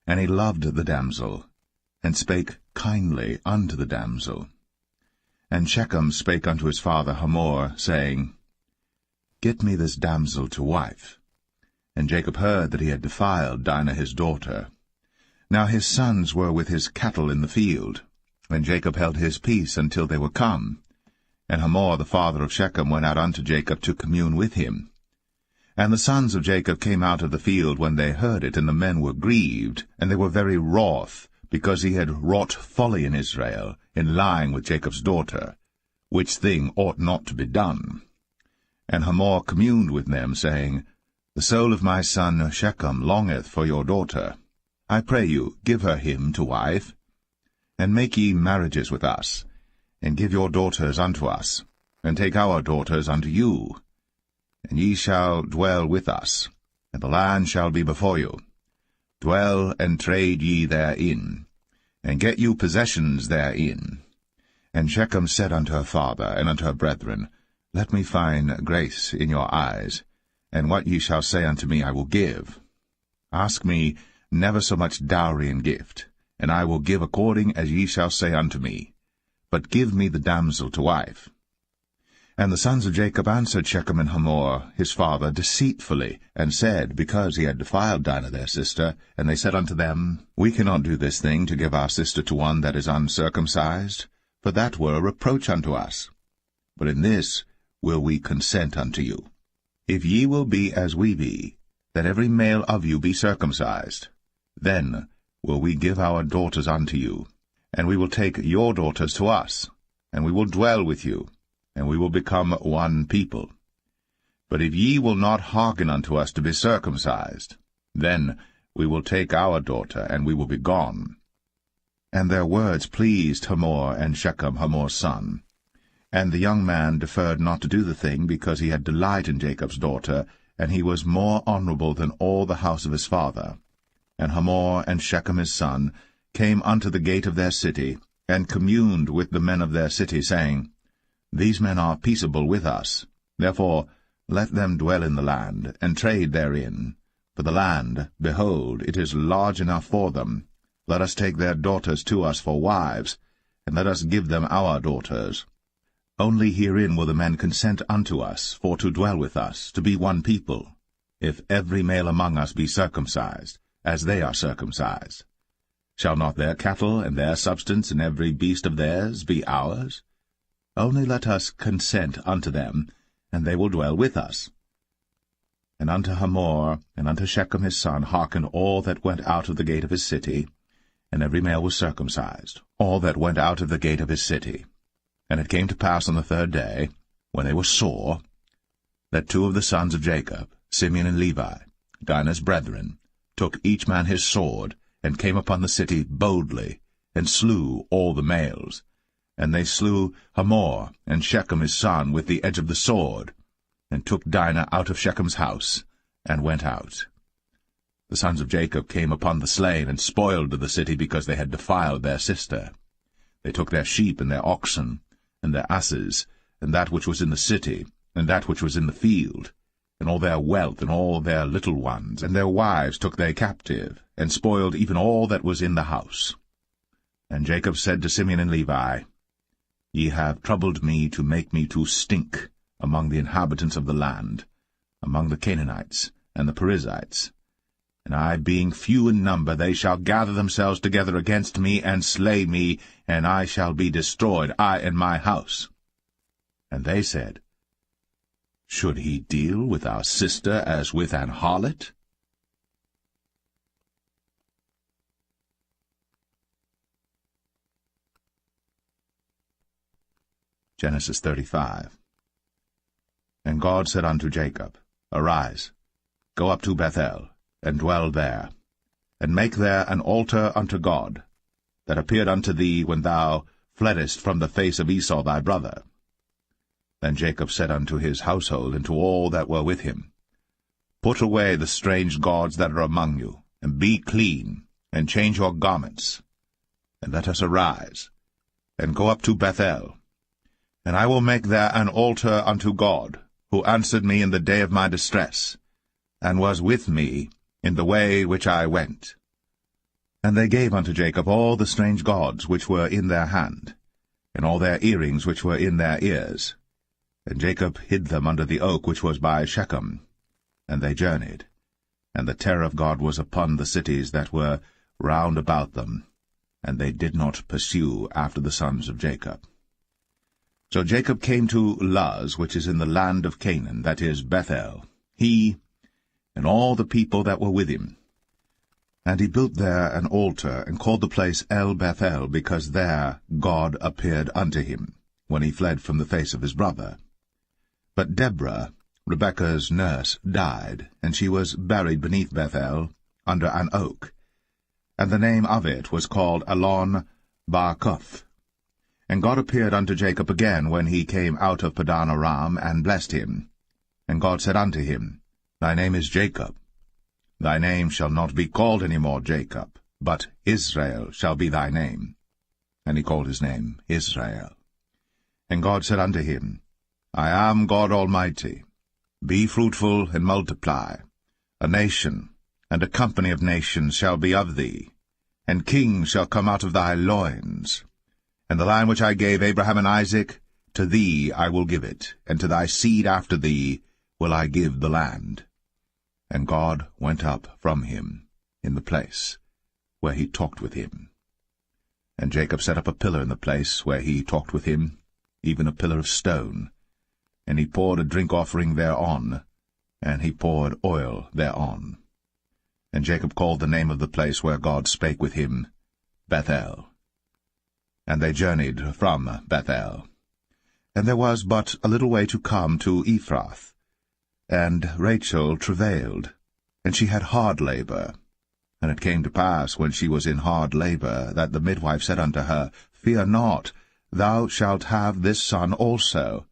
Speaker 1: and he loved the damsel, and spake kindly unto the damsel. And Shechem spake unto his father Hamor, saying, Get me this damsel to wife. And Jacob heard that he had defiled Dinah his daughter. Now his sons were with his cattle in the field, and Jacob held his peace until they were come. And Hamor the father of Shechem went out unto Jacob to commune with him. And the sons of Jacob came out of the field when they heard it, and the men were grieved, and they were very wroth, because he had wrought folly in Israel, in lying with Jacob's daughter, which thing ought not to be done. And Hamor communed with them, saying, The soul of my son Shechem longeth for your daughter. I pray you, give her him to wife. And make ye marriages with us, and give your daughters unto us, and take our daughters unto you. And ye shall dwell with us, and the land shall be before you. Dwell and trade ye therein, and get you possessions therein. And Shechem said unto her father and unto her brethren, Let me find grace in your eyes, and what ye shall say unto me I will give. Ask me never so much dowry and gift, and I will give according as ye shall say unto me. But give me the damsel to wife. And the sons of Jacob answered Shechem and Hamor his father deceitfully, and said, because he had defiled Dinah their sister, and they said unto them, We cannot do this thing to give our sister to one that is uncircumcised, for that were a reproach unto us. But in this will we consent unto you. If ye will be as we be, that every male of you be circumcised, then will we give our daughters unto you, and we will take your daughters to us, and we will dwell with you, and we will become one people. But if ye will not hearken unto us to be circumcised, then we will take our daughter, and we will be gone. And their words pleased Hamor and Shechem Hamor's son. And the young man deferred not to do the thing, because he had delight in Jacob's daughter, and he was more honorable than all the house of his father. And Hamor and Shechem his son came unto the gate of their city, and communed with the men of their city, saying, These men are peaceable with us. Therefore let them dwell in the land, and trade therein. For the land, behold, it is large enough for them. Let us take their daughters to us for wives, and let us give them our daughters. Only herein will the men consent unto us, for to dwell with us, to be one people, if every male among us be circumcised, as they are circumcised. Shall not their cattle and their substance and every beast of theirs be ours? Only let us consent unto them, and they will dwell with us. And unto Hamor and unto Shechem his son hearkened all that went out of the gate of his city, and every male was circumcised, all that went out of the gate of his city. And it came to pass on the third day, when they were sore, that two of the sons of Jacob, Simeon and Levi, Dinah's brethren, took each man his sword, and came upon the city boldly, and slew all the males. And they slew Hamor and Shechem his son with the edge of the sword, and took Dinah out of Shechem's house, and went out. The sons of Jacob came upon the slain, and spoiled the city, because they had defiled their sister. They took their sheep and their oxen, and their asses, and that which was in the city, and that which was in the field, and all their wealth, and all their little ones, and their wives took they captive, and spoiled even all that was in the house. And Jacob said to Simeon and Levi, Ye have troubled me to make me to stink among the inhabitants of the land, among the Canaanites and the Perizzites. And I, being few in number, they shall gather themselves together against me, and slay me, and I shall be destroyed, I and my house. And they said, Should he deal with our sister as with an harlot? Genesis 35. And God said unto Jacob, Arise, go up to Bethel, and dwell there, and make there an altar unto God, that appeared unto thee when thou fleddest from the face of Esau thy brother. Then Jacob said unto his household, and to all that were with him, Put away the strange gods that are among you, and be clean, and change your garments, and let us arise, and go up to Bethel. And I will make there an altar unto God, who answered me in the day of my distress. and was with me in the way which I went. And they gave unto Jacob all the strange gods which were in their hand, and all their earrings which were in their ears. And Jacob hid them under the oak which was by Shechem. And they journeyed, and the terror of God was upon the cities that were round about them, and they did not pursue after the sons of Jacob. So Jacob came to Luz, which is in the land of Canaan, that is Bethel, he and all the people that were with him. And he built there an altar, and called the place El Bethel, because there God appeared unto him, when he fled from the face of his brother. But Deborah, Rebekah's nurse, died, and she was buried beneath Bethel, under an oak. And the name of it was called Elon Barkoth. And God appeared unto Jacob again when he came out of Padan Aram, and blessed him. And God said unto him, Thy name is Jacob. Thy name shall not be called any more Jacob, but Israel shall be thy name. And he called his name Israel. And God said unto him, I am God Almighty. Be fruitful and multiply. A nation and a company of nations shall be of thee, and kings shall come out of thy loins. And the land which I gave Abraham and Isaac, to thee I will give it, and to thy seed after thee will I give the land. And God went up from him in the place where he talked with him. And Jacob set up a pillar in the place where he talked with him, even a pillar of stone. And he poured a drink offering thereon, and he poured oil thereon. And Jacob called the name of the place where God spake with him, Bethel. And they journeyed from Bethel. And there was but a little way to come to Ephrath. And Rachel travailed, and she had hard labor. And it came to pass, when she was in hard labor, that the midwife said unto her, Fear not, thou shalt have this son also.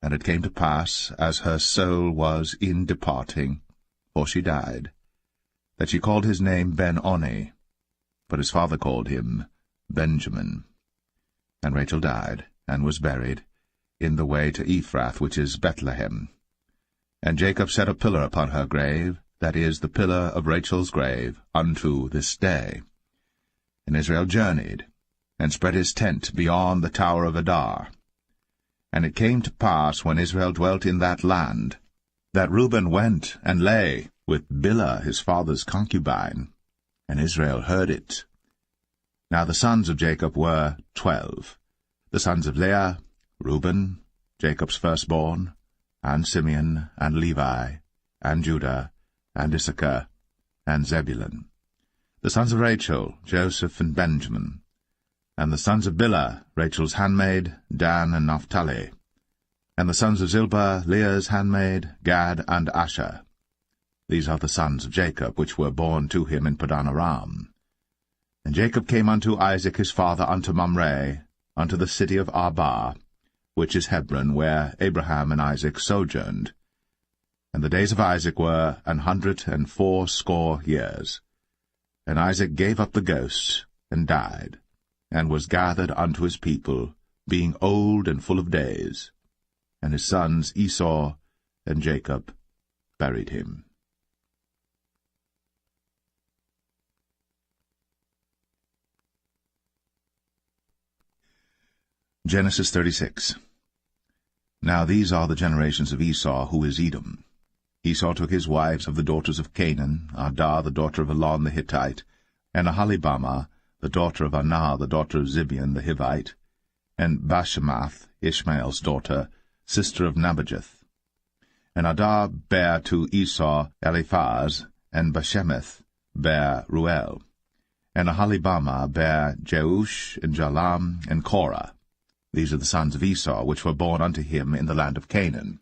Speaker 1: And it came to pass, as her soul was in departing, for she died, that she called his name Ben-Oni, but his father called him Benjamin. And Rachel died, and was buried, in the way to Ephrath, which is Bethlehem. And Jacob set a pillar upon her grave, that is, the pillar of Rachel's grave, unto this day. And Israel journeyed, and spread his tent beyond the tower of Adar. And it came to pass, when Israel dwelt in that land, that Reuben went and lay with Bilhah his father's concubine, and Israel heard it. Now the sons of Jacob were 12, the sons of Leah, Reuben, Jacob's firstborn, and Simeon, and Levi, and Judah, and Issachar, and Zebulun. The sons of Rachel, Joseph and Benjamin. And the sons of Bilhah, Rachel's handmaid, Dan and Naphtali. And the sons of Zilpah, Leah's handmaid, Gad and Asher. These are the sons of Jacob, which were born to him in Padan Aram. And Jacob came unto Isaac his father unto Mamre, unto the city of Arba, which is Hebron, where Abraham and Isaac sojourned. And the days of Isaac were 180 years. And Isaac gave up the ghost, and died, and was gathered unto his people, being old and full of days. And his sons Esau and Jacob buried him. Genesis 36. Now these are the generations of Esau, who is Edom. Esau took his wives of the daughters of Canaan, Adah the daughter of Elon the Hittite, and Aholibamah the daughter of Anah the daughter of Zibeon the Hivite, and Bashemath, Ishmael's daughter, sister of Nebajoth. And Adah bare to Esau Eliphaz, and Bashemath bare Ruel. And Aholibamah bare Jeush, and Jalam, and Korah. These are the sons of Esau, which were born unto him in the land of Canaan.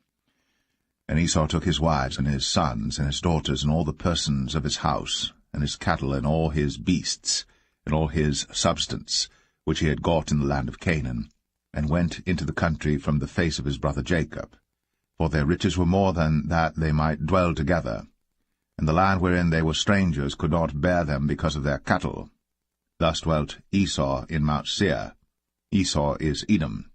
Speaker 1: And Esau took his wives, and his sons, and his daughters, and all the persons of his house, and his cattle, and all his beasts, and all his substance, which he had got in the land of Canaan, and went into the country from the face of his brother Jacob. For their riches were more than that they might dwell together, and the land wherein they were strangers could not bear them because of their cattle. Thus dwelt Esau in Mount Seir. Esau is Edom.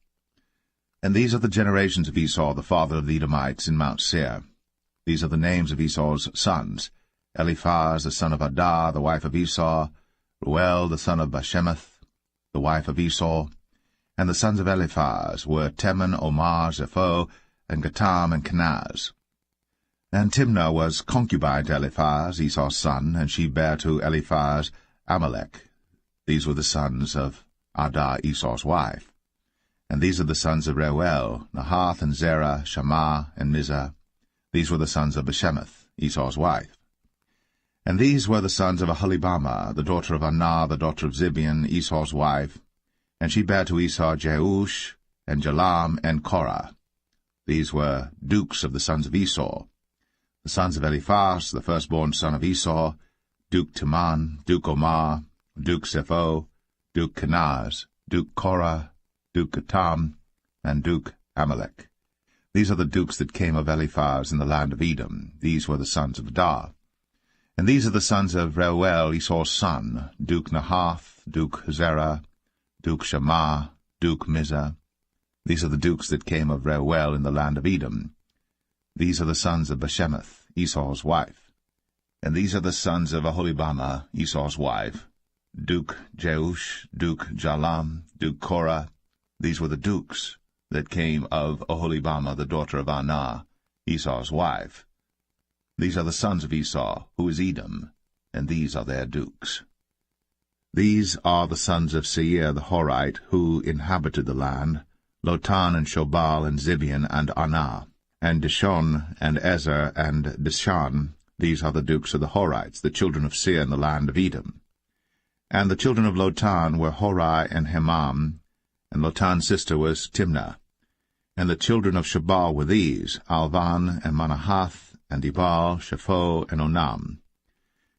Speaker 1: And these are the generations of Esau, the father of the Edomites, in Mount Seir. These are the names of Esau's sons: Eliphaz the son of Adah, the wife of Esau; Reuel the son of Bashemath, the wife of Esau. And the sons of Eliphaz were Teman, Omar, Zepho, and Gatam, and Kenaz. And Timnah was concubine to Eliphaz, Esau's son, and she bare to Eliphaz Amalek. These were the sons of Adah, Esau's wife. And these are the sons of Reuel, Nahath, and Zerah, Shammah, and Mizah. These were the sons of Bashemath, Esau's wife. And these were the sons of Aholibamah, the daughter of Anah, the daughter of Zibeon, Esau's wife. And she bare to Esau Jeush, and Jalam, and Korah. These were dukes of the sons of Esau. The sons of Eliphaz, the firstborn son of Esau: Duke Teman, Duke Omar, Duke Zepho, Duke Kenaz, Duke Korah, Duke Gatam, and Duke Amalek. These are the dukes that came of Eliphaz in the land of Edom. These were the sons of Adah. And these are the sons of Reuel, Esau's son: Duke Nahath, Duke Zerah, Duke Shammah, Duke Mizah. These are the dukes that came of Reuel in the land of Edom. These are the sons of Bashemath, Esau's wife. And these are the sons of Aholibamah, Esau's wife: Duke Jeush, Duke Jalam, Duke Korah. These were the dukes that came of Aholibamah, the daughter of Anah, Esau's wife. These are the sons of Esau, who is Edom, and these are their dukes. These are the sons of Seir the Horite, who inhabited the land: Lotan, and Shobal, and Zibeon, and Anah, and Dishon, and Ezer, and Dishan. These are the dukes of the Horites, the children of Seir in the land of Edom. And the children of Lotan were Hori and Hemam, and Lotan's sister was Timnah. And the children of Shobal were these: Alvan, and Manahath, and Ebal, Shepho, and Onam.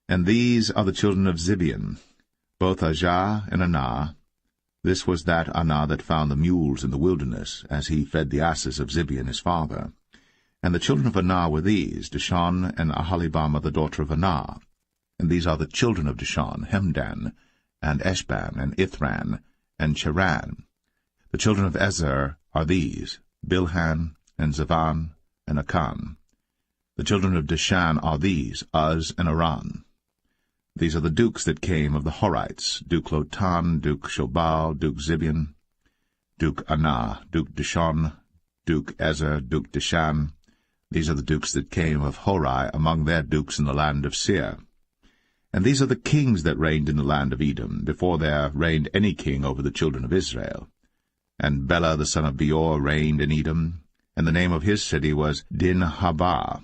Speaker 1: And these are the children of Zibeon, both Ajah and Anah. This was that Anah that found the mules in the wilderness, as he fed the asses of Zibeon his father. And the children of Anah were these: Dishon, and Aholibamah the daughter of Anah. And these are the children of Dishon: Hemdan, and Eshban, and Ithran, and Cheran. The children of Ezer are these: Bilhan, and Zavan, and Akan. The children of Dishan are these: Uz, and Aran. These are the dukes that came of the Horites: Duke Lotan, Duke Shobal, Duke Zibeon, Duke Anah, Duke Dishon, Duke Ezer, Duke Dishan. These are the dukes that came of Hori among their dukes in the land of Seir. And these are the kings that reigned in the land of Edom, before there reigned any king over the children of Israel. And Bela the son of Beor reigned in Edom, and the name of his city was Dinhabah.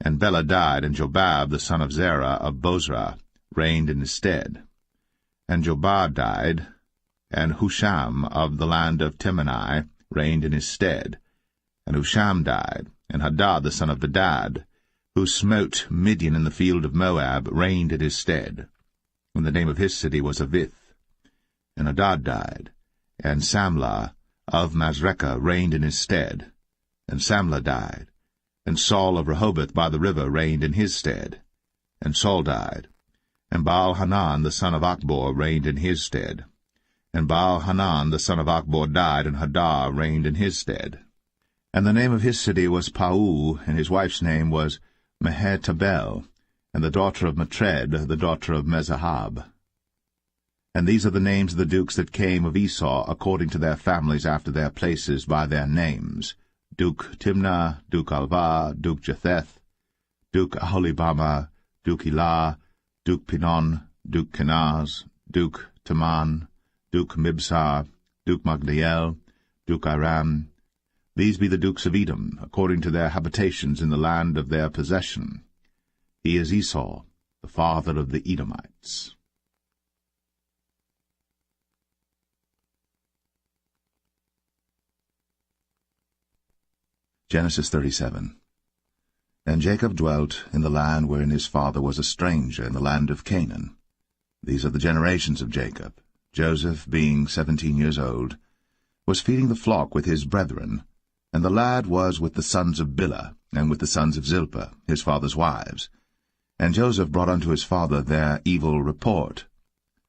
Speaker 1: And Bela died, and Jobab the son of Zerah of Bozrah reigned in his stead. And Jobab died, and Husham of the land of Temani reigned in his stead. And Husham died, and Hadad the son of Bedad, who smote Midian in the field of Moab, reigned in his stead. And the name of his city was Avith. And Hadad died, and Samlah of Masrekah reigned in his stead. And Samlah died, and Saul of Rehoboth by the river reigned in his stead. And Saul died, and Baal-Hanan the son of Achbor reigned in his stead. And Baal-Hanan the son of Achbor died, and Hadad reigned in his stead. And the name of his city was Pau, and his wife's name was Mehetabel, and the daughter of Matred, the daughter of Mezahab. And these are the names of the dukes that came of Esau, according to their families after their places, by their names: Duke Timnah, Duke Alva, Duke Jetheth, Duke Aholibamah, Duke Elah, Duke Pinon, Duke Kenaz, Duke Teman, Duke Mibsar, Duke Magdiel, Duke Aram. These be the dukes of Edom, according to their habitations in the land of their possession. He is Esau, the father of the Edomites. Genesis 37. And Jacob dwelt in the land wherein his father was a stranger, in the land of Canaan. These are the generations of Jacob. Joseph, being 17 years old, was feeding the flock with his brethren, and the lad was with the sons of Bilhah, and with the sons of Zilpah, his father's wives. And Joseph brought unto his father their evil report.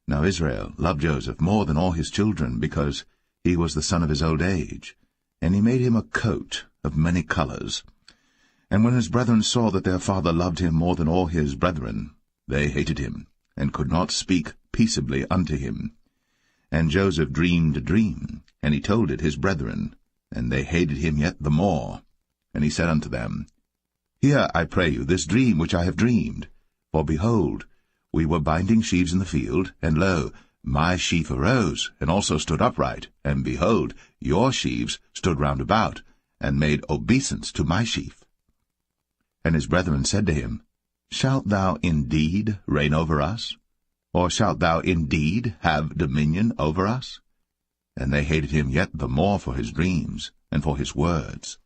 Speaker 1: Now Israel loved Joseph more than all his children, because he was the son of his old age. And he made him a coat of many colors. And when his brethren saw that their father loved him more than all his brethren, they hated him, and could not speak peaceably unto him. And Joseph dreamed a dream, and he told it his brethren, and they hated him yet the more. And he said unto them, Hear, I pray you, this dream which I have dreamed. For behold, we were binding sheaves in the field, and lo, my sheaf arose, and also stood upright, and behold, your sheaves stood round about, and made obeisance to my sheaf. And his brethren said to him, Shalt thou indeed reign over us? Or shalt thou indeed have dominion over us? And they hated him yet the more for his dreams, and for his words.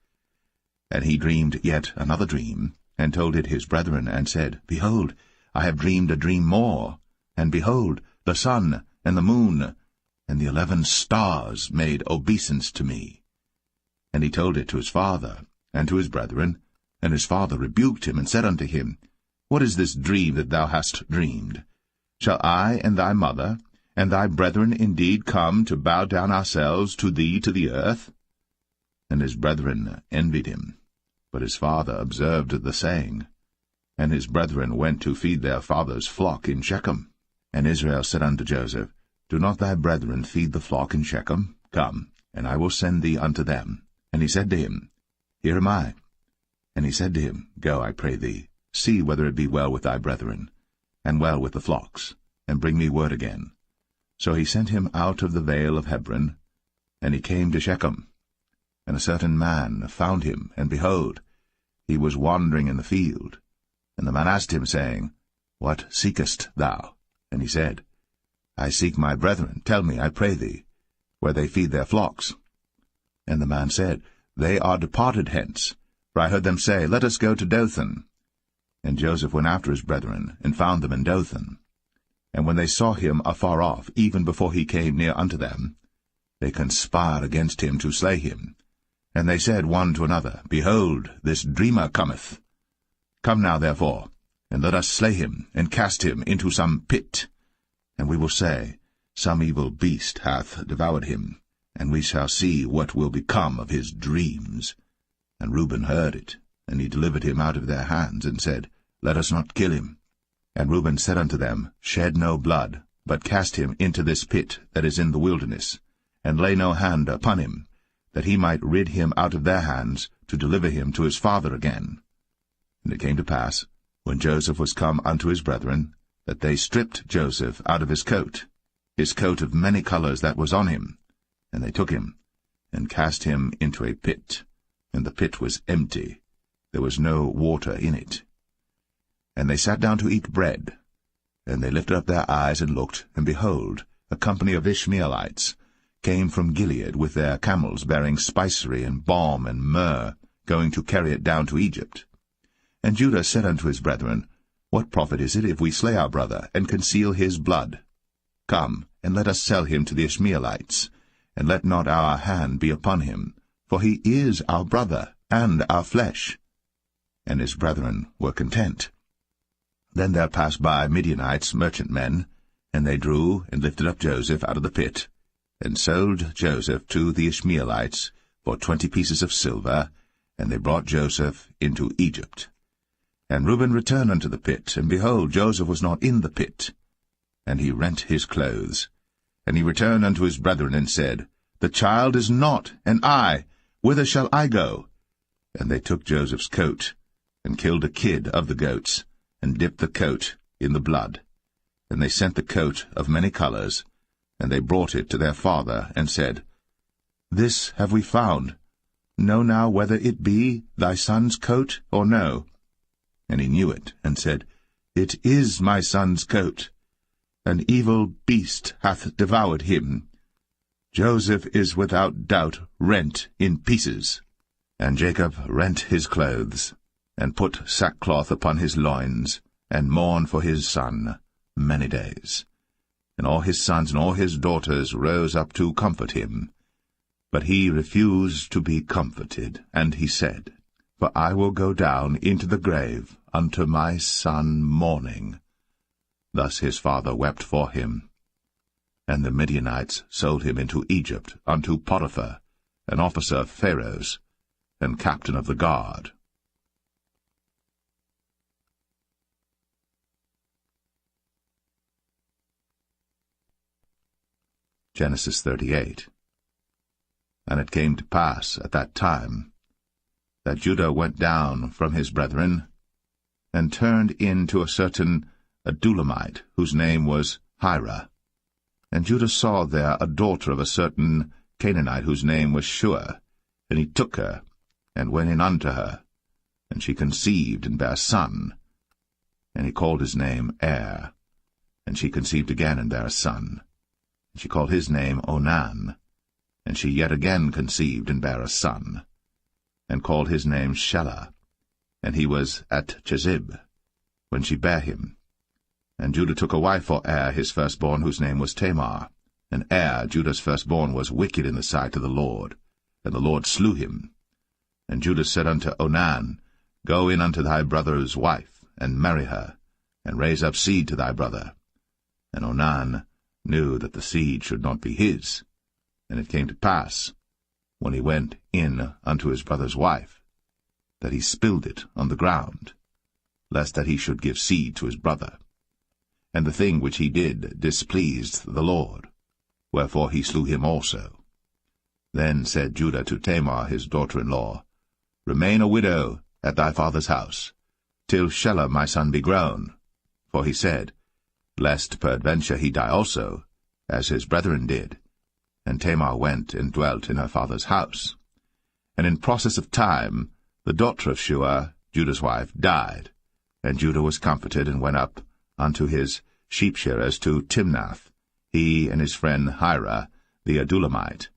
Speaker 1: And he dreamed yet another dream, and told it his brethren, and said, Behold, I have dreamed a dream more, and behold, the sun, and the moon, and the 11 stars made obeisance to me. And he told it to his father, and to his brethren, and his father rebuked him, and said unto him, What is this dream that thou hast dreamed? Shall I and thy mother, and thy brethren indeed come to bow down ourselves to thee to the earth? And his brethren envied him. But his father observed the saying. And his brethren went to feed their father's flock in Shechem. And Israel said unto Joseph, Do not thy brethren feed the flock in Shechem? Come, and I will send thee unto them. And he said to him, Here am I. And he said to him, Go, I pray thee, see whether it be well with thy brethren, and well with the flocks, and bring me word again. So he sent him out of the vale of Hebron, and he came to Shechem. And a certain man found him, and behold, he was wandering in the field. And the man asked him, saying, What seekest thou? And he said, I seek my brethren. Tell me, I pray thee, where they feed their flocks. And the man said, They are departed hence, for I heard them say, Let us go to Dothan. And Joseph went after his brethren, and found them in Dothan. And when they saw him afar off, even before he came near unto them, they conspired against him to slay him. And they said one to another, Behold, this dreamer cometh. Come now, therefore, and let us slay him, and cast him into some pit. And we will say, Some evil beast hath devoured him, and we shall see what will become of his dreams. And Reuben heard it, and he delivered him out of their hands, and said, Let us not kill him. And Reuben said unto them, Shed no blood, but cast him into this pit that is in the wilderness, and lay no hand upon him, that he might rid him out of their hands, to deliver him to his father again. And it came to pass, when Joseph was come unto his brethren, that they stripped Joseph out of his coat of many colors that was on him, and they took him, and cast him into a pit. And the pit was empty, there was no water in it. And they sat down to eat bread. And they lifted up their eyes and looked, and behold, a company of Ishmaelites came from Gilead with their camels bearing spicery and balm and myrrh, going to carry it down to Egypt. And Judah said unto his brethren, What profit is it if we slay our brother, and conceal his blood? Come, and let us sell him to the Ishmaelites, and let not our hand be upon him, for he is our brother, and our flesh. And his brethren were content. Then there passed by Midianites, merchantmen, and they drew and lifted up Joseph out of the pit, and sold Joseph to the Ishmaelites for 20 pieces of silver, and they brought Joseph into Egypt. And Reuben returned unto the pit, and behold, Joseph was not in the pit. And he rent his clothes. And he returned unto his brethren, and said, The child is not, and I, whither shall I go? And they took Joseph's coat, and killed a kid of the goats, and dipped the coat in the blood. And they sent the coat of many colors, and they brought it to their father, and said, This have we found. Know now whether it be thy son's coat or no. And he knew it, and said, It is my son's coat. An evil beast hath devoured him. Joseph is without doubt rent in pieces. And Jacob rent his clothes, and put sackcloth upon his loins, and mourned for his son many days. And all his sons and all his daughters rose up to comfort him. But he refused to be comforted, and he said, For I will go down into the grave unto my son mourning. Thus his father wept for him. And the Midianites sold him into Egypt unto Potiphar, an officer of Pharaoh's, and captain of the guard. Genesis 38. And it came to pass at that time that Judah went down from his brethren, and turned in to a certain Adulamite, whose name was Hira. And Judah saw there a daughter of a certain Canaanite, whose name was Shua. And he took her, and went in unto her. And she conceived, and bare a son. And he called his name Er. And she conceived again, and bare a son. And she called his name Onan. And she yet again conceived, and bare a son. And called his name Shelah. And he was at Chezib, when she bare him. And Judah took a wife for Er his firstborn, whose name was Tamar. And Er, Judah's firstborn, was wicked in the sight of the Lord, and the Lord slew him. And Judah said unto Onan, Go in unto thy brother's wife, and marry her, and raise up seed to thy brother. And Onan knew that the seed should not be his. And it came to pass, when he went in unto his brother's wife, that he spilled it on the ground, lest that he should give seed to his brother. And the thing which he did displeased the Lord, wherefore he slew him also. Then said Judah to Tamar his daughter-in-law, Remain a widow at thy father's house, till Shelah my son be grown. For he said, Lest peradventure he die also, as his brethren did. And Tamar went and dwelt in her father's house. And in process of time the daughter of Shua, Judah's wife, died. And Judah was comforted, and went up unto his sheep-shearers to Timnath, he and his friend Hira the Adulamite.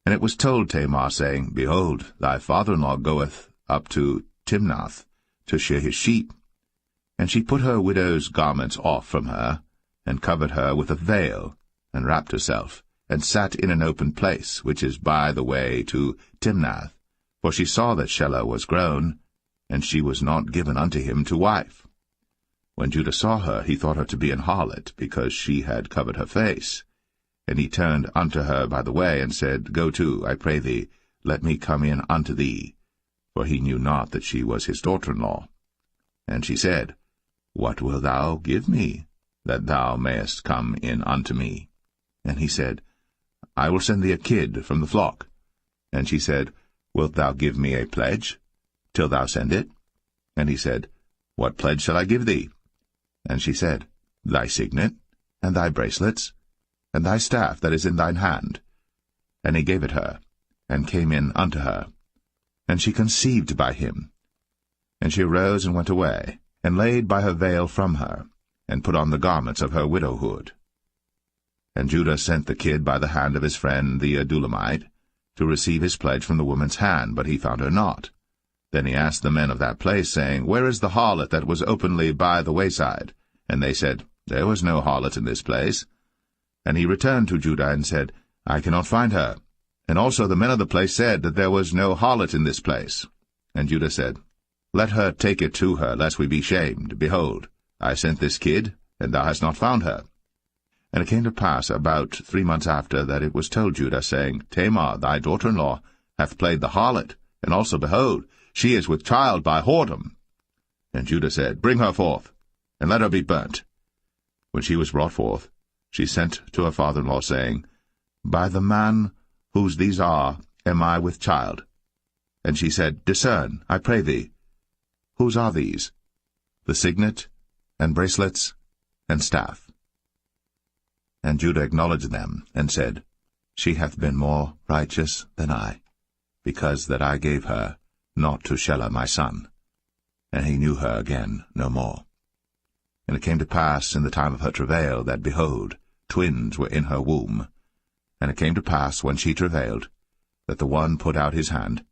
Speaker 1: And it was told Tamar, saying, Behold, thy father-in-law goeth up to Timnath to shear his sheep. And she put her widow's garments off from her, and covered her with a veil, and wrapped herself, and sat in an open place, which is by the way to Timnath. For she saw that Shelah was grown, and she was not given unto him to wife. When Judah saw her, he thought her to be an harlot, because she had covered her face. And he turned unto her by the way, and said, Go to, I pray thee, let me come in unto thee. For he knew not that she was his daughter-in-law. And she said, What wilt thou give me, that thou mayest come in unto me? And he said, I will send thee a kid from the flock. And she said, Wilt thou give me a pledge, till thou send it? And he said, What pledge shall I give thee? And she said, Thy signet, and thy bracelets, and thy staff that is in thine hand. And he gave it her, and came in unto her. And she conceived by him. And she arose and went away, and laid by her veil from her, and put on the garments of her widowhood. And Judah sent the kid by the hand of his friend the Adulamite, to receive his pledge from the woman's hand, but he found her not. Then he asked the men of that place, saying, Where is the harlot that was openly by the wayside? And they said, There was no harlot in this place. And he returned to Judah, and said, I cannot find her. And also the men of the place said that there was no harlot in this place. And Judah said, Let her take it to her, lest we be shamed. Behold, I sent this kid, and thou hast not found her. And it came to pass about 3 months after that it was told Judah, saying, Tamar, thy daughter-in-law, hath played the harlot, and also, behold, she is with child by whoredom. And Judah said, Bring her forth, and let her be burnt. When she was brought forth, she sent to her father-in-law, saying, By the man whose these are am I with child. And she said, Discern, I pray thee, whose are these? The signet, and bracelets, and staff. And Judah acknowledged them, and said, She hath been more righteous than I, because that I gave her not to Shelah my son. And he knew her again no more. And it came to pass in the time of her travail, that, behold, twins were in her womb. And it came to pass, when she travailed, that the one put out his hand,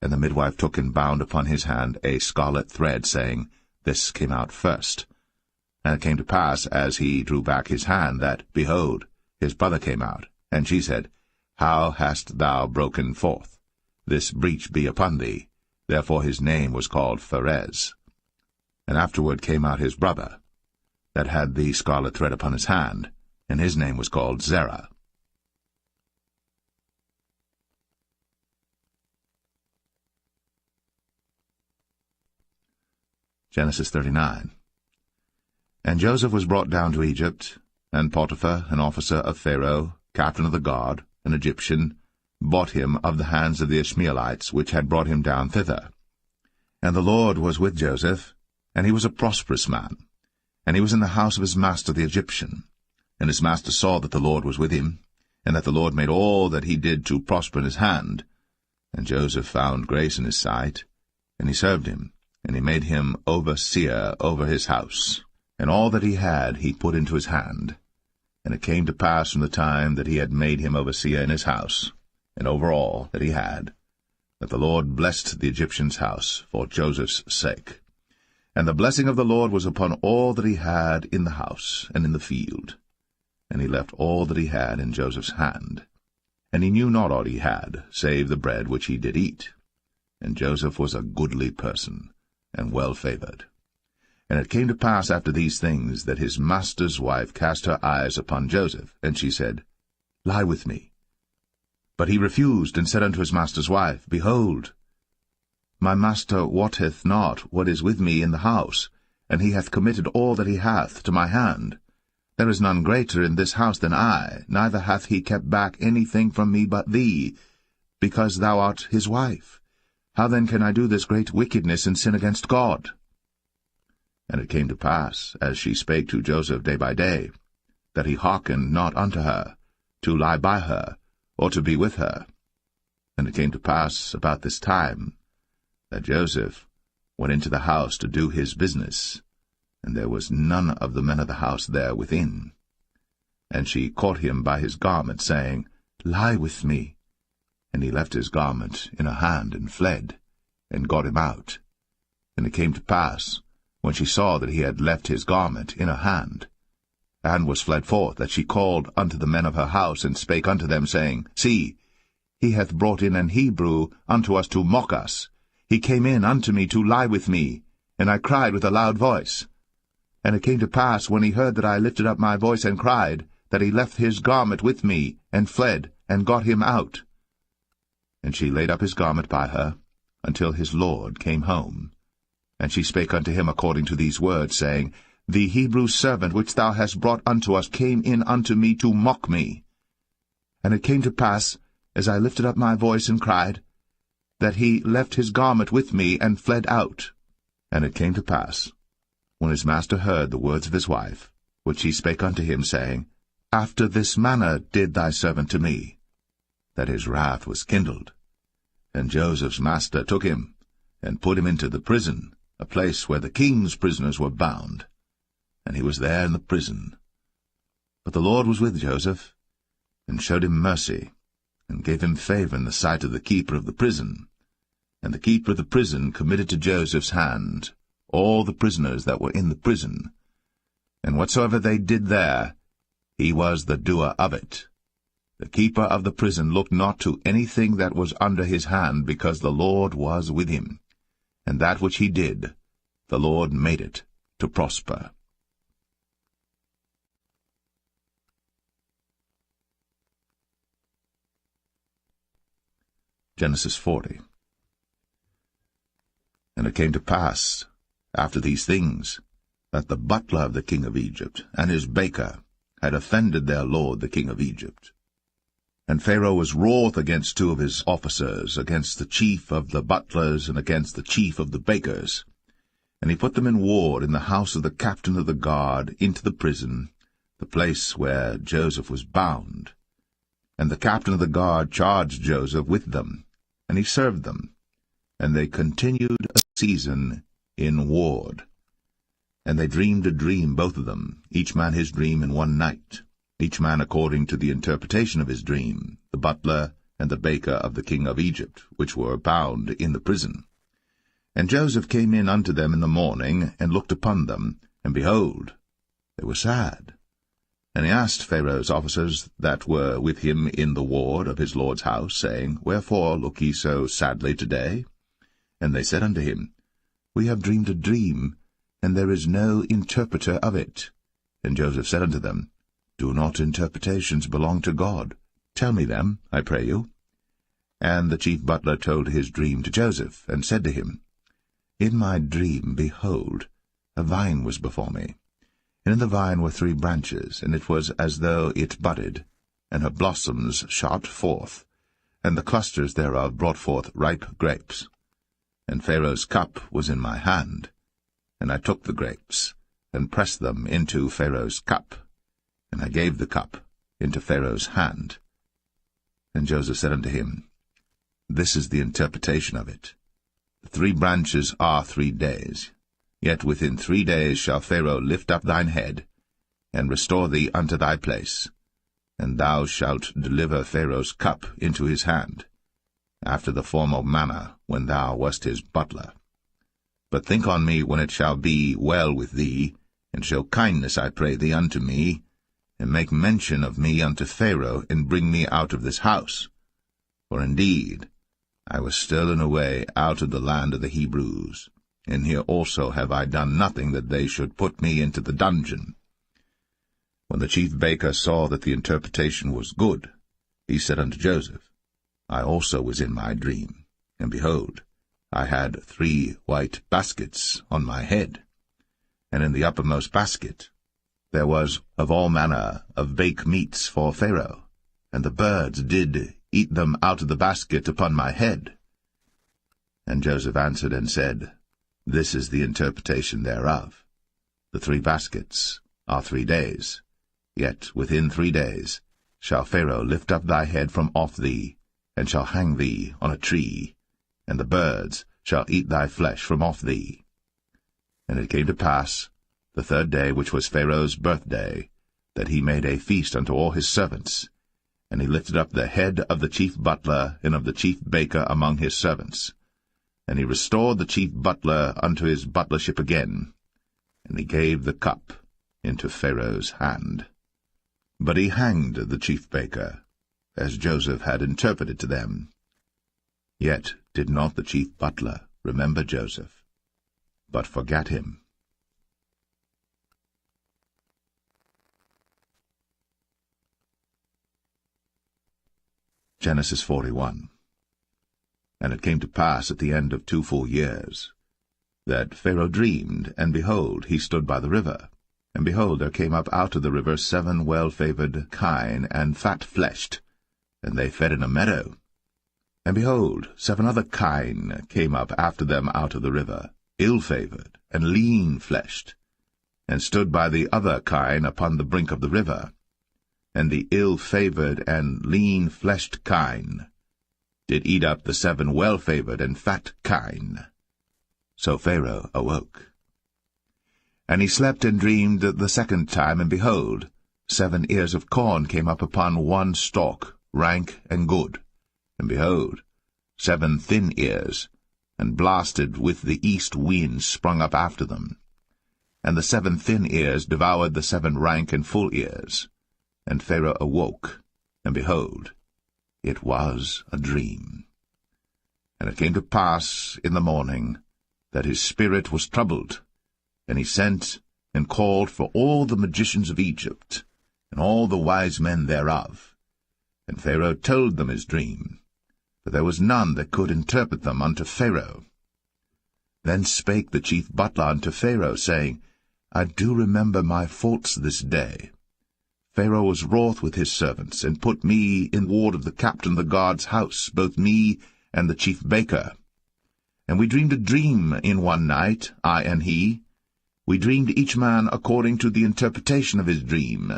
Speaker 1: and the midwife took and bound upon his hand a scarlet thread, saying, This came out first. And it came to pass, as he drew back his hand, that, behold, his brother came out. And she said, How hast thou broken forth? This breach be upon thee. Therefore his name was called Pharez. And afterward came out his brother, that had the scarlet thread upon his hand, and his name was called Zerah. Genesis 39. And Joseph was brought down to Egypt, and Potiphar, an officer of Pharaoh, captain of the guard, an Egyptian, bought him of the hands of the Ishmaelites, which had brought him down thither. And the Lord was with Joseph, and he was a prosperous man, and he was in the house of his master the Egyptian. And his master saw that the Lord was with him, and that the Lord made all that he did to prosper in his hand. And Joseph found grace in his sight, and he served him, and he made him overseer over his house. And all that he had he put into his hand. And it came to pass from the time that he had made him overseer in his house, and over all that he had, that the Lord blessed the Egyptian's house for Joseph's sake. And the blessing of the Lord was upon all that he had in the house and in the field. And he left all that he had in Joseph's hand. And he knew not aught he had, save the bread which he did eat. And Joseph was a goodly person, and well-favored. And it came to pass after these things that his master's wife cast her eyes upon Joseph, and she said, Lie with me. But he refused, and said unto his master's wife, Behold, my master wotteth not what is with me in the house, and he hath committed all that he hath to my hand. There is none greater in this house than I, neither hath he kept back anything from me but thee, because thou art his wife. How then can I do this great wickedness and sin against God? And it came to pass, as she spake to Joseph day by day, that he hearkened not unto her, to lie by her, or to be with her. And it came to pass about this time, that Joseph went into the house to do his business, and there was none of the men of the house there within. And she caught him by his garment, saying, Lie with me. And he left his garment in her hand, and fled, and got him out. And it came to pass, when she saw that he had left his garment in her hand, and was fled forth, that she called unto the men of her house, and spake unto them, saying, See, he hath brought in an Hebrew unto us to mock us. He came in unto me to lie with me, and I cried with a loud voice. And it came to pass, when he heard that I lifted up my voice and cried, that he left his garment with me, and fled, and got him out. And she laid up his garment by her, until his lord came home. And she spake unto him according to these words, saying, The Hebrew servant which thou hast brought unto us came in unto me to mock me. And it came to pass, as I lifted up my voice and cried, that he left his garment with me, and fled out. And it came to pass, when his master heard the words of his wife, which she spake unto him, saying, After this manner did thy servant to me, that his wrath was kindled. And Joseph's master took him, and put him into the prison, a place where the king's prisoners were bound. And he was there in the prison. But the Lord was with Joseph, and showed him mercy, and gave him favor in the sight of the keeper of the prison. And the keeper of the prison committed to Joseph's hand all the prisoners that were in the prison. And whatsoever they did there, he was the doer of it. The keeper of the prison looked not to anything that was under his hand, because the Lord was with him. And that which he did, the Lord made it to prosper. Genesis 40. And it came to pass, after these things, that the butler of the king of Egypt and his baker had offended their lord the king of Egypt. And Pharaoh was wroth against two of his officers, against the chief of the butlers and against the chief of the bakers. And he put them in ward in the house of the captain of the guard into the prison, the place where Joseph was bound. And the captain of the guard charged Joseph with them, and he served them. And they continued a season in ward. And they dreamed a dream, both of them, each man his dream in one night, each man according to the interpretation of his dream, the butler and the baker of the king of Egypt, which were bound in the prison. And Joseph came in unto them in the morning, and looked upon them, and behold, they were sad. And he asked Pharaoh's officers that were with him in the ward of his lord's house, saying, Wherefore look ye so sadly today? And they said unto him, We have dreamed a dream, and there is no interpreter of it. And Joseph said unto them, Do not interpretations belong to God? Tell me them, I pray you. And the chief butler told his dream to Joseph, and said to him, In my dream, behold, a vine was before me, and in the vine were 3 branches, and it was as though it budded, and her blossoms shot forth, and the clusters thereof brought forth ripe grapes. And Pharaoh's cup was in my hand, and I took the grapes, and pressed them into Pharaoh's cup, and I gave the cup into Pharaoh's hand. And Joseph said unto him, This is the interpretation of it. The 3 branches are 3 days. Yet within 3 days shall Pharaoh lift up thine head, and restore thee unto thy place, and thou shalt deliver Pharaoh's cup into his hand, after the former manner when thou wast his butler. But think on me when it shall be well with thee, and show kindness, I pray thee, unto me, and make mention of me unto Pharaoh, and bring me out of this house. For indeed I was stolen away out of the land of the Hebrews, and here also have I done nothing that they should put me into the dungeon. When the chief baker saw that the interpretation was good, he said unto Joseph, I also was in my dream, and behold, I had 3 white baskets on my head, and in the uppermost basket there was of all manner of bake meats for Pharaoh, and the birds did eat them out of the basket upon my head. And Joseph answered and said, This is the interpretation thereof. The 3 baskets are 3 days. Yet within 3 days shall Pharaoh lift up thy head from off thee, and shall hang thee on a tree, and the birds shall eat thy flesh from off thee. And it came to pass, the 3rd day, which was Pharaoh's birthday, that he made a feast unto all his servants, and he lifted up the head of the chief butler and of the chief baker among his servants. And he restored the chief butler unto his butlership again, and he gave the cup into Pharaoh's hand. But he hanged the chief baker, as Joseph had interpreted to them. Yet did not the chief butler remember Joseph, but forgat him. Genesis 41. And it came to pass at the end of 2 full years, that Pharaoh dreamed, and behold, he stood by the river. And behold, there came up out of the river 7 well-favoured kine, and fat-fleshed, and they fed in a meadow. And behold, 7 other kine came up after them out of the river, ill-favoured, and lean-fleshed, and stood by the other kine upon the brink of the river. And the ill-favoured and lean-fleshed kine did eat up the 7 well-favoured and fat kine. So Pharaoh awoke. And he slept and dreamed the 2nd time, and behold, 7 ears of corn came up upon 1 stalk, rank and good. And behold, 7 thin ears, and blasted with the east wind sprung up after them. And the 7 thin ears devoured the 7 rank and full ears. And Pharaoh awoke, and behold, it was a dream. And it came to pass in the morning that his spirit was troubled, and he sent and called for all the magicians of Egypt, and all the wise men thereof. And Pharaoh told them his dream, but there was none that could interpret them unto Pharaoh. Then spake the chief butler unto Pharaoh, saying, I do remember my faults this day. Pharaoh was wroth with his servants, and put me in ward of the captain of the guard's house, both me and the chief baker. And we dreamed a dream in one night, I and he. We dreamed each man according to the interpretation of his dream.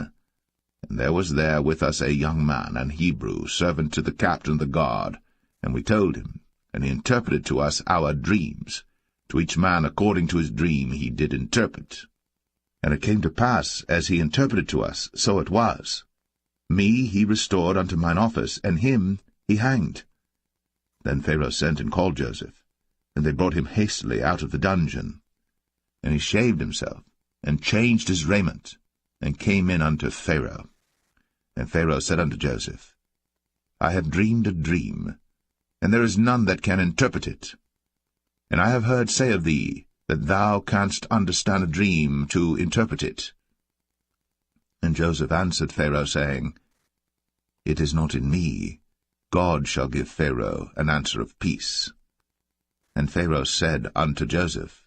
Speaker 1: And there was there with us a young man, an Hebrew, servant to the captain of the guard, and we told him, and he interpreted to us our dreams. To each man according to his dream he did interpret. And it came to pass, as he interpreted to us, so it was. Me he restored unto mine office, and him he hanged. Then Pharaoh sent and called Joseph, and they brought him hastily out of the dungeon. And he shaved himself, and changed his raiment, and came in unto Pharaoh. And Pharaoh said unto Joseph, I have dreamed a dream, and there is none that can interpret it. And I have heard say of thee, that thou canst understand a dream to interpret it. And Joseph answered Pharaoh, saying, It is not in me. God shall give Pharaoh an answer of peace. And Pharaoh said unto Joseph,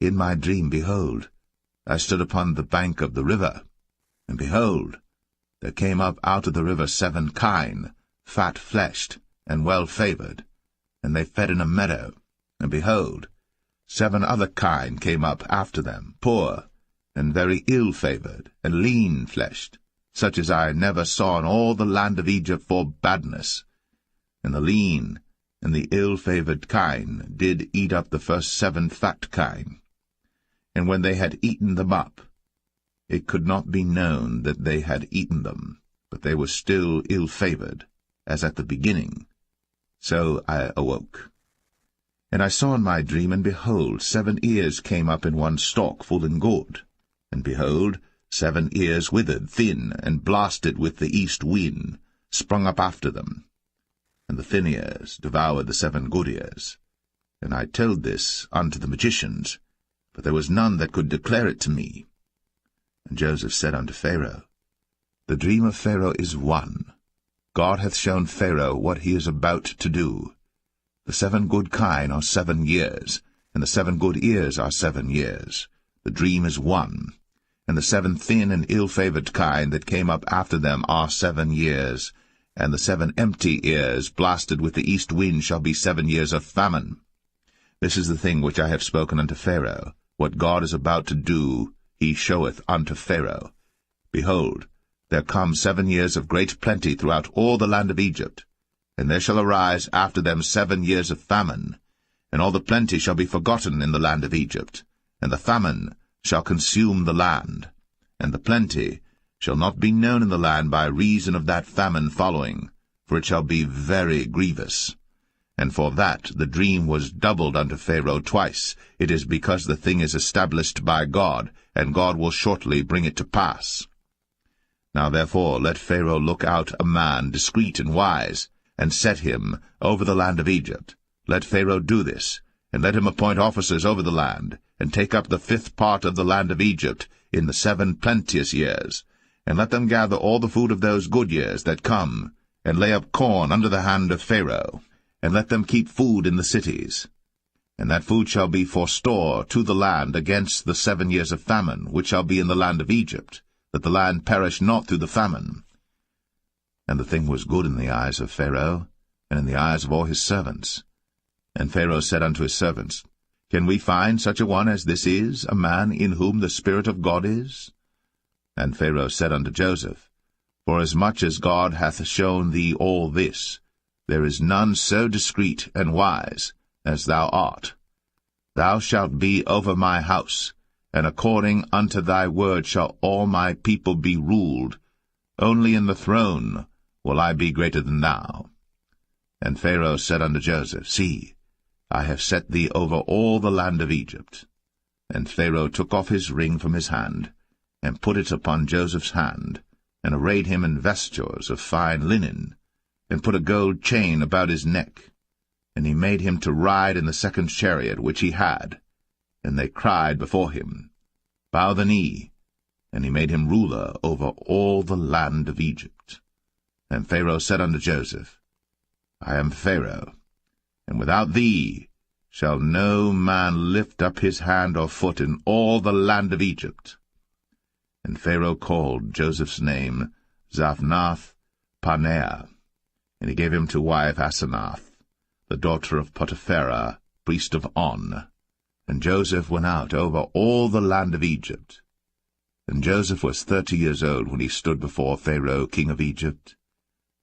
Speaker 1: In my dream, behold, I stood upon the bank of the river, and behold, there came up out of the river 7 kine, fat-fleshed, and well-favoured, and they fed in a meadow. And behold, 7 other kine came up after them, poor, and very ill-favoured, and lean-fleshed, such as I never saw in all the land of Egypt for badness. And the lean and the ill-favoured kine did eat up the first 7 fat kine. And when they had eaten them up, it could not be known that they had eaten them, but they were still ill-favoured, as at the beginning. So I awoke. And I saw in my dream, and behold, 7 ears came up in one stalk, full and good. And behold, 7 ears withered, thin, and blasted with the east wind, sprung up after them. And the thin ears devoured the 7 good ears. And I told this unto the magicians, but there was none that could declare it to me. And Joseph said unto Pharaoh, The dream of Pharaoh is one. God hath shown Pharaoh what he is about to do. The 7 good kine are 7 years, and the 7 good ears are 7 years. The dream is one. And the 7 thin and ill-favoured kine that came up after them are 7 years, and the 7 empty ears, blasted with the east wind, shall be 7 years of famine. This is the thing which I have spoken unto Pharaoh. What God is about to do, he showeth unto Pharaoh. Behold, there come 7 years of great plenty throughout all the land of Egypt, and there shall arise after them 7 years of famine, and all the plenty shall be forgotten in the land of Egypt, and the famine shall consume the land, and the plenty shall not be known in the land by reason of that famine following, for it shall be very grievous. And for that the dream was doubled unto Pharaoh twice. It is because the thing is established by God, and God will shortly bring it to pass. Now therefore let Pharaoh look out a man discreet and wise, and set him over the land of Egypt. Let Pharaoh do this, and let him appoint officers over the land, and take up the 5th part of the land of Egypt in the 7 plenteous years, and let them gather all the food of those good years that come, and lay up corn under the hand of Pharaoh, and let them keep food in the cities. And that food shall be for store to the land against the 7 years of famine, which shall be in the land of Egypt, that the land perish not through the famine. And the thing was good in the eyes of Pharaoh, and in the eyes of all his servants. And Pharaoh said unto his servants, Can we find such a one as this is, a man in whom the Spirit of God is? And Pharaoh said unto Joseph, Forasmuch as God hath shown thee all this, there is none so discreet and wise as thou art. Thou shalt be over my house, and according unto thy word shall all my people be ruled. Only in the throne will I be greater than thou. And Pharaoh said unto Joseph, See, I have set thee over all the land of Egypt. And Pharaoh took off his ring from his hand, and put it upon Joseph's hand, and arrayed him in vestures of fine linen, and put a gold chain about his neck. And he made him to ride in the 2nd chariot which he had. And they cried before him, Bow the knee. And he made him ruler over all the land of Egypt. And Pharaoh said unto Joseph, I am Pharaoh, and without thee shall no man lift up his hand or foot in all the land of Egypt. And Pharaoh called Joseph's name Zaphnath-Paneah, and he gave him to wife Asenath, the daughter of Potipherah, priest of On. And Joseph went out over all the land of Egypt. And Joseph was 30 years old when he stood before Pharaoh, king of Egypt.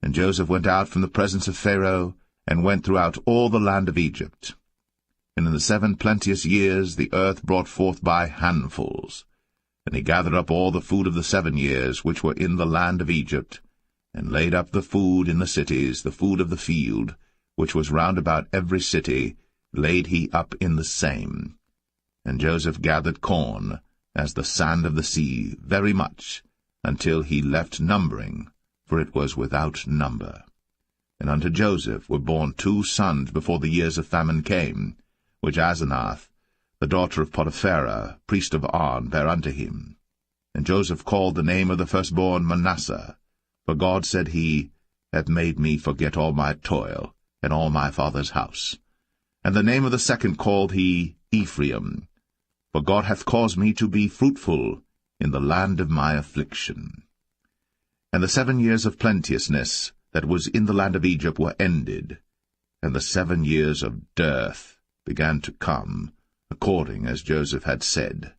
Speaker 1: And Joseph went out from the presence of Pharaoh, and went throughout all the land of Egypt. And in the 7 plenteous years the earth brought forth by handfuls. And he gathered up all the food of the 7 years which were in the land of Egypt, and laid up the food in the cities, the food of the field, which was round about every city, laid he up in the same. And Joseph gathered corn, as the sand of the sea, very much, until he left numbering, for it was without number. And unto Joseph were born 2 sons before the years of famine came, which Asenath, the daughter of Potipherah, priest of On, bare unto him. And Joseph called the name of the firstborn Manasseh, for God, said he, hath made me forget all my toil, and all my father's house. And the name of the second called he Ephraim, for God hath caused me to be fruitful in the land of my affliction. And the 7 years of plenteousness that was in the land of Egypt were ended, and the 7 years of dearth began to come, according as Joseph had said,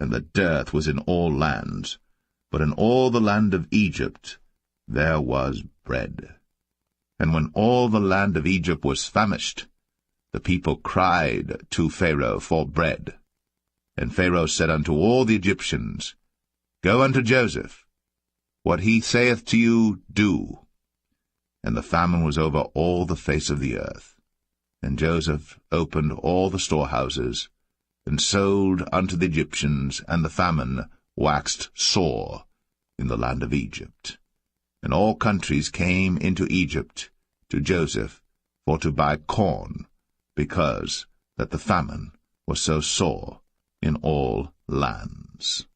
Speaker 1: and the dearth was in all lands, but in all the land of Egypt there was bread. And when all the land of Egypt was famished, the people cried to Pharaoh for bread. And Pharaoh said unto all the Egyptians, Go unto Joseph, what he saith to you, do. And the famine was over all the face of the earth. And Joseph opened all the storehouses, and sold unto the Egyptians, and the famine waxed sore in the land of Egypt. And all countries came into Egypt to Joseph for to buy corn, because that the famine was so sore in all lands.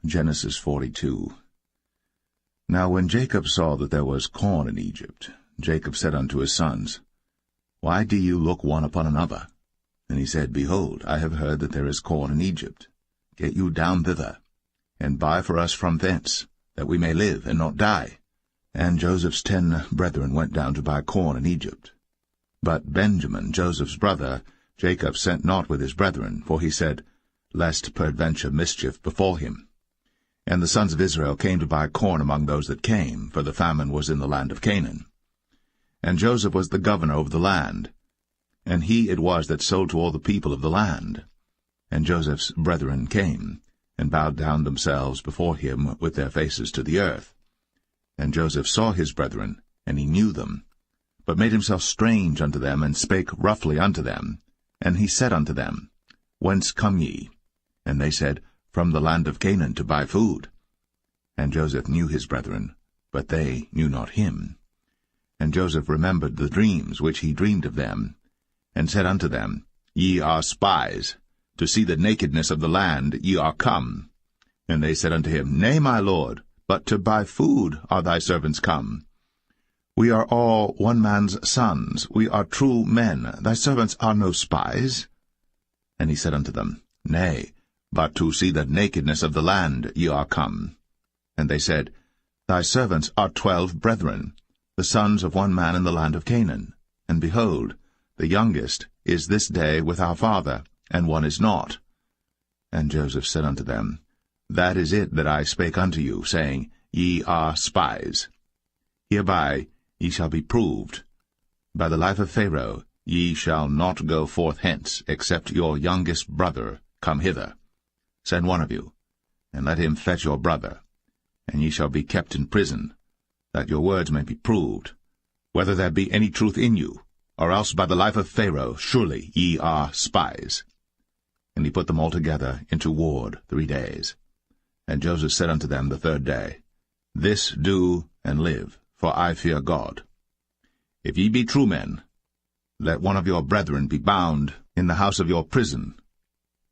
Speaker 1: Genesis 42. Now when Jacob saw that there was corn in Egypt, Jacob said unto his sons, Why do you look one upon another? And he said, Behold, I have heard that there is corn in Egypt. Get you down thither, and buy for us from thence, that we may live and not die. And Joseph's 10 brethren went down to buy corn in Egypt. But Benjamin, Joseph's brother, Jacob sent not with his brethren, for he said, Lest peradventure mischief befall him. And the sons of Israel came to buy corn among those that came, for the famine was in the land of Canaan. And Joseph was the governor over the land, and he it was that sold to all the people of the land. And Joseph's brethren came, and bowed down themselves before him with their faces to the earth. And Joseph saw his brethren, and he knew them, but made himself strange unto them, and spake roughly unto them. And he said unto them, Whence come ye? And they said, From the land of Canaan to buy food. And Joseph knew his brethren, but they knew not him. And Joseph remembered the dreams which he dreamed of them, and said unto them, Ye are spies, to see the nakedness of the land ye are come. And they said unto him, Nay, my lord, but to buy food are thy servants come. We are all one man's sons, we are true men, thy servants are no spies. And he said unto them, Nay, but to see the nakedness of the land ye are come. And they said, Thy servants are 12 brethren, the sons of one man in the land of Canaan. And behold, the youngest is this day with our father, and one is not. And Joseph said unto them, That is it that I spake unto you, saying, Ye are spies. Hereby ye shall be proved. By the life of Pharaoh ye shall not go forth hence, except your youngest brother come hither. Send one of you, and let him fetch your brother, and ye shall be kept in prison, that your words may be proved, whether there be any truth in you, or else by the life of Pharaoh surely ye are spies. And he put them all together into ward 3 days. And Joseph said unto them the 3rd day, This do and live, for I fear God. If ye be true men, let one of your brethren be bound in the house of your prison.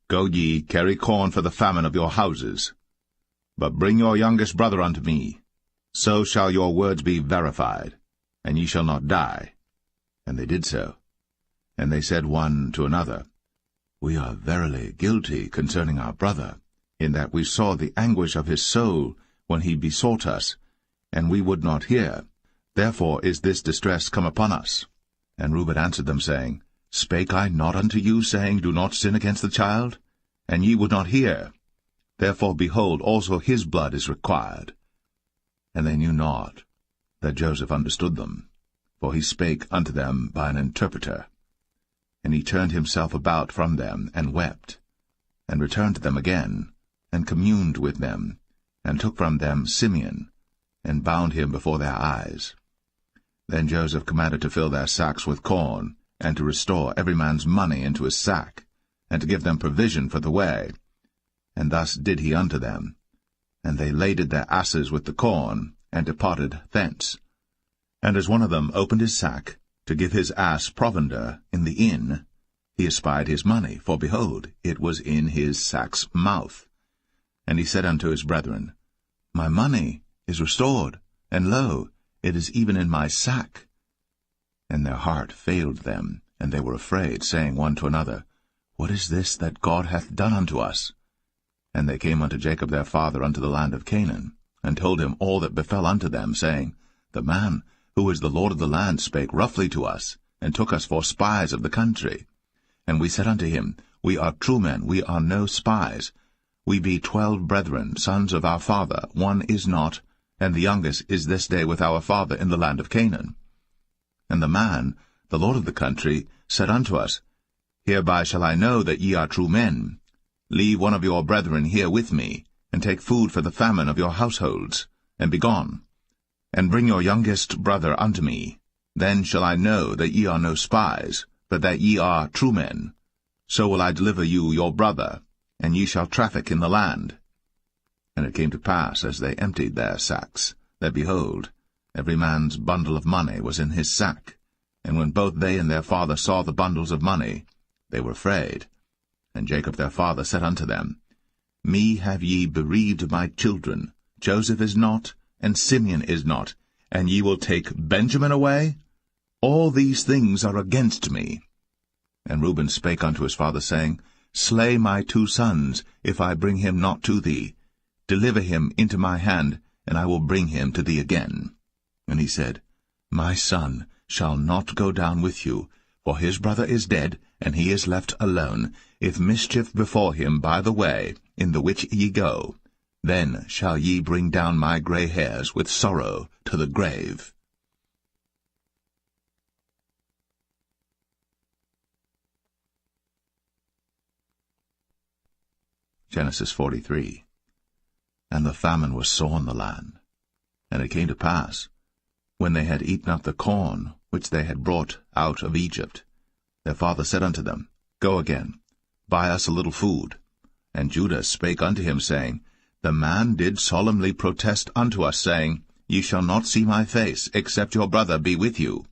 Speaker 1: Go ye, carry corn for the famine of your houses. But bring your youngest brother unto me. So shall your words be verified, and ye shall not die. And they did so. And they said one to another, We are verily guilty concerning our brother, in that we saw the anguish of his soul when he besought us, and we would not hear. Therefore is this distress come upon us. And Reuben answered them, saying, Spake I not unto you, saying, Do not sin against the child? And ye would not hear. Therefore, behold, also his blood is required. And they knew not that Joseph understood them, for he spake unto them by an interpreter. And he turned himself about from them, and wept, and returned to them again, and communed with them, and took from them Simeon, and bound him before their eyes. Then Joseph commanded to fill their sacks with corn, and to restore every man's money into his sack, and to give them provision for the way. And thus did he unto them. And they laded their asses with the corn, and departed thence. And as one of them opened his sack, to give his ass provender in the inn, he espied his money, for behold, it was in his sack's mouth. And he said unto his brethren, My money is restored, and lo, it is even in my sack. And their heart failed them, And they were afraid, saying one to another, What is this that God hath done unto us? And they came unto Jacob their father unto the land of Canaan, and told him all that befell unto them, saying, The man, who is the Lord of the land, spake roughly to us, and took us for spies of the country. And we said unto him, We are true men, we are no spies. We be 12 brethren, sons of our father, one is not, and the youngest is this day with our father in the land of Canaan. And the man, the Lord of the country, said unto us, Hereby shall I know that ye are true men. Leave one of your brethren here with me, and take food for the famine of your households, and be gone. And bring your youngest brother unto me. Then shall I know that ye are no spies, but that ye are true men. So will I deliver you your brother, and ye shall traffic in the land. And it came to pass, as they emptied their sacks, that, behold, every man's bundle of money was in his sack. And when both they and their father saw the bundles of money, they were afraid. And Jacob their father said unto them, Me have ye bereaved my children. Joseph is not, and Simeon is not, and ye will take Benjamin away? All these things are against me. And Reuben spake unto his father, saying, Slay my 2 sons, if I bring him not to thee. Deliver him into my hand, and I will bring him to thee again. And he said, My son shall not go down with you, for his brother is dead, and he is left alone. If mischief befall him by the way, in the which ye go, then shall ye bring down my gray hairs with sorrow to the grave. Genesis 43. And the famine was sore in the land. And it came to pass, when they had eaten up the corn which they had brought out of Egypt, their father said unto them, Go again, buy us a little food. And Judah spake unto him, saying, The man did solemnly protest unto us, saying, Ye shall not see my face, except your brother be with you.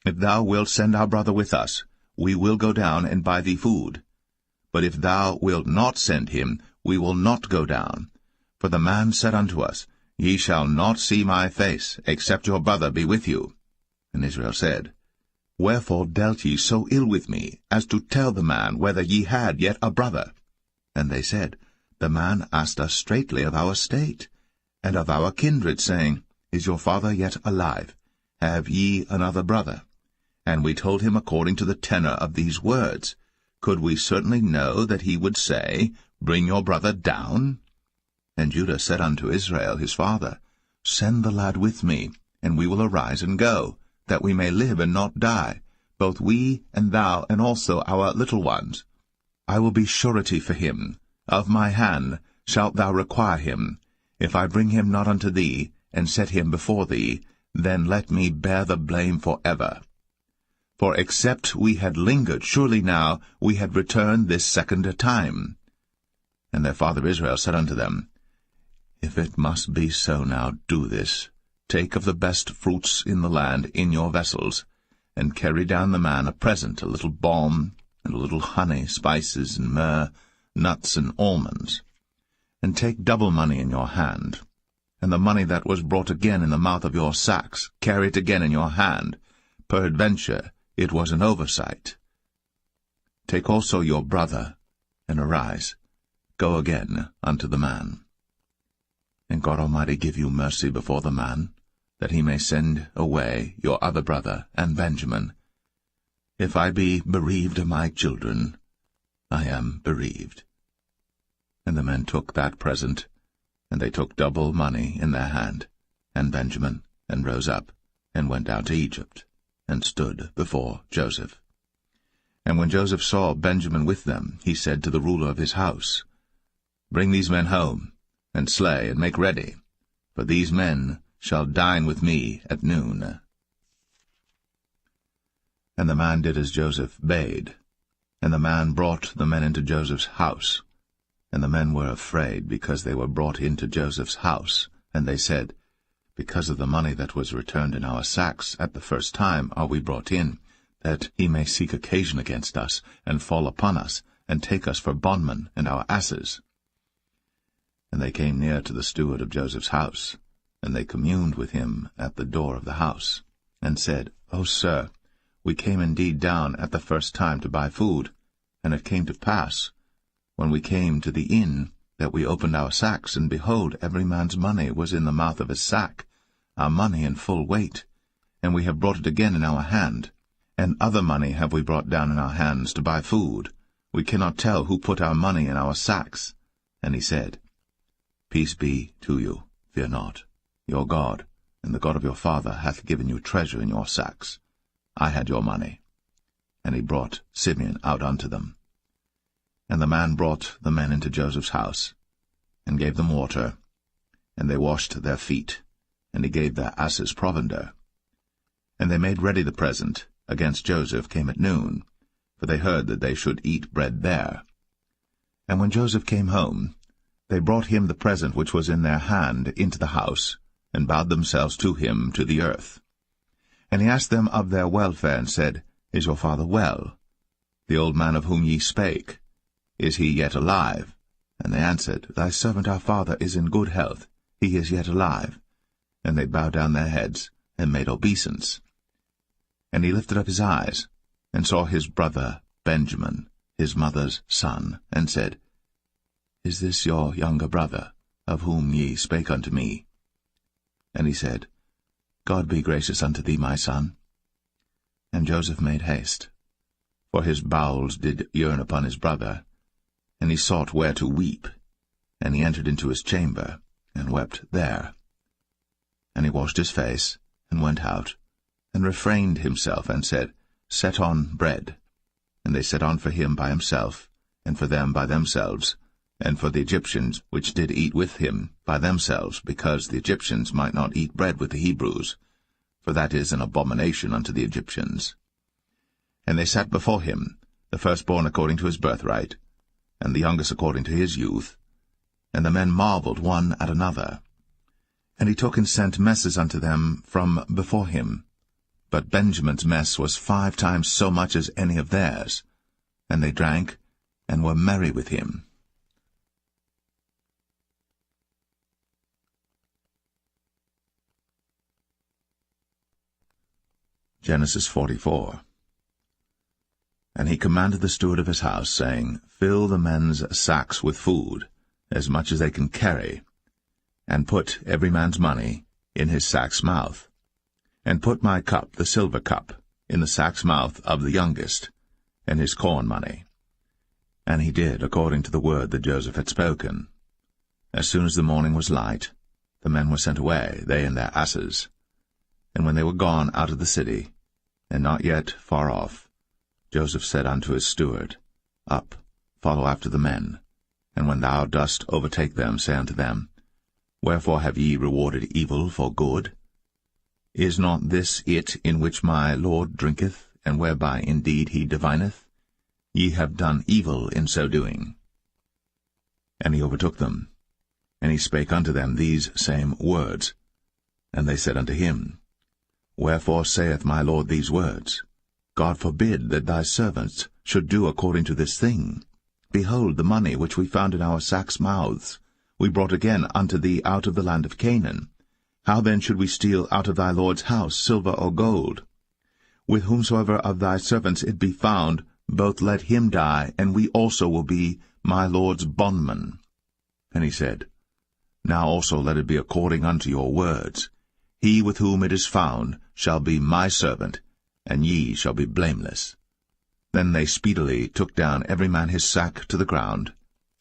Speaker 1: If thou wilt send our brother with us, we will go down and buy thee food. But if thou wilt not send him, we will not go down. For the man said unto us, Ye shall not see my face, except your brother be with you. And Israel said, Wherefore dealt ye so ill with me, as to tell the man whether ye had yet a brother? And they said, The man asked us straitly of our state, and of our kindred, saying, Is your father yet alive? Have ye another brother? And we told him according to the tenor of these words. Could we certainly know that he would say, Bring your brother down? And Judah said unto Israel his father, Send the lad with me, and we will arise and go, that we may live and not die, both we and thou, and also our little ones. I will be surety for him. Of my hand shalt thou require him. If I bring him not unto thee, and set him before thee, then let me bear the blame for ever. For except we had lingered, surely now we had returned this second time. And their father Israel said unto them, If it must be so now, do this. Take of the best fruits in the land in your vessels, and carry down the man a present, a little balm, and a little honey, spices, and myrrh, nuts, and almonds. And take double money in your hand, and the money that was brought again in the mouth of your sacks, carry it again in your hand. Peradventure it was an oversight. Take also your brother, and arise, go again unto the man. And God Almighty give you mercy before the man, that he may send away your other brother and Benjamin. If I be bereaved of my children, I am bereaved. And the men took that present, and they took double money in their hand, and Benjamin, and rose up, and went down to Egypt, and stood before Joseph. And when Joseph saw Benjamin with them, he said to the ruler of his house, Bring these men home, and slay, and make ready, for these men shall dine with me at noon. And the man did as Joseph bade, and the man brought the men into Joseph's house. And the men were afraid, because they were brought into Joseph's house. And they said, Because of the money that was returned in our sacks at the first time are we brought in, that he may seek occasion against us, and fall upon us, and take us for bondmen and our asses. And they came near to the steward of Joseph's house, and they communed with him at the door of the house, and said, O sir, we came indeed down at the first time to buy food, and it came to pass, when we came to the inn, that we opened our sacks, and behold, every man's money was in the mouth of his sack, our money in full weight, and we have brought it again in our hand. And other money have we brought down in our hands to buy food. We cannot tell who put our money in our sacks. And he said, Peace be to you, fear not. Your God, and the God of your father, hath given you treasure in your sacks. I had your money. And he brought Simeon out unto them. And the man brought the men into Joseph's house, and gave them water, and they washed their feet, and he gave their asses provender. And they made ready the present against Joseph came at noon, for they heard that they should eat bread there. And when Joseph came home, they brought him the present which was in their hand into the house, and bowed themselves to him to the earth. And he asked them of their welfare, and said, Is your father well? The old man of whom ye spake, is he yet alive? And they answered, Thy servant our father is in good health, he is yet alive. And they bowed down their heads, and made obeisance. And he lifted up his eyes, and saw his brother Benjamin, his mother's son, and said, Is this your younger brother, of whom ye spake unto me? And he said, God be gracious unto thee, my son. And Joseph made haste, for his bowels did yearn upon his brother, and he sought where to weep, and he entered into his chamber, and wept there. And he washed his face, and went out, and refrained himself, and said, Set on bread. And they set on for him by himself, and for them by themselves, and for the Egyptians which did eat with him by themselves, because the Egyptians might not eat bread with the Hebrews, for that is an abomination unto the Egyptians. And they sat before him, the firstborn according to his birthright, and the youngest according to his youth. And the men marveled one at another. And he took and sent messes unto them from before him. But Benjamin's mess was 5 times so much as any of theirs. And they drank, and were merry with him. Genesis 44. And he commanded the steward of his house, saying, Fill the men's sacks with food, as much as they can carry, and put every man's money in his sack's mouth. And put my cup, the silver cup, in the sack's mouth of the youngest, and his corn money. And he did according to the word that Joseph had spoken. As soon as the morning was light, the men were sent away, they and their asses. And when they were gone out of the city, and not yet far off, Joseph said unto his steward, Up, follow after the men, and when thou dost overtake them, say unto them, Wherefore have ye rewarded evil for good? Is not this it in which my Lord drinketh, and whereby indeed he divineth? Ye have done evil in so doing. And he overtook them, and he spake unto them these same words. And they said unto him, Wherefore saith my Lord these words? God forbid that thy servants should do according to this thing. Behold, the money which we found in our sacks' mouths we brought again unto thee out of the land of Canaan. How then should we steal out of thy Lord's house silver or gold? With whomsoever of thy servants it be found, both let him die, and we also will be my Lord's bondmen. And he said, Now also let it be according unto your words. He with whom it is found shall be my servant, and ye shall be blameless. Then they speedily took down every man his sack to the ground,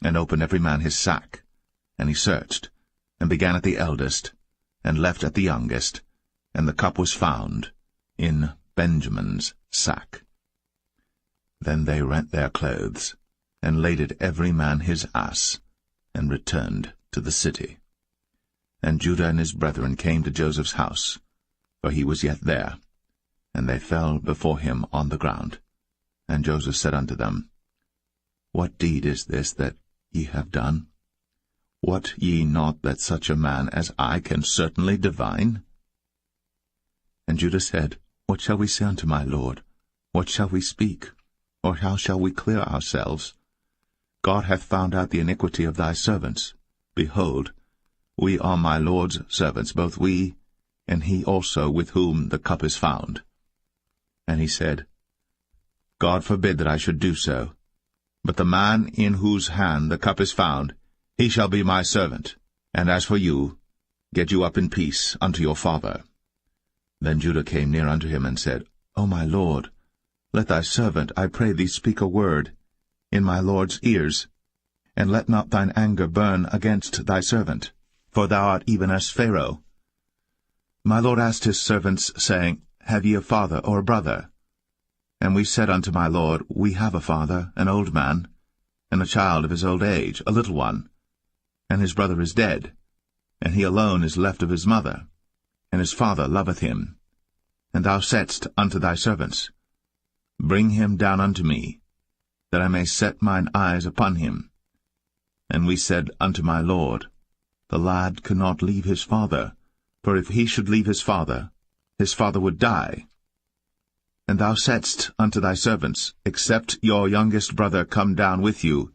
Speaker 1: and opened every man his sack. And he searched, and began at the eldest, and left at the youngest, and the cup was found in Benjamin's sack. Then they rent their clothes, and laded every man his ass, and returned to the city. And Judah and his brethren came to Joseph's house, for he was yet there, and they fell before him on the ground. And Joseph said unto them, What deed is this that ye have done? Wot ye not that such a man as I can certainly divine? And Judah said, What shall we say unto my Lord? What shall we speak? Or how shall we clear ourselves? God hath found out the iniquity of thy servants. Behold, we are my Lord's servants, both we, and he also with whom the cup is found. And he said, God forbid that I should do so. But the man in whose hand the cup is found, he shall be my servant. And as for you, get you up in peace unto your father. Then Judah came near unto him, and said, O my lord, let thy servant, I pray thee, speak a word in my lord's ears, and let not thine anger burn against thy servant, for thou art even as Pharaoh. My lord asked his servants, saying, Have ye a father or a brother? And we said unto my lord, We have a father, an old man, and a child of his old age, a little one. And his brother is dead, and he alone is left of his mother, and his father loveth him. And thou saidst unto thy servants, Bring him down unto me, that I may set mine eyes upon him. And we said unto my lord, The lad cannot leave his father, for if he should leave his father would die. And thou saidst unto thy servants, Except your youngest brother come down with you,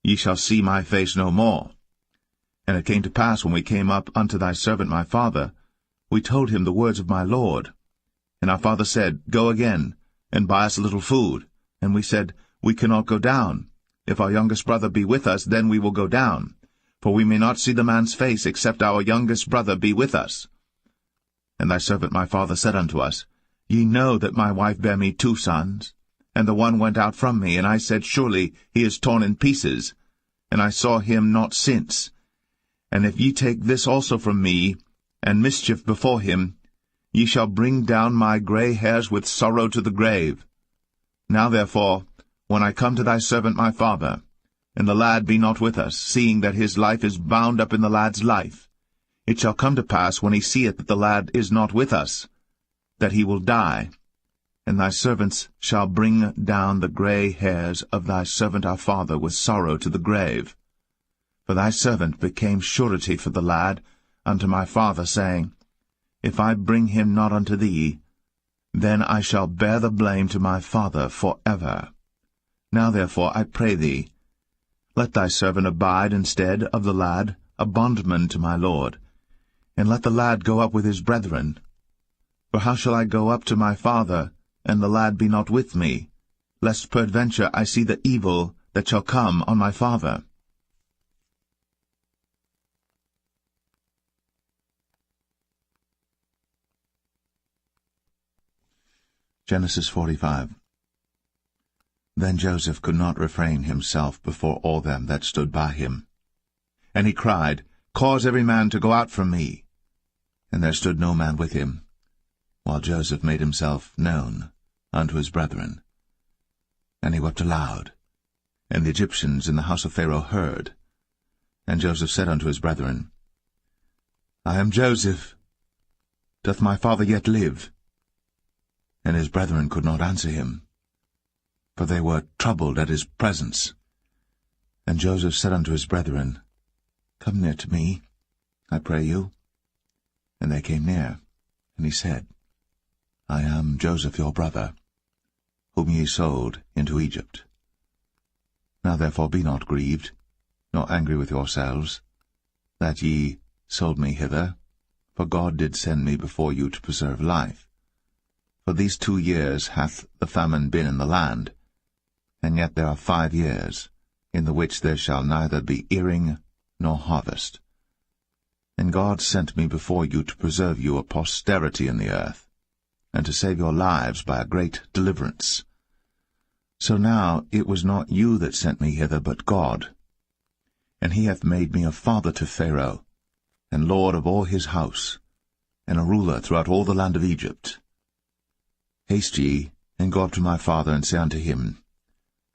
Speaker 1: ye shall see my face no more. And it came to pass, when we came up unto thy servant my father, we told him the words of my lord. And our father said, Go again, and buy us a little food. And we said, We cannot go down. If our youngest brother be with us, then we will go down. For we may not see the man's face, except our youngest brother be with us. And thy servant my father said unto us, Ye know that my wife bare me 2 sons, and the one went out from me, and I said, Surely he is torn in pieces, and I saw him not since. And if ye take this also from me, and mischief before him, ye shall bring down my gray hairs with sorrow to the grave. Now therefore, when I come to thy servant my father, and the lad be not with us, seeing that his life is bound up in the lad's life, it shall come to pass, when he seeth that the lad is not with us, that he will die. And thy servants shall bring down the gray hairs of thy servant our father with sorrow to the grave. For thy servant became surety for the lad unto my father, saying, If I bring him not unto thee, then I shall bear the blame to my father for ever. Now therefore, I pray thee, let thy servant abide instead of the lad, a bondman to my lord, and let the lad go up with his brethren. For how shall I go up to my father, and the lad be not with me, lest peradventure I see the evil that shall come on my father? Genesis 45. Then Joseph could not refrain himself before all them that stood by him. And he cried, Cause every man to go out from me. And there stood no man with him, while Joseph made himself known unto his brethren. And he wept aloud. And the Egyptians in the house of Pharaoh heard. And Joseph said unto his brethren, I am Joseph. Doth my father yet live? And his brethren could not answer him, for they were troubled at his presence. And Joseph said unto his brethren, Come near to me, I pray you. And they came near, and he said, I am Joseph your brother, whom ye sold into Egypt. Now therefore be not grieved, nor angry with yourselves, that ye sold me hither, for God did send me before you to preserve life. For these 2 years hath the famine been in the land, and yet there are 5 years, in the which there shall neither be earing nor harvest. And God sent me before you to preserve you a posterity in the earth, and to save your lives by a great deliverance. So now it was not you that sent me hither, but God. And he hath made me a father to Pharaoh, and lord of all his house, and a ruler throughout all the land of Egypt. Haste ye, and go up to my father, and say unto him,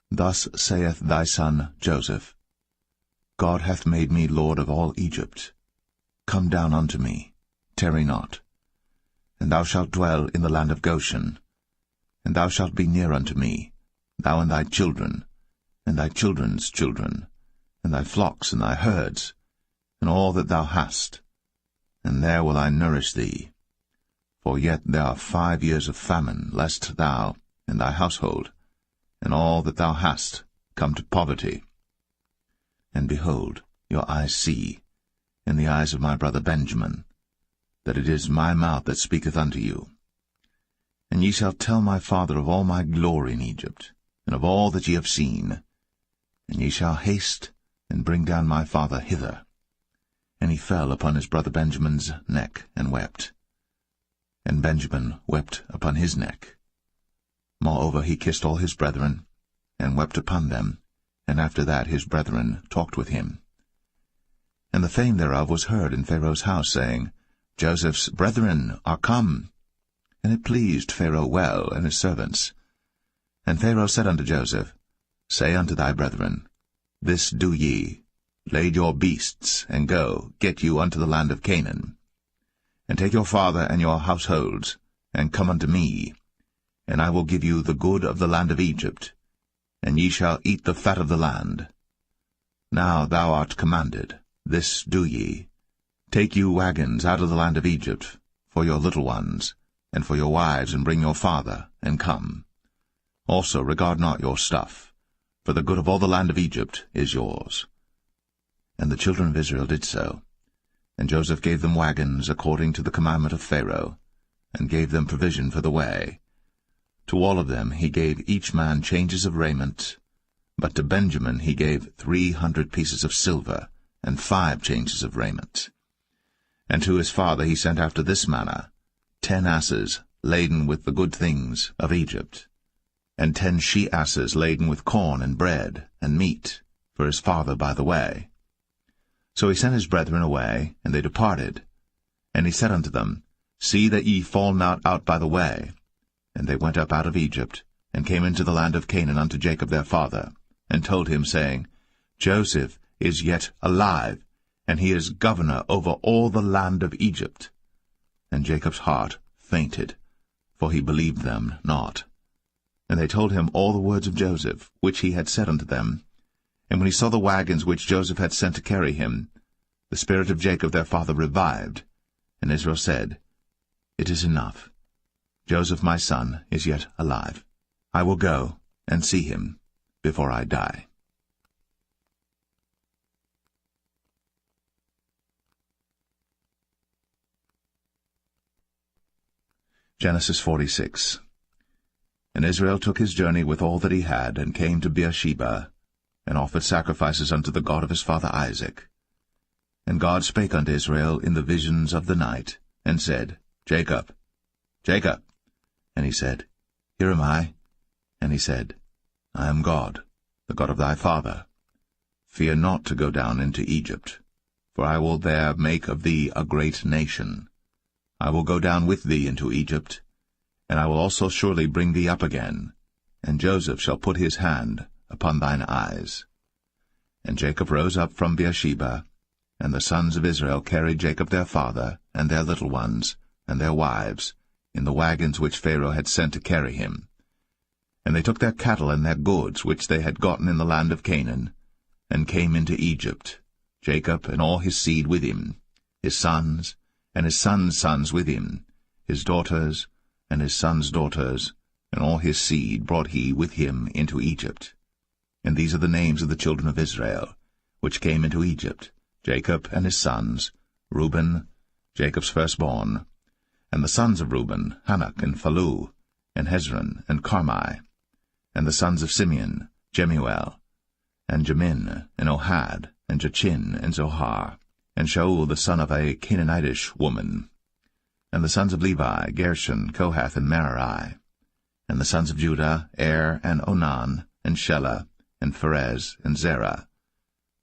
Speaker 1: Thus saith thy son Joseph, God hath made me lord of all Egypt. Come down unto me, tarry not. And thou shalt dwell in the land of Goshen. And thou shalt be near unto me, thou and thy children, and thy children's children, and thy flocks and thy herds, and all that thou hast. And there will I nourish thee. For yet there are 5 years of famine, lest thou and thy household, and all that thou hast, come to poverty. And behold, your eyes see, and the eyes of my brother Benjamin, that it is my mouth that speaketh unto you. And ye shall tell my father of all my glory in Egypt, and of all that ye have seen. And ye shall haste and bring down my father hither. And he fell upon his brother Benjamin's neck, and wept. And Benjamin wept upon his neck. Moreover he kissed all his brethren, and wept upon them, and after that his brethren talked with him. And the fame thereof was heard in Pharaoh's house, saying, Joseph's brethren are come. And it pleased Pharaoh well, and his servants. And Pharaoh said unto Joseph, Say unto thy brethren, This do ye, lade your beasts, and go, get you unto the land of Canaan. And take your father and your households, and come unto me, and I will give you the good of the land of Egypt, and ye shall eat the fat of the land. Now thou art commanded, this do ye, take you wagons out of the land of Egypt, for your little ones, and for your wives, and bring your father, and come. Also regard not your stuff, for the good of all the land of Egypt is yours. And the children of Israel did so. And Joseph gave them wagons according to the commandment of Pharaoh, and gave them provision for the way. To all of them he gave each man changes of raiment, but to Benjamin he gave 300 pieces of silver, and 5 changes of raiment. And to his father he sent after this manner, 10 asses laden with the good things of Egypt, and 10 she-asses laden with corn and bread and meat for his father by the way. So he sent his brethren away, and they departed. And he said unto them, See that ye fall not out by the way. And they went up out of Egypt, and came into the land of Canaan unto Jacob their father, and told him, saying, Joseph is yet alive, and he is governor over all the land of Egypt. And Jacob's heart fainted, for he believed them not. And they told him all the words of Joseph, which he had said unto them. And when he saw the wagons which Joseph had sent to carry him, the spirit of Jacob their father revived. And Israel said, It is enough. Joseph my son is yet alive. I will go and see him before I die. Genesis 46. And Israel took his journey with all that he had, and came to Beersheba, and offered sacrifices unto the God of his father Isaac. And God spake unto Israel in the visions of the night, and said, Jacob, Jacob. And he said, Here am I. And he said, I am God, the God of thy father. Fear not to go down into Egypt, for I will there make of thee a great nation. I will go down with thee into Egypt, and I will also surely bring thee up again, and Joseph shall put his hand upon thine eyes. And Jacob rose up from Beersheba, and the sons of Israel carried Jacob their father, and their little ones, and their wives, in the wagons which Pharaoh had sent to carry him. And they took their cattle and their goods which they had gotten in the land of Canaan, and came into Egypt, Jacob and all his seed with him, his sons, and his sons' sons with him, his daughters, and his sons' daughters, and all his seed brought he with him into Egypt. And these are the names of the children of Israel, which came into Egypt, Jacob and his sons, Reuben, Jacob's firstborn, and the sons of Reuben, Hanok and Phalu, and Hezron and Carmi, and the sons of Simeon, Jemuel, and Jamin, and Ohad, and Jachin, and Zohar, and Shaul the son of a Canaanitish woman, and the sons of Levi, Gershon, Kohath, and Merari, and the sons of Judah, Er, and Onan, and Shelah, and Pharez, and Zerah.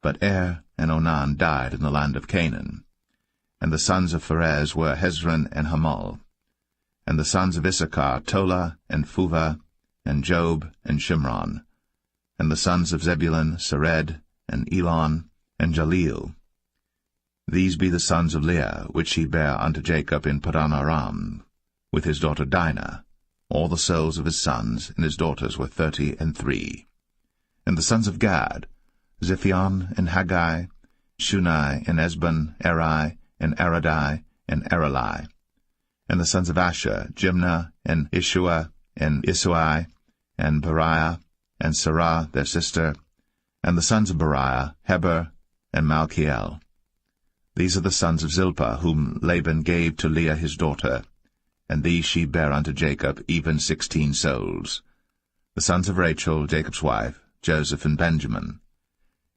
Speaker 1: But Er and Onan died in the land of Canaan. And the sons of Pharez were Hezron and Hamul. And the sons of Issachar, Tola, and Phuvah, and Job, and Shimron. And the sons of Zebulun, Sered, and Elon, and Jaleel. These be the sons of Leah, which he bare unto Jacob in Padan Aram, with his daughter Dinah. All the souls of his sons and his daughters were 33. And the sons of Gad, Ziphion, and Haggai, Shunai, and Esbon, Eri, and Aradai, and Arali. And the sons of Asher, Jimnah, and Ishua, and Isui, and Beriah, and Sarah their sister. And the sons of Beriah, Heber, and Malchiel. These are the sons of Zilpah, whom Laban gave to Leah his daughter. and these she bare unto Jacob, even 16 souls. The sons of Rachel, Jacob's wife, Joseph and Benjamin.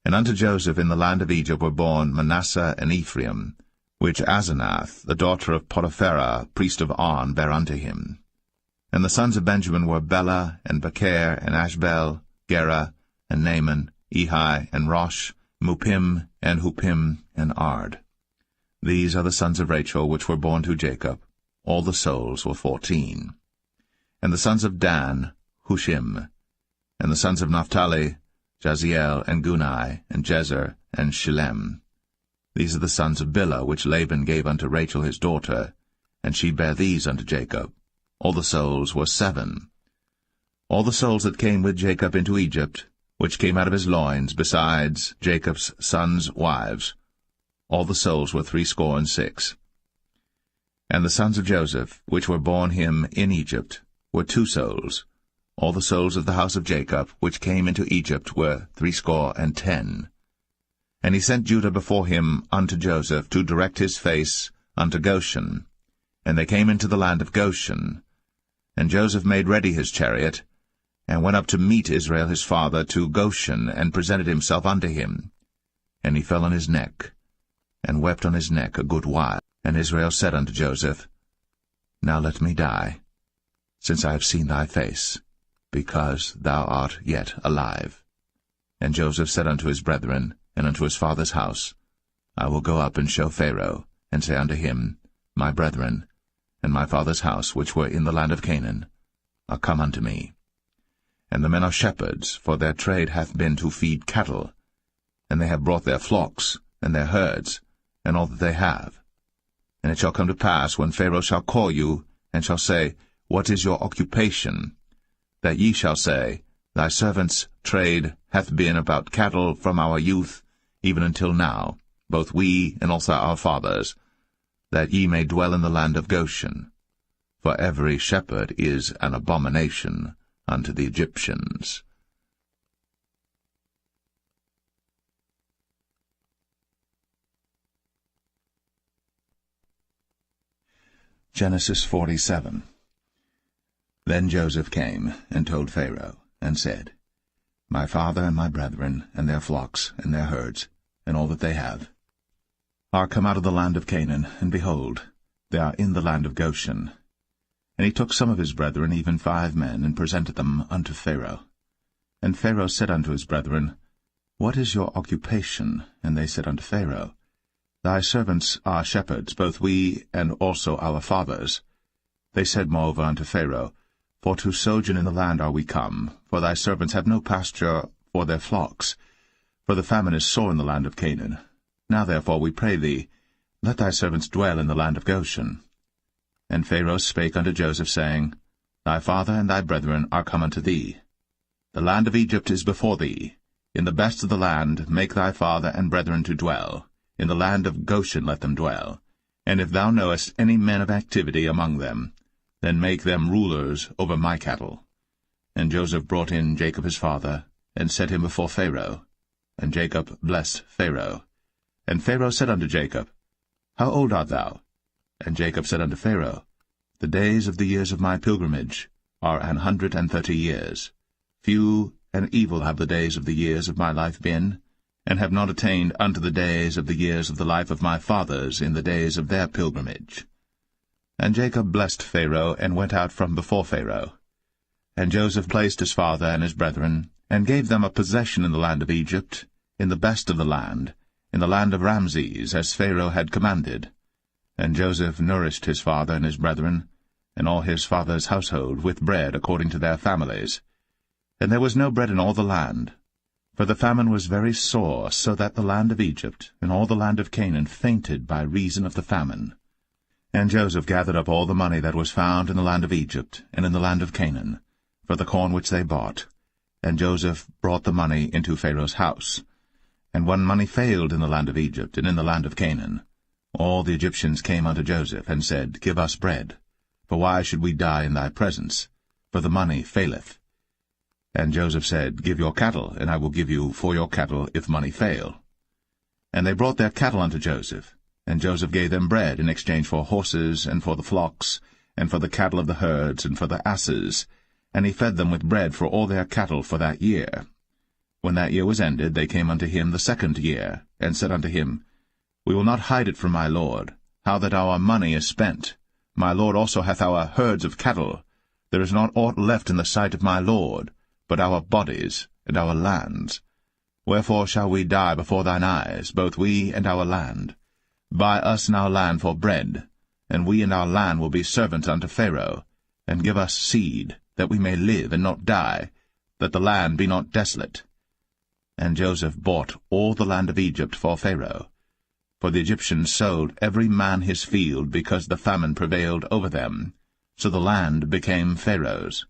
Speaker 1: And unto Joseph in the land of Egypt were born Manasseh and Ephraim, which Asenath, the daughter of Potipherah, priest of On, bare unto him. And the sons of Benjamin were Bela, and Becher, and Ashbel, Gera, and Naaman, Ehi, and Rosh, Muppim, and Huppim, and Ard. These are the sons of Rachel, which were born to Jacob. All the souls were 14. And the sons of Dan, Hushim. And the sons of Naphtali, Jaziel, and Guni, and Jezer, and Shillem. These are the sons of Bilhah, which Laban gave unto Rachel his daughter, and she bare these unto Jacob. All the souls were 7. All the souls that came with Jacob into Egypt, which came out of his loins, besides Jacob's sons' wives, all the souls were 66. And the sons of Joseph, which were born him in Egypt, were 2 souls. All the souls of the house of Jacob, which came into Egypt, were 70. And he sent Judah before him unto Joseph, to direct his face unto Goshen. And they came into the land of Goshen. And Joseph made ready his chariot, and went up to meet Israel his father to Goshen, and presented himself unto him. And he fell on his neck, and wept on his neck a good while. And Israel said unto Joseph, Now let me die, since I have seen thy face, because thou art yet alive. And Joseph said unto his brethren, and unto his father's house, I will go up and show Pharaoh, and say unto him, My brethren, and my father's house, which were in the land of Canaan, are come unto me. And the men are shepherds, for their trade hath been to feed cattle, and they have brought their flocks, and their herds, and all that they have. And it shall come to pass, when Pharaoh shall call you, and shall say, What is your occupation? That ye shall say, Thy servant's trade hath been about cattle from our youth, even until now, both we and also our fathers, that ye may dwell in the land of Goshen. For every shepherd is an abomination unto the Egyptians. Genesis 47. Then Joseph came, and told Pharaoh, and said, My father and my brethren, and their flocks, and their herds, and all that they have, are come out of the land of Canaan, and behold, they are in the land of Goshen. And he took some of his brethren, even 5 men, and presented them unto Pharaoh. And Pharaoh said unto his brethren, What is your occupation? And they said unto Pharaoh, Thy servants are shepherds, both we and also our fathers. They said moreover unto Pharaoh, For to sojourn in the land are we come, for thy servants have no pasture for their flocks, for the famine is sore in the land of Canaan. Now therefore, we pray thee, let thy servants dwell in the land of Goshen. And Pharaoh spake unto Joseph, saying, Thy father and thy brethren are come unto thee. The land of Egypt is before thee. In the best of the land make thy father and brethren to dwell. In the land of Goshen let them dwell. And if thou knowest any men of activity among them, then make them rulers over my cattle. And Joseph brought in Jacob his father, and set him before Pharaoh. And Jacob blessed Pharaoh. And Pharaoh said unto Jacob, How old art thou? And Jacob said unto Pharaoh, The days of the years of my pilgrimage are 130 years. Few and evil have the days of the years of my life been, and have not attained unto the days of the years of the life of my fathers in the days of their pilgrimage. And Jacob blessed Pharaoh, and went out from before Pharaoh. And Joseph placed his father and his brethren, and gave them a possession in the land of Egypt, in the best of the land, in the land of Ramses, as Pharaoh had commanded. And Joseph nourished his father and his brethren, and all his father's household, with bread according to their families. And there was no bread in all the land, for the famine was very sore, so that the land of Egypt and all the land of Canaan fainted by reason of the famine. And Joseph gathered up all the money that was found in the land of Egypt and in the land of Canaan, for the corn which they bought. And Joseph brought the money into Pharaoh's house. And when money failed in the land of Egypt and in the land of Canaan, all the Egyptians came unto Joseph, and said, Give us bread, for why should we die in thy presence? For the money faileth. And Joseph said, Give your cattle, and I will give you for your cattle, if money fail. And they brought their cattle unto Joseph, and Joseph gave them bread in exchange for horses and for the flocks, and for the cattle of the herds, and for the asses, and he fed them with bread for all their cattle for that year. When that year was ended, they came unto him the second year, and said unto him, We will not hide it from my lord, how that our money is spent. My lord also hath our herds of cattle. There is not aught left in the sight of my lord, but our bodies and our lands. Wherefore shall we die before thine eyes, both we and our land? Buy us and our land for bread, and we and our land will be servants unto Pharaoh, and give us seed, that we may live and not die, that the land be not desolate. And Joseph bought all the land of Egypt for Pharaoh. For the Egyptians sold every man his field, because the famine prevailed over them. So the land became Pharaoh's.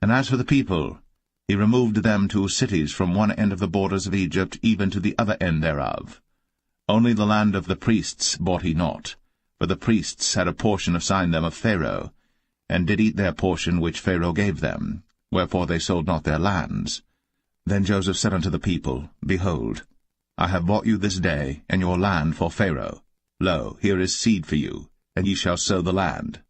Speaker 1: And as for the people, he removed them to cities from one end of the borders of Egypt even to the other end thereof. Only the land of the priests bought he not, for the priests had a portion assigned them of Pharaoh, and did eat their portion which Pharaoh gave them, wherefore they sold not their lands. Then Joseph said unto the people, Behold, I have bought you this day, and your land for Pharaoh. Lo, here is seed for you, and ye shall sow the land.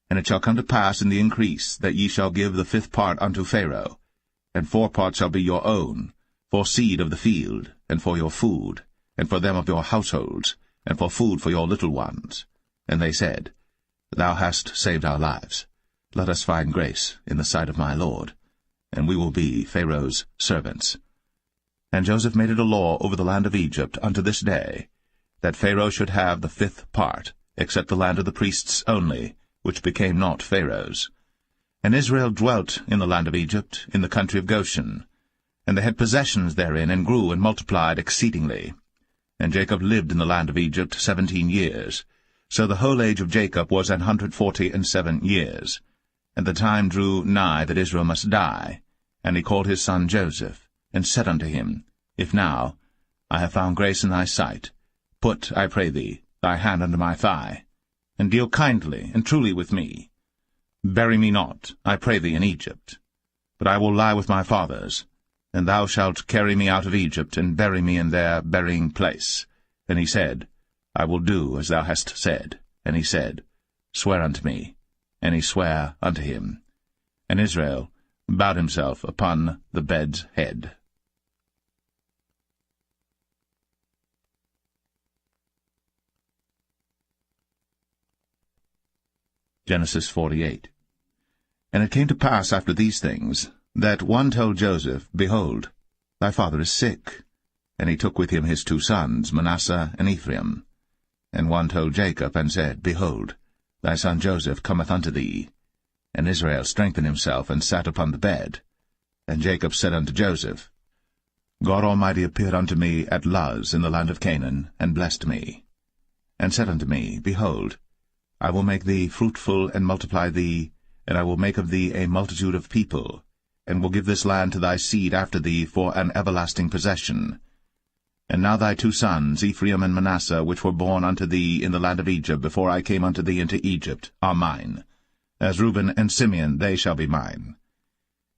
Speaker 1: And it shall come to pass in the increase, that ye shall give the 5th part unto Pharaoh, and 4 parts shall be your own, for seed of the field, and for your food, and for them of your households, and for food for your little ones. And they said, Thou hast saved our lives. Let us find grace in the sight of my lord, and we will be Pharaoh's servants. And Joseph made it a law over the land of Egypt unto this day, that Pharaoh should have the 5th part, except the land of the priests only, which became not Pharaoh's. And Israel dwelt in the land of Egypt, in the country of Goshen. And they had possessions therein, and grew and multiplied exceedingly. And Jacob lived in the land of Egypt 17 years. So the whole age of Jacob was 147 years. And the time drew nigh that Israel must die. And he called his son Joseph, and said unto him, If now I have found grace in thy sight, put, I pray thee, thy hand under my thigh, and deal kindly and truly with me. Bury me not, I pray thee, in Egypt, but I will lie with my fathers, and thou shalt carry me out of Egypt, and bury me in their burying place. And he said, I will do as thou hast said. And he said, Swear unto me. And he sware unto him. And Israel bowed himself upon the bed's head. Genesis 48. And it came to pass after these things, that one told Joseph, Behold, thy father is sick. And he took with him his 2 sons, Manasseh and Ephraim. And one told Jacob, and said, Behold, thy son Joseph cometh unto thee. And Israel strengthened himself, and sat upon the bed. And Jacob said unto Joseph, God Almighty appeared unto me at Luz in the land of Canaan, and blessed me, and said unto me, Behold, I will make thee fruitful, and multiply thee, and I will make of thee a multitude of people, and will give this land to thy seed after thee for an everlasting possession. And now thy 2 sons, Ephraim and Manasseh, which were born unto thee in the land of Egypt before I came unto thee into Egypt, are mine. As Reuben and Simeon, they shall be mine.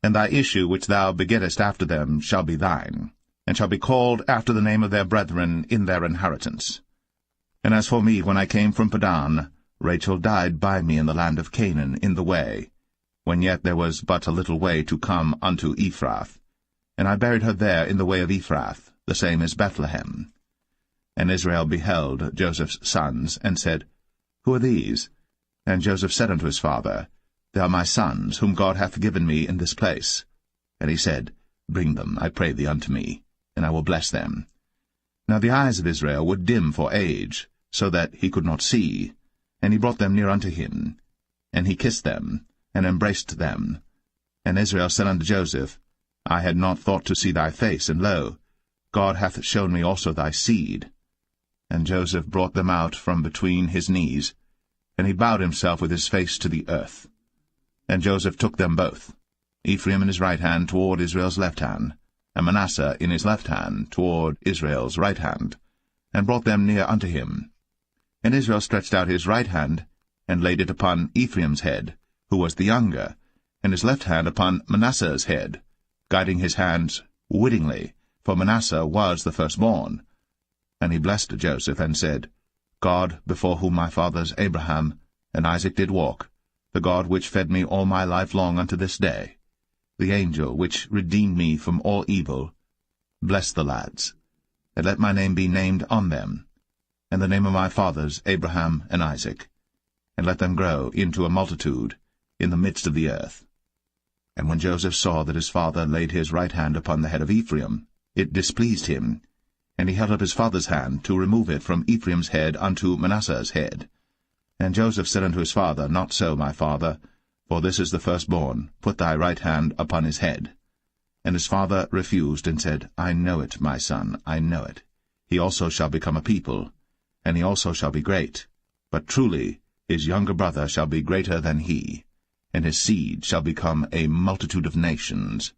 Speaker 1: And thy issue which thou begettest after them shall be thine, and shall be called after the name of their brethren in their inheritance. And as for me, when I came from Padan, Rachel died by me in the land of Canaan in the way, when yet there was but a little way to come unto Ephrath. And I buried her there in the way of Ephrath, the same as Bethlehem. And Israel beheld Joseph's sons, and said, Who are these? And Joseph said unto his father, They are my sons, whom God hath given me in this place. And he said, Bring them, I pray thee, unto me, and I will bless them. Now the eyes of Israel were dim for age, so that he could not see. And he brought them near unto him, and he kissed them, and embraced them. And Israel said unto Joseph, I had not thought to see thy face, and lo, God hath shown me also thy seed. And Joseph brought them out from between his knees, and he bowed himself with his face to the earth. And Joseph took them both, Ephraim in his right hand toward Israel's left hand, and Manasseh in his left hand toward Israel's right hand, and brought them near unto him. And Israel stretched out his right hand, and laid it upon Ephraim's head, who was the younger, and his left hand upon Manasseh's head, guiding his hands wittingly, for Manasseh was the firstborn. And he blessed Joseph, and said, God, before whom my fathers Abraham and Isaac did walk, the God which fed me all my life long unto this day, the angel which redeemed me from all evil, bless the lads, and let my name be named on them, and the name of my fathers Abraham and Isaac, and let them grow into a multitude in the midst of the earth. And when Joseph saw that his father laid his right hand upon the head of Ephraim, it displeased him, and he held up his father's hand to remove it from Ephraim's head unto Manasseh's head. And Joseph said unto his father, Not so, my father, for this is the firstborn. Put thy right hand upon his head. And his father refused, and said, I know it, my son, I know it. He also shall become a people, and he also shall be great. But truly his younger brother shall be greater than he, and his seed shall become a multitude of nations.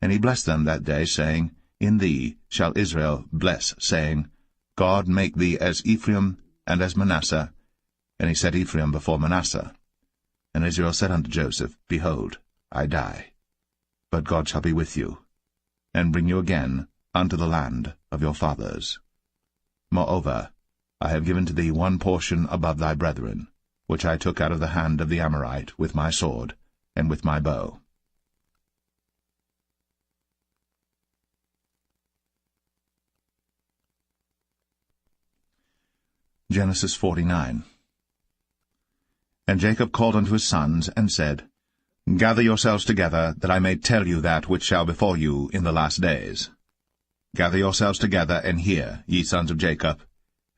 Speaker 1: And he blessed them that day, saying, In thee shall Israel bless, saying, God make thee as Ephraim and as Manasseh. And he set Ephraim before Manasseh. And Israel said unto Joseph, Behold, I die, but God shall be with you, and bring you again unto the land of your fathers. Moreover, I have given to thee one portion above thy brethren, which I took out of the hand of the Amorite with my sword and with my bow. Genesis 49. And Jacob called unto his sons, and said, Gather yourselves together, that I may tell you that which shall befall you in the last days. Gather yourselves together, and hear, ye sons of Jacob,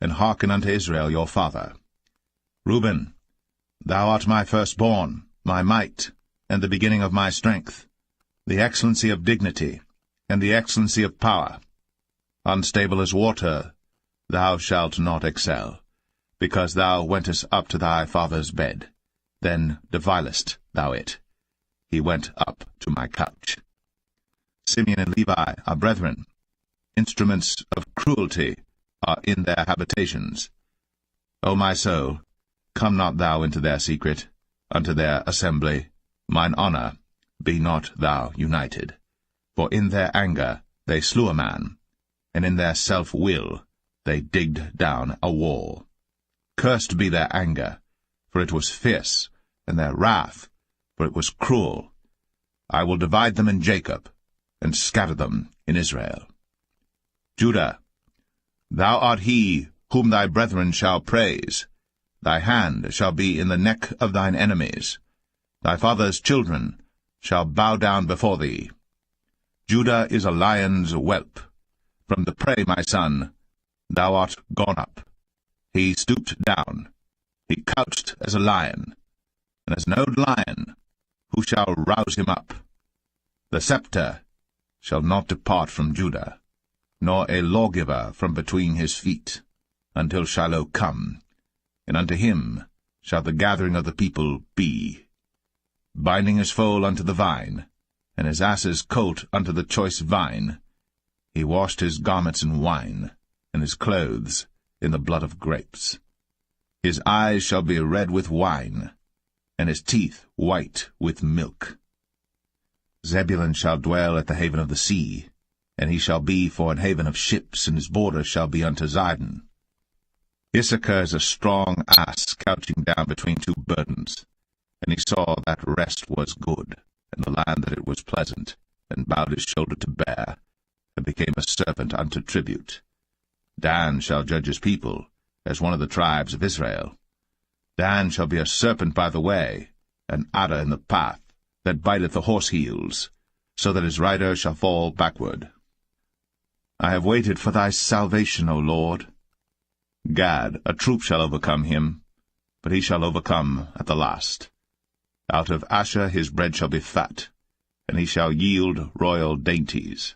Speaker 1: and hearken unto Israel your father. Reuben, thou art my firstborn, my might, and the beginning of my strength, the excellency of dignity, and the excellency of power. Unstable as water, thou shalt not excel, because thou wentest up to thy father's bed. Then devilest thou it. He went up to my couch. Simeon and Levi are brethren. Instruments of cruelty are in their habitations. O my soul, come not thou into their secret, unto their assembly. Mine honour, be not thou united. For in their anger they slew a man, and in their self-will they digged down a wall. Cursed be their anger, for it was fierce, and their wrath, for it was cruel. I will divide them in Jacob, and scatter them in Israel. Judah, thou art he whom thy brethren shall praise. Thy hand shall be in the neck of thine enemies. Thy father's children shall bow down before thee. Judah is a lion's whelp. From the prey, my son, thou art gone up. He stooped down. He couched as a lion, and as an old lion, who shall rouse him up? The scepter shall not depart from Judah, nor a lawgiver from between his feet, until Shiloh come, and unto him shall the gathering of the people be. Binding his foal unto the vine, and his ass's colt unto the choice vine, he washed his garments in wine, and his clothes in the blood of grapes. His eyes shall be red with wine, and his teeth white with milk. Zebulun shall dwell at the haven of the sea, and he shall be for an haven of ships, and his border shall be unto Zidon. Issachar is a strong ass couching down between two burdens, and he saw that rest was good, and the land that it was pleasant, and bowed his shoulder to bear, and became a servant unto tribute. Dan shall judge his people, as one of the tribes of Israel. Dan shall be a serpent by the way, an adder in the path, that biteth the horse heels, so that his rider shall fall backward. I have waited for thy salvation, O Lord. Gad, a troop shall overcome him, but he shall overcome at the last. Out of Asher his bread shall be fat, and he shall yield royal dainties.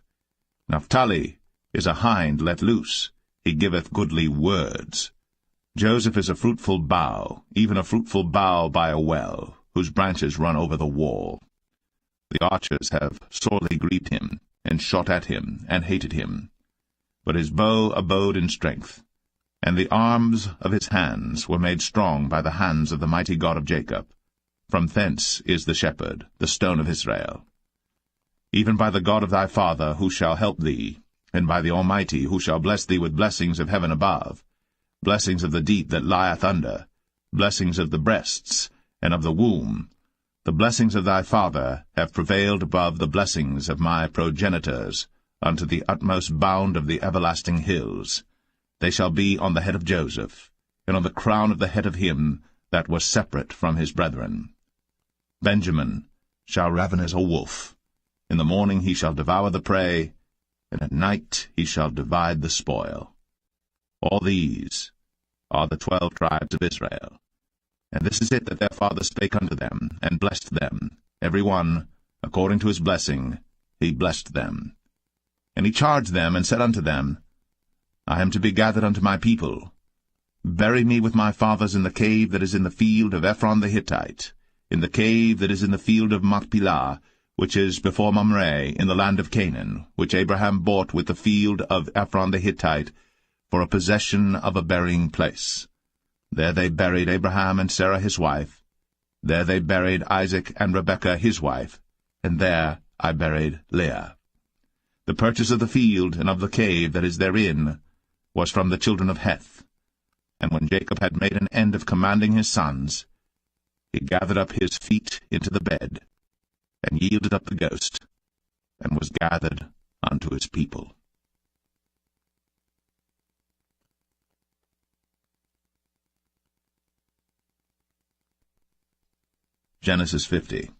Speaker 1: Naphtali is a hind let loose, he giveth goodly words. Joseph is a fruitful bough, even a fruitful bough by a well, whose branches run over the wall. The archers have sorely grieved him, and shot at him, and hated him. But his bow abode in strength, and the arms of his hands were made strong by the hands of the mighty God of Jacob. From thence is the shepherd, the stone of Israel. Even by the God of thy father, who shall help thee, and by the Almighty, who shall bless thee with blessings of heaven above, blessings of the deep that lieth under, blessings of the breasts, and of the womb. The blessings of thy father have prevailed above the blessings of my progenitors, unto the utmost bound of the everlasting hills. They shall be on the head of Joseph, and on the crown of the head of him that was separate from his brethren. Benjamin shall raven as a wolf. In the morning he shall devour the prey, and at night he shall divide the spoil. All these are the 12 tribes of Israel. And this is it that their father spake unto them, and blessed them, every one, according to his blessing, he blessed them. And he charged them, and said unto them, I am to be gathered unto my people. Bury me with my fathers in the cave that is in the field of Ephron the Hittite, in the cave that is in the field of Machpelah, which is before Mamre, in the land of Canaan, which Abraham bought with the field of Ephron the Hittite, for a possession of a burying place. There they buried Abraham and Sarah his wife. There they buried Isaac and Rebekah his wife, and there I buried Leah. The purchase of the field and of the cave that is therein was from the children of Heth. And when Jacob had made an end of commanding his sons, he gathered up his feet into the bed, and yielded up the ghost, and was gathered unto his people. Genesis 50.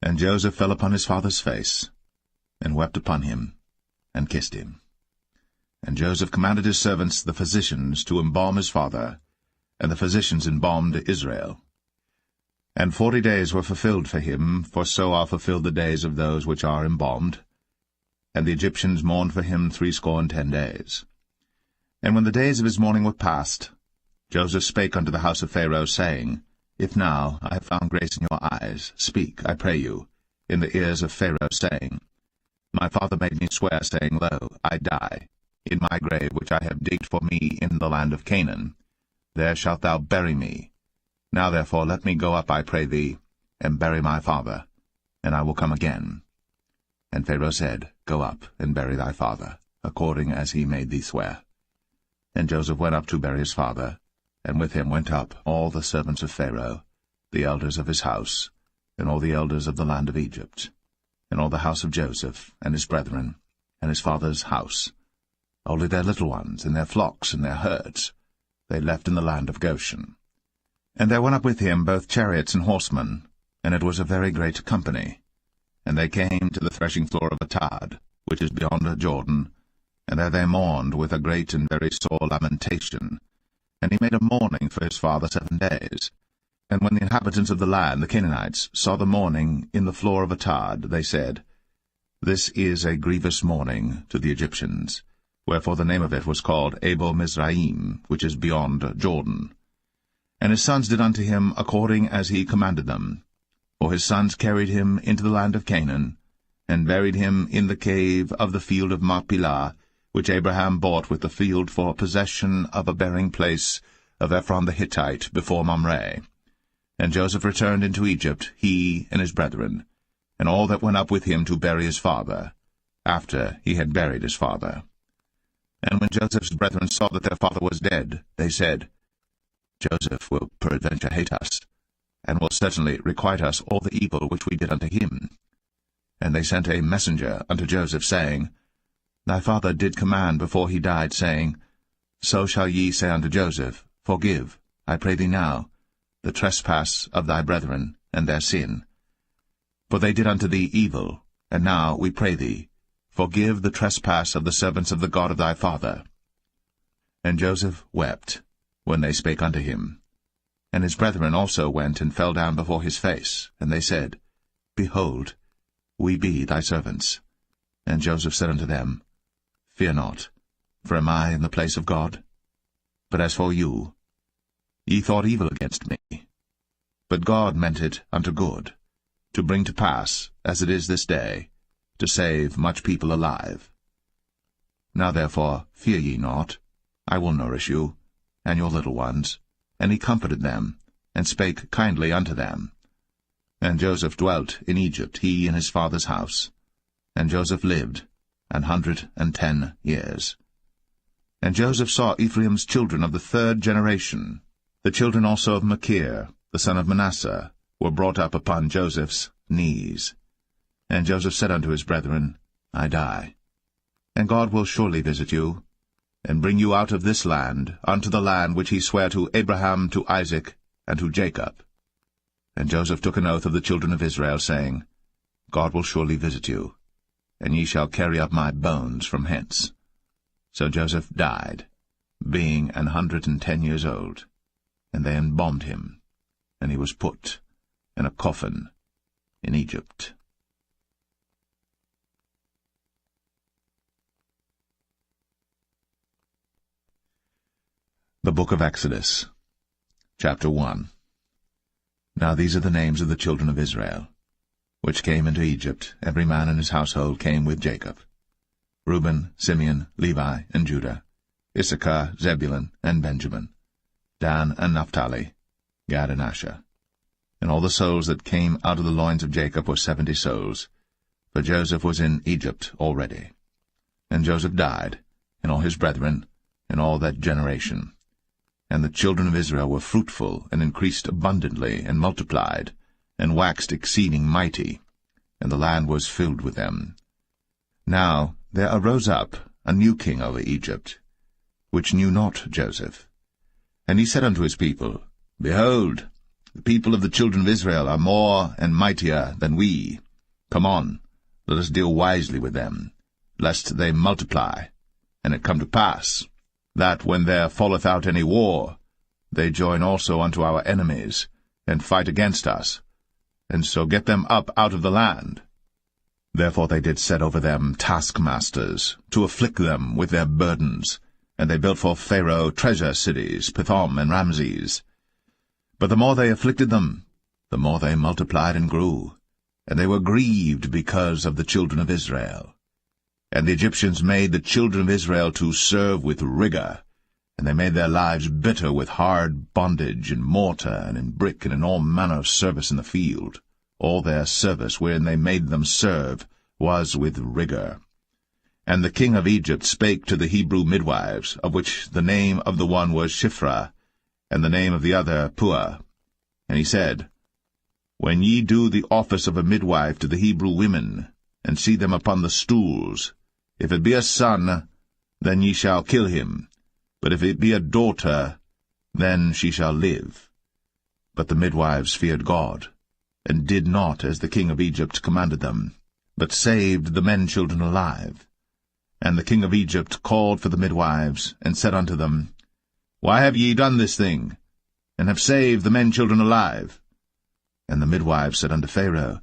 Speaker 1: And Joseph fell upon his father's face, and wept upon him, and kissed him. And Joseph commanded his servants, the physicians, to embalm his father, and the physicians embalmed Israel. And 40 days were fulfilled for him, for so are fulfilled the days of those which are embalmed. And the Egyptians mourned for him 60 days. And when the days of his mourning were past, Joseph spake unto the house of Pharaoh, saying, If now I have found grace in your eyes, speak, I pray you, in the ears of Pharaoh, saying, My father made me swear, saying, Lo, I die. In my grave which I have digged for me in the land of Canaan, there shalt thou bury me. Now therefore let me go up, I pray thee, and bury my father, and I will come again. And Pharaoh said, Go up, and bury thy father, according as he made thee swear. And Joseph went up to bury his father, and with him went up all the servants of Pharaoh, the elders of his house, and all the elders of the land of Egypt, and all the house of Joseph, and his brethren, and his father's house. Only their little ones, and their flocks, and their herds, they left in the land of Goshen. And there went up with him both chariots and horsemen, and it was a very great company. And they came to the threshing floor of Atad, which is beyond Jordan, and there they mourned with a great and very sore lamentation. And he made a mourning for his father 7 days. And when the inhabitants of the land, the Canaanites, saw the mourning in the floor of Atad, they said, This is a grievous mourning to the Egyptians. Wherefore the name of it was called Abel Mizraim, which is beyond Jordan. And his sons did unto him according as he commanded them. For his sons carried him into the land of Canaan, and buried him in the cave of the field of Machpelah, which Abraham bought with the field for possession of a burying place of Ephron the Hittite before Mamre. And Joseph returned into Egypt, he and his brethren, and all that went up with him to bury his father, after he had buried his father. And when Joseph's brethren saw that their father was dead, they said, Joseph will peradventure hate us, and will certainly requite us all the evil which we did unto him. And they sent a messenger unto Joseph, saying, Thy father did command before he died, saying, So shall ye say unto Joseph, Forgive, I pray thee now, the trespass of thy brethren, and their sin. For they did unto thee evil, and now, we pray thee, forgive the trespass of the servants of the God of thy father. And Joseph wept, when they spake unto him. And his brethren also went and fell down before his face, and they said, Behold, we be thy servants. And Joseph said unto them, Fear not, for am I in the place of God? But as for you, ye thought evil against me. But God meant it unto good, to bring to pass, as it is this day, to save much people alive. Now therefore fear ye not, I will nourish you, and your little ones. And he comforted them, and spake kindly unto them. And Joseph dwelt in Egypt, he and his father's house. And Joseph lived 110 years. And Joseph saw Ephraim's children of the 3rd generation, the children also of Machir, the son of Manasseh, were brought up upon Joseph's knees. And Joseph said unto his brethren, I die, and God will surely visit you, and bring you out of this land unto the land which he sware to Abraham, to Isaac, and to Jacob. And Joseph took an oath of the children of Israel, saying, God will surely visit you, and ye shall carry up my bones from hence. So Joseph died, being 110 years old, and they embalmed him, and he was put in a coffin in Egypt. The Book of Exodus, Chapter 1. Now these are the names of the children of Israel, which came into Egypt. Every man in his household came with Jacob: Reuben, Simeon, Levi, and Judah, Issachar, Zebulun, and Benjamin, Dan and Naphtali, Gad and Asher. And all the souls that came out of the loins of Jacob were 70 souls, for Joseph was in Egypt already. And Joseph died, and all his brethren, and all that generation. And the children of Israel were fruitful, and increased abundantly, and multiplied, and waxed exceeding mighty, and the land was filled with them. Now there arose up a new king over Egypt, which knew not Joseph. And he said unto his people, Behold, the people of the children of Israel are more and mightier than we. Come on, let us deal wisely with them, lest they multiply. And it come to pass, that when there falleth out any war, they join also unto our enemies, and fight against us, and so get them up out of the land. Therefore they did set over them taskmasters, to afflict them with their burdens, and they built for Pharaoh treasure cities, Pithom and Ramses. But the more they afflicted them, the more they multiplied and grew, and they were grieved because of the children of Israel. And the Egyptians made the children of Israel to serve with rigor, and they made their lives bitter with hard bondage, in mortar, and in brick, and in all manner of service in the field. All their service wherein they made them serve was with rigor. And the king of Egypt spake to the Hebrew midwives, of which the name of the one was Shiphrah, and the name of the other Puah. And he said, When ye do the office of a midwife to the Hebrew women, and see them upon the stools, if it be a son, then ye shall kill him, but if it be a daughter, then she shall live. But the midwives feared God, and did not as the king of Egypt commanded them, but saved the men-children alive. And the king of Egypt called for the midwives, and said unto them, Why have ye done this thing, and have saved the men-children alive? And the midwives said unto Pharaoh,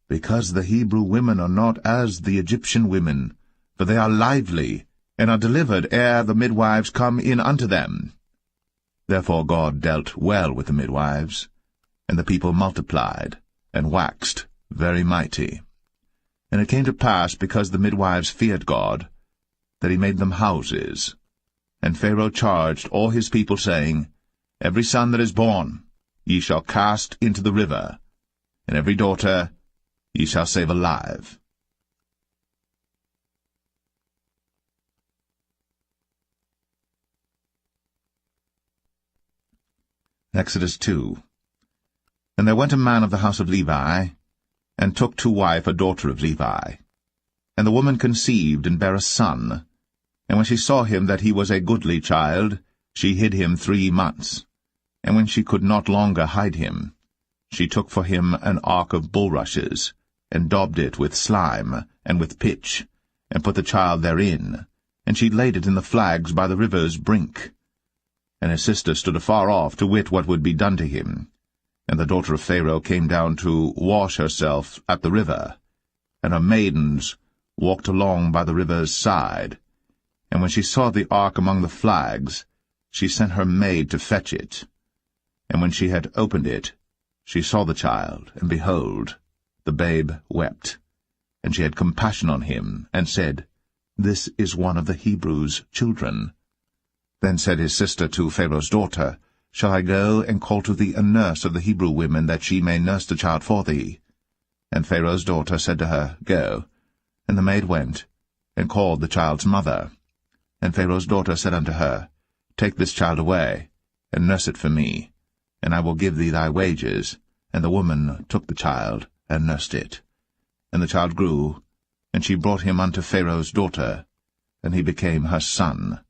Speaker 1: Because the Hebrew women are not as the Egyptian women, for they are lively, and are delivered ere the midwives come in unto them. Therefore God dealt well with the midwives, and the people multiplied, and waxed very mighty. And it came to pass, because the midwives feared God, that he made them houses. And Pharaoh charged all his people, saying, Every son that is born ye shall cast into the river, and every daughter ye shall save alive. Exodus 2. And there went a man of the house of Levi, and took to wife a daughter of Levi. And the woman conceived, and bare a son. And when she saw him that he was a goodly child, she hid him 3 months. And when she could not longer hide him, she took for him an ark of bulrushes, and daubed it with slime, and with pitch, and put the child therein, and she laid it in the flags by the river's brink. And his sister stood afar off, to wit what would be done to him. And the daughter of Pharaoh came down to wash herself at the river, and her maidens walked along by the river's side. And when she saw the ark among the flags, she sent her maid to fetch it. And when she had opened it, she saw the child, and behold, the babe wept. And she had compassion on him, and said, This is one of the Hebrews' children. Then said his sister to Pharaoh's daughter, Shall I go and call to thee a nurse of the Hebrew women, that she may nurse the child for thee? And Pharaoh's daughter said to her, Go. And the maid went, and called the child's mother. And Pharaoh's daughter said unto her, Take this child away, and nurse it for me, and I will give thee thy wages. And the woman took the child, and nursed it. And the child grew, and she brought him unto Pharaoh's daughter, and he became her son.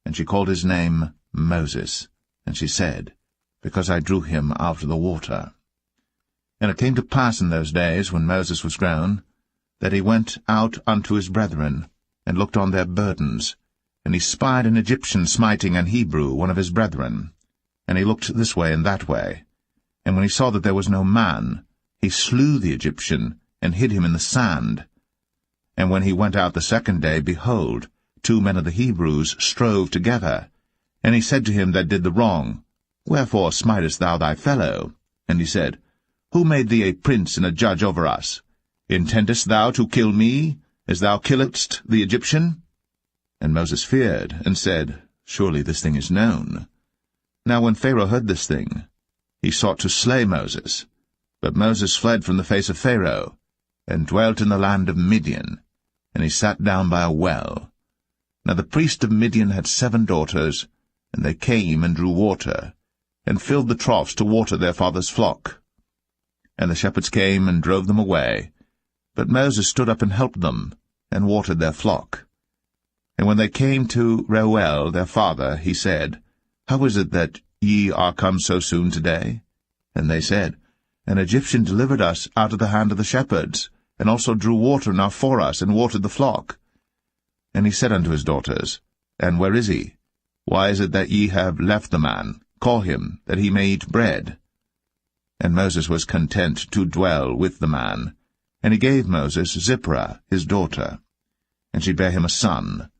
Speaker 1: And she called his name Moses, and she said, Because I drew him out of the water. And it came to pass in those days, when Moses was grown, that he went out unto his brethren, and looked on their burdens. And he spied an Egyptian smiting an Hebrew, one of his brethren. And he looked this way and that way. And when he saw that there was no man, he slew the Egyptian, and hid him in the sand. And when he went out the second day, behold, 2 men of the Hebrews strove together. And he said to him that did the wrong, Wherefore smitest thou thy fellow? And he said, Who made thee a prince and a judge over us? Intendest thou to kill me, as thou killedst the Egyptian? And Moses feared, and said, Surely this thing is known. Now when Pharaoh heard this thing, he sought to slay Moses. But Moses fled from the face of Pharaoh, and dwelt in the land of Midian, and he sat down by a well. Now the priest of Midian had 7 daughters, and they came and drew water, and filled the troughs to water their father's flock. And the shepherds came and drove them away. But Moses stood up and helped them, and watered their flock. And when they came to Reuel their father, he said, How is it that ye are come so soon today? And they said, An Egyptian delivered us out of the hand of the shepherds, and also drew water now for us, and watered the flock. And he said unto his daughters, And where is he? Why is it that ye have left the man? Call him, that he may eat bread. And Moses was content to dwell with the man. And he gave Moses Zipporah his daughter, and she bare him a son.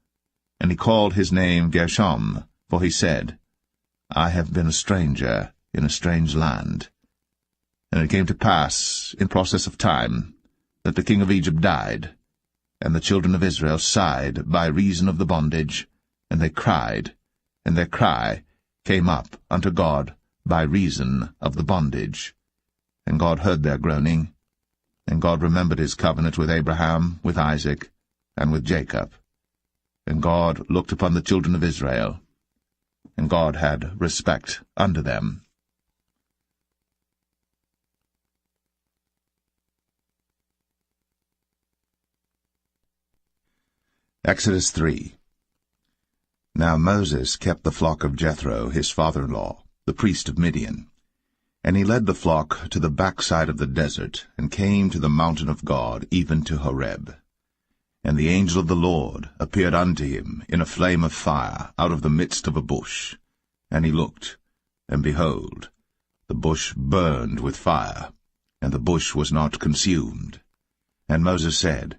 Speaker 1: And he called his name Gershom, for he said, I have been a stranger in a strange land. And it came to pass, in process of time, that the king of Egypt died, and the children of Israel sighed by reason of the bondage, and they cried, and their cry came up unto God by reason of the bondage. And God heard their groaning, and God remembered his covenant with Abraham, with Isaac, and with Jacob. And God looked upon the children of Israel, and God had respect unto them. Exodus 3. Now Moses kept the flock of Jethro, his father-in-law, the priest of Midian. And he led the flock to the backside of the desert, and came to the mountain of God, even to Horeb. And the angel of the Lord appeared unto him in a flame of fire out of the midst of a bush. And he looked, and behold, the bush burned with fire, and the bush was not consumed. And Moses said,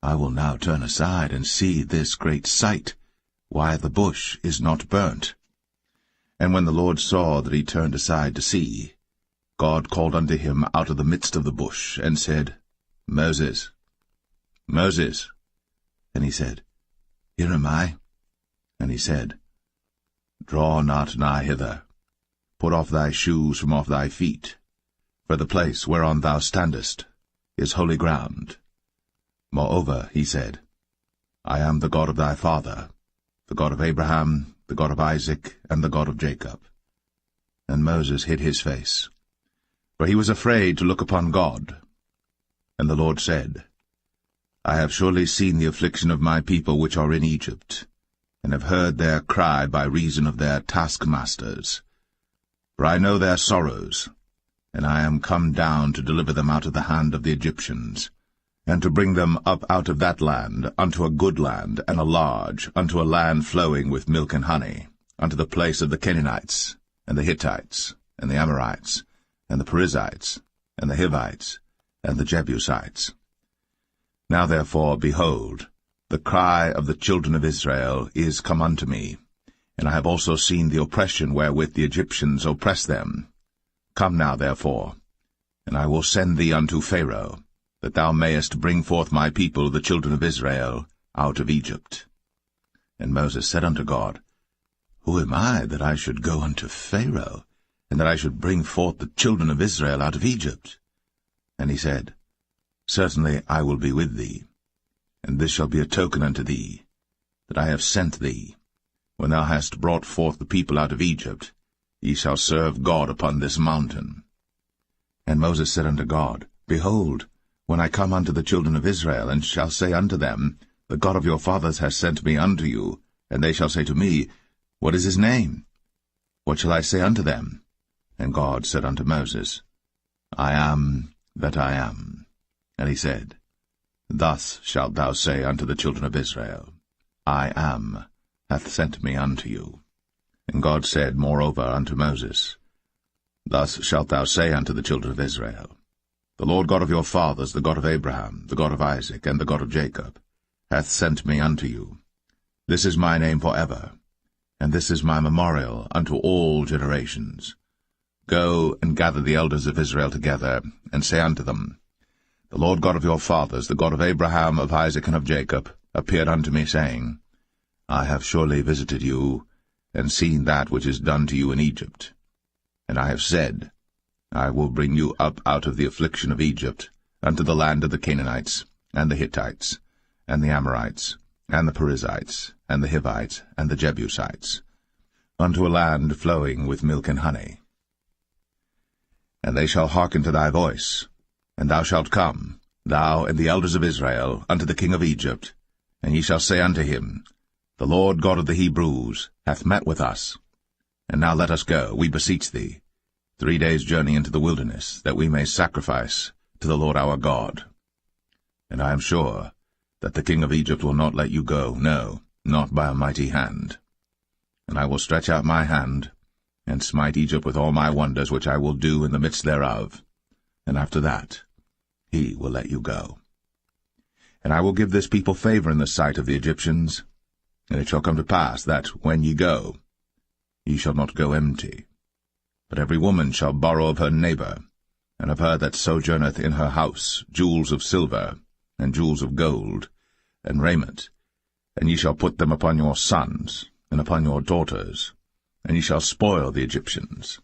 Speaker 1: I will now turn aside and see this great sight, why the bush is not burnt. And when the Lord saw that he turned aside to see, God called unto him out of the midst of the bush, and said, Moses, Moses. And he said, Here am I. And he said, Draw not nigh hither. Put off thy shoes from off thy feet, for the place whereon thou standest is holy ground. Moreover, he said, I am the God of thy father, the God of Abraham, the God of Isaac, and the God of Jacob. And Moses hid his face, for he was afraid to look upon God. And the Lord said, I have surely seen the affliction of my people which are in Egypt, and have heard their cry by reason of their taskmasters. For I know their sorrows, and I am come down to deliver them out of the hand of the Egyptians, and to bring them up out of that land unto a good land, and a large, unto a land flowing with milk and honey, unto the place of the Canaanites, and the Hittites, and the Amorites, and the Perizzites, and the Hivites, and the Jebusites. Now therefore, behold, the cry of the children of Israel is come unto me, and I have also seen the oppression wherewith the Egyptians oppress them. Come now therefore, and I will send thee unto Pharaoh, that thou mayest bring forth my people, the children of Israel, out of Egypt. And Moses said unto God, Who am I, that I should go unto Pharaoh, and that I should bring forth the children of Israel out of Egypt? And he said, Certainly I will be with thee, and this shall be a token unto thee, that I have sent thee. When thou hast brought forth the people out of Egypt, Ye shall serve God upon this mountain. And Moses said unto God, Behold, when I come unto the children of Israel, and shall say unto them, The God of your fathers has sent me unto you, and they shall say to me, What is his name? What shall I say unto them? And God said unto Moses, I am that I am. And he said, Thus shalt thou say unto the children of Israel, I am hath sent me unto you. And God said moreover unto Moses, Thus shalt thou say unto the children of Israel, The Lord God of your fathers, the God of Abraham, the God of Isaac, and the God of Jacob, hath sent me unto you. This is my name for ever, and this is my memorial unto all generations. Go and gather the elders of Israel together, and say unto them, The Lord God of your fathers, the God of Abraham, of Isaac, and of Jacob, appeared unto me, saying, I have surely visited you, and seen that which is done to you in Egypt. And I have said, I will bring you up out of the affliction of Egypt, unto the land of the Canaanites, and the Hittites, and the Amorites, and the Perizzites, and the Hivites, and the Jebusites, unto a land flowing with milk and honey. And they shall hearken to thy voice, and thou shalt come, thou and the elders of Israel, unto the king of Egypt, and ye shall say unto him, The Lord God of the Hebrews hath met with us. And now let us go, we beseech thee, 3 days' journey into the wilderness, that we may sacrifice to the Lord our God. And I am sure that the king of Egypt will not let you go, no, not by a mighty hand. And I will stretch out my hand, and smite Egypt with all my wonders which I will do in the midst thereof. And after that he will let you go. And I will give this people favor in the sight of the Egyptians. And it shall come to pass that, when ye go, ye shall not go empty. But every woman shall borrow of her neighbor, and of her that sojourneth in her house, jewels of silver, and jewels of gold, and raiment, and ye shall put them upon your sons, and upon your daughters, and ye shall spoil the Egyptians.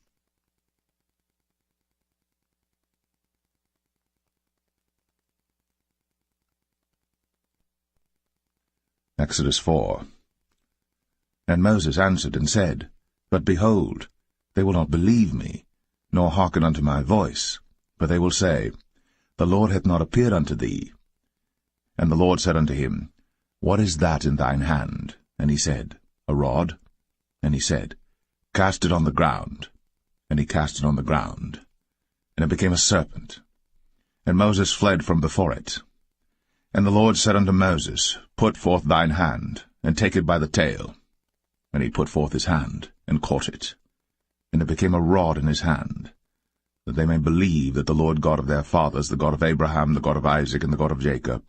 Speaker 1: Exodus 4. And Moses answered and said, But behold, they will not believe me, nor hearken unto my voice, but they will say, The Lord hath not appeared unto thee. And the Lord said unto him, What is that in thine hand? And he said, A rod. And he said, Cast it on the ground. And he cast it on the ground, and it became a serpent. And Moses fled from before it. And the Lord said unto Moses, Put forth thine hand, and take it by the tail. And he put forth his hand, and caught it. And it became a rod in his hand, that they may believe that the Lord God of their fathers, the God of Abraham, the God of Isaac, and the God of Jacob,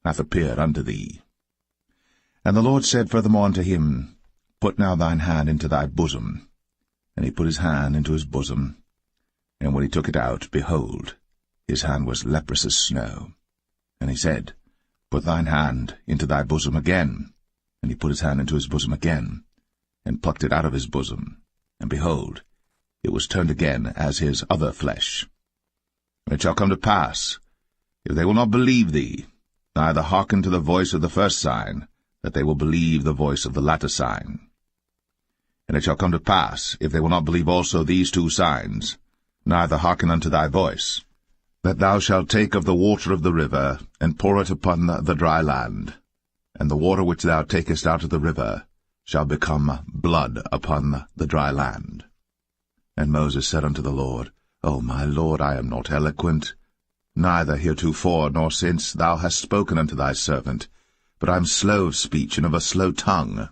Speaker 1: hath appeared unto thee. And the Lord said furthermore unto him, Put now thine hand into thy bosom. And he put his hand into his bosom. And when he took it out, behold, his hand was leprous as snow. And he said, Put thine hand into thy bosom again. And he put his hand into his bosom again, and plucked it out of his bosom. And behold, it was turned again as his other flesh. And it shall come to pass, if they will not believe thee, neither hearken to the voice of the first sign, that they will believe the voice of the latter sign. And it shall come to pass, if they will not believe also these 2 signs, neither hearken unto thy voice, that thou shalt take of the water of the river, and pour it upon the dry land, and the water which thou takest out of the river shall become blood upon the dry land. And Moses said unto the Lord, O my Lord, I am not eloquent, neither heretofore nor since thou hast spoken unto thy servant, but I am slow of speech and of a slow tongue.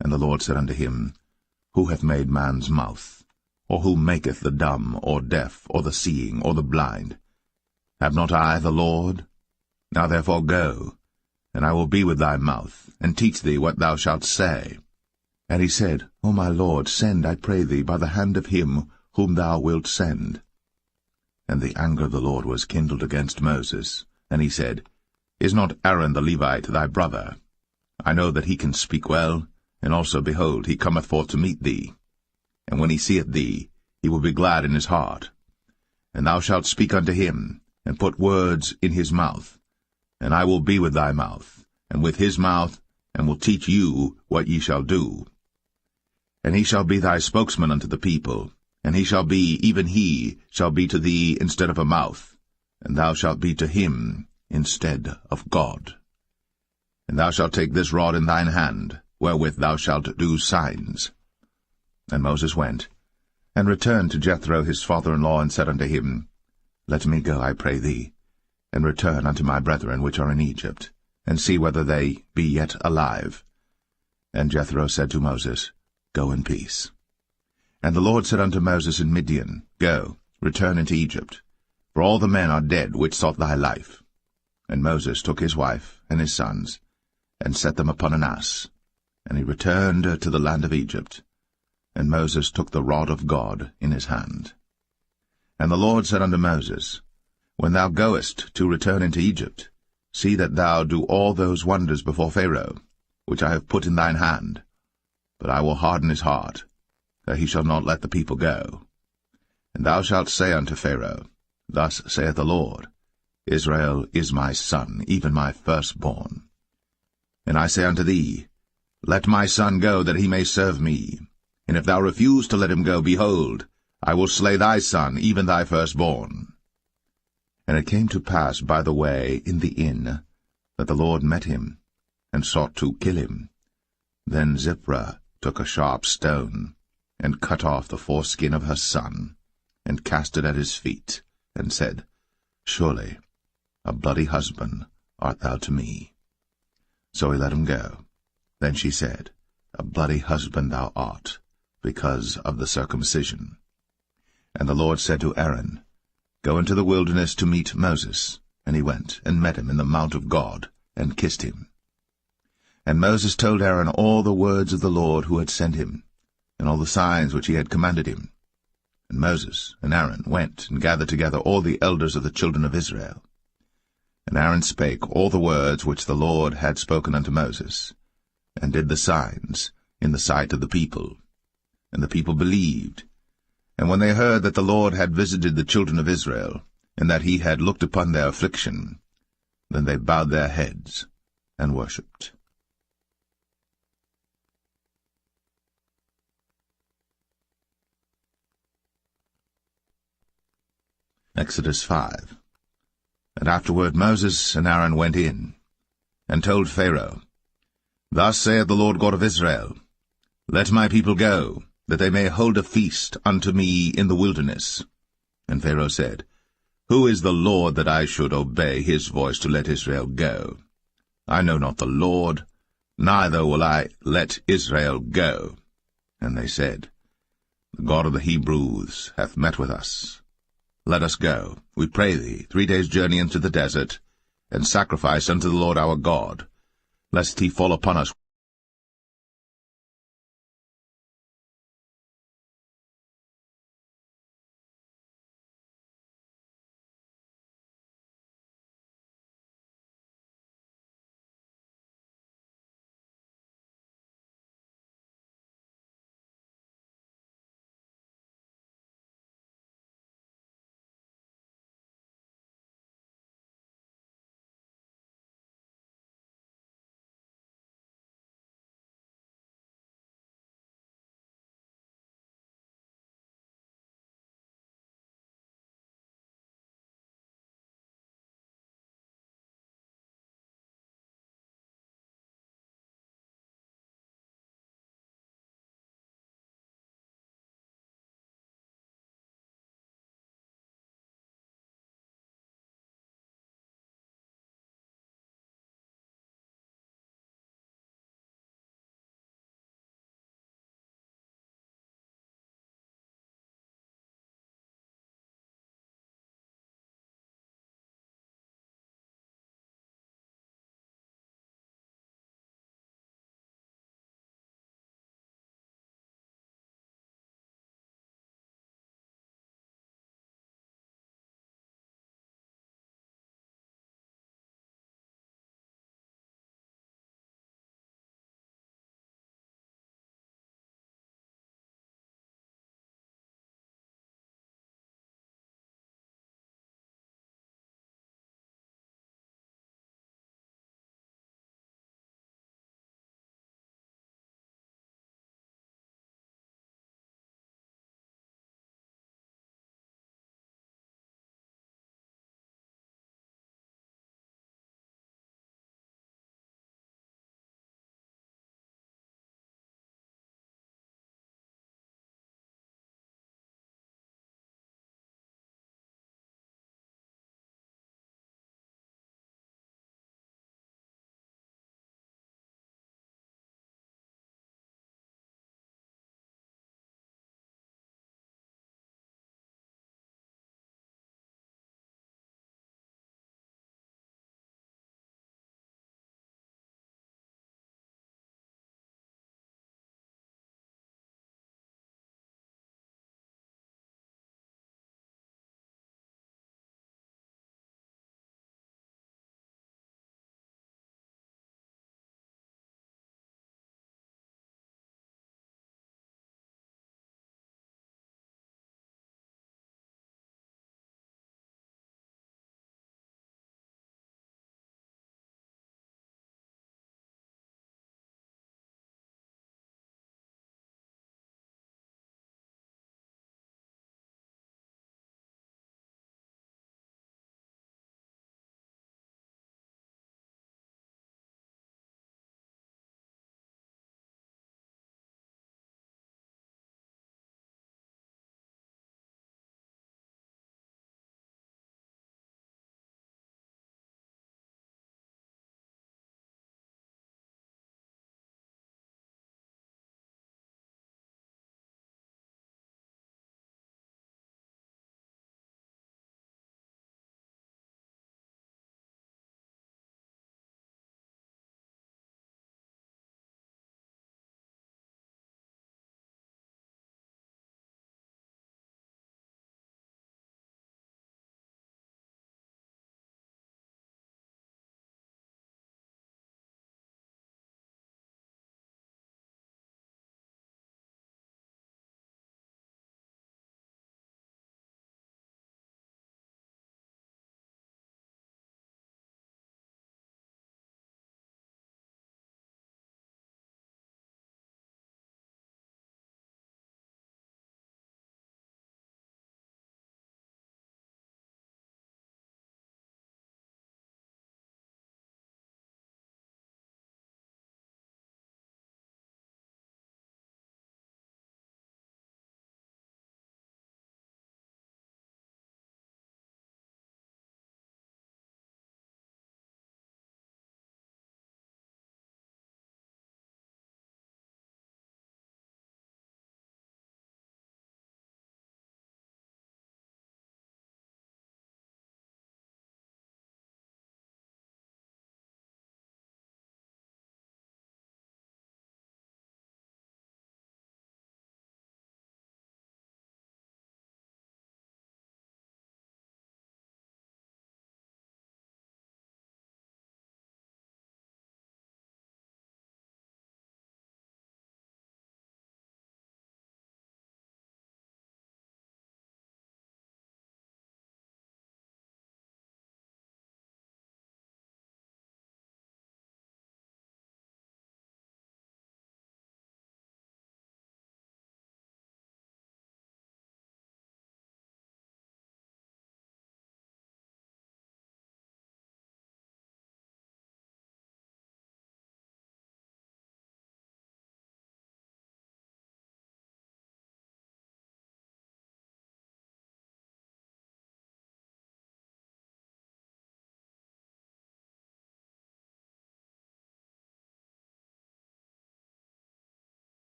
Speaker 1: And the Lord said unto him, Who hath made man's mouth? Or who maketh the dumb, or deaf, or the seeing, or the blind? Have not I the Lord? Now therefore go, and I will be with thy mouth, and teach thee what thou shalt say. And he said, O my Lord, send, I pray thee, by the hand of him whom thou wilt send. And the anger of the Lord was kindled against Moses, and he said, Is not Aaron the Levite thy brother? I know that he can speak well, and also, behold, he cometh forth to meet thee. And when he seeth thee, he will be glad in his heart. And thou shalt speak unto him, and put words in his mouth. And I will be with thy mouth, and with his mouth, and will teach you what ye shall do. And he shall be thy spokesman unto the people, and he shall be, even he, shall be to thee instead of a mouth, and thou shalt be to him instead of God. And thou shalt take this rod in thine hand, wherewith thou shalt do signs. And Moses went, and returned to Jethro his father-in-law, and said unto him, Let me go, I pray thee, and return unto my brethren which are in Egypt, and see whether they be yet alive. And Jethro said to Moses, Go in peace. And the Lord said unto Moses in Midian, Go, return into Egypt, for all the men are dead which sought thy life. And Moses took his wife and his sons, and set them upon an ass, and he returned to the land of Egypt. And Moses took the rod of God in his hand. And the Lord said unto Moses, When thou goest to return into Egypt, see that thou do all those wonders before Pharaoh, which I have put in thine hand. But I will harden his heart, that he shall not let the people go. And thou shalt say unto Pharaoh, Thus saith the Lord, Israel is my son, even my firstborn. And I say unto thee, Let my son go, that he may serve me. And if thou refuse to let him go, behold, I will slay thy son, even thy firstborn. And it came to pass by the way in the inn, that the Lord met him, and sought to kill him. Then Zipporah took a sharp stone, and cut off the foreskin of her son, and cast it at his feet, and said, Surely a bloody husband art thou to me. So he let him go. Then she said, A bloody husband thou art, because of the circumcision. And the Lord said to Aaron, Go into the wilderness to meet Moses. And he went, and met him in the mount of God, and kissed him. And Moses told Aaron all the words of the Lord who had sent him, and all the signs which he had commanded him. And Moses and Aaron went and gathered together all the elders of the children of Israel. And Aaron spake all the words which the Lord had spoken unto Moses, and did the signs in the sight of the people. And the people believed. And when they heard that the Lord had visited the children of Israel, and that he had looked upon their affliction, then they bowed their heads and worshipped. Exodus 5. And afterward Moses and Aaron went in, and told Pharaoh, Thus saith the Lord God of Israel, Let my people go, that they may hold a feast unto me in the wilderness. And Pharaoh said, Who is the Lord that I should obey his voice to let Israel go? I know not the Lord, neither will I let Israel go. And they said, The God of the Hebrews hath met with us. Let us go, we pray thee, 3 days' journey into the desert, and sacrifice unto the Lord our God, lest he fall upon us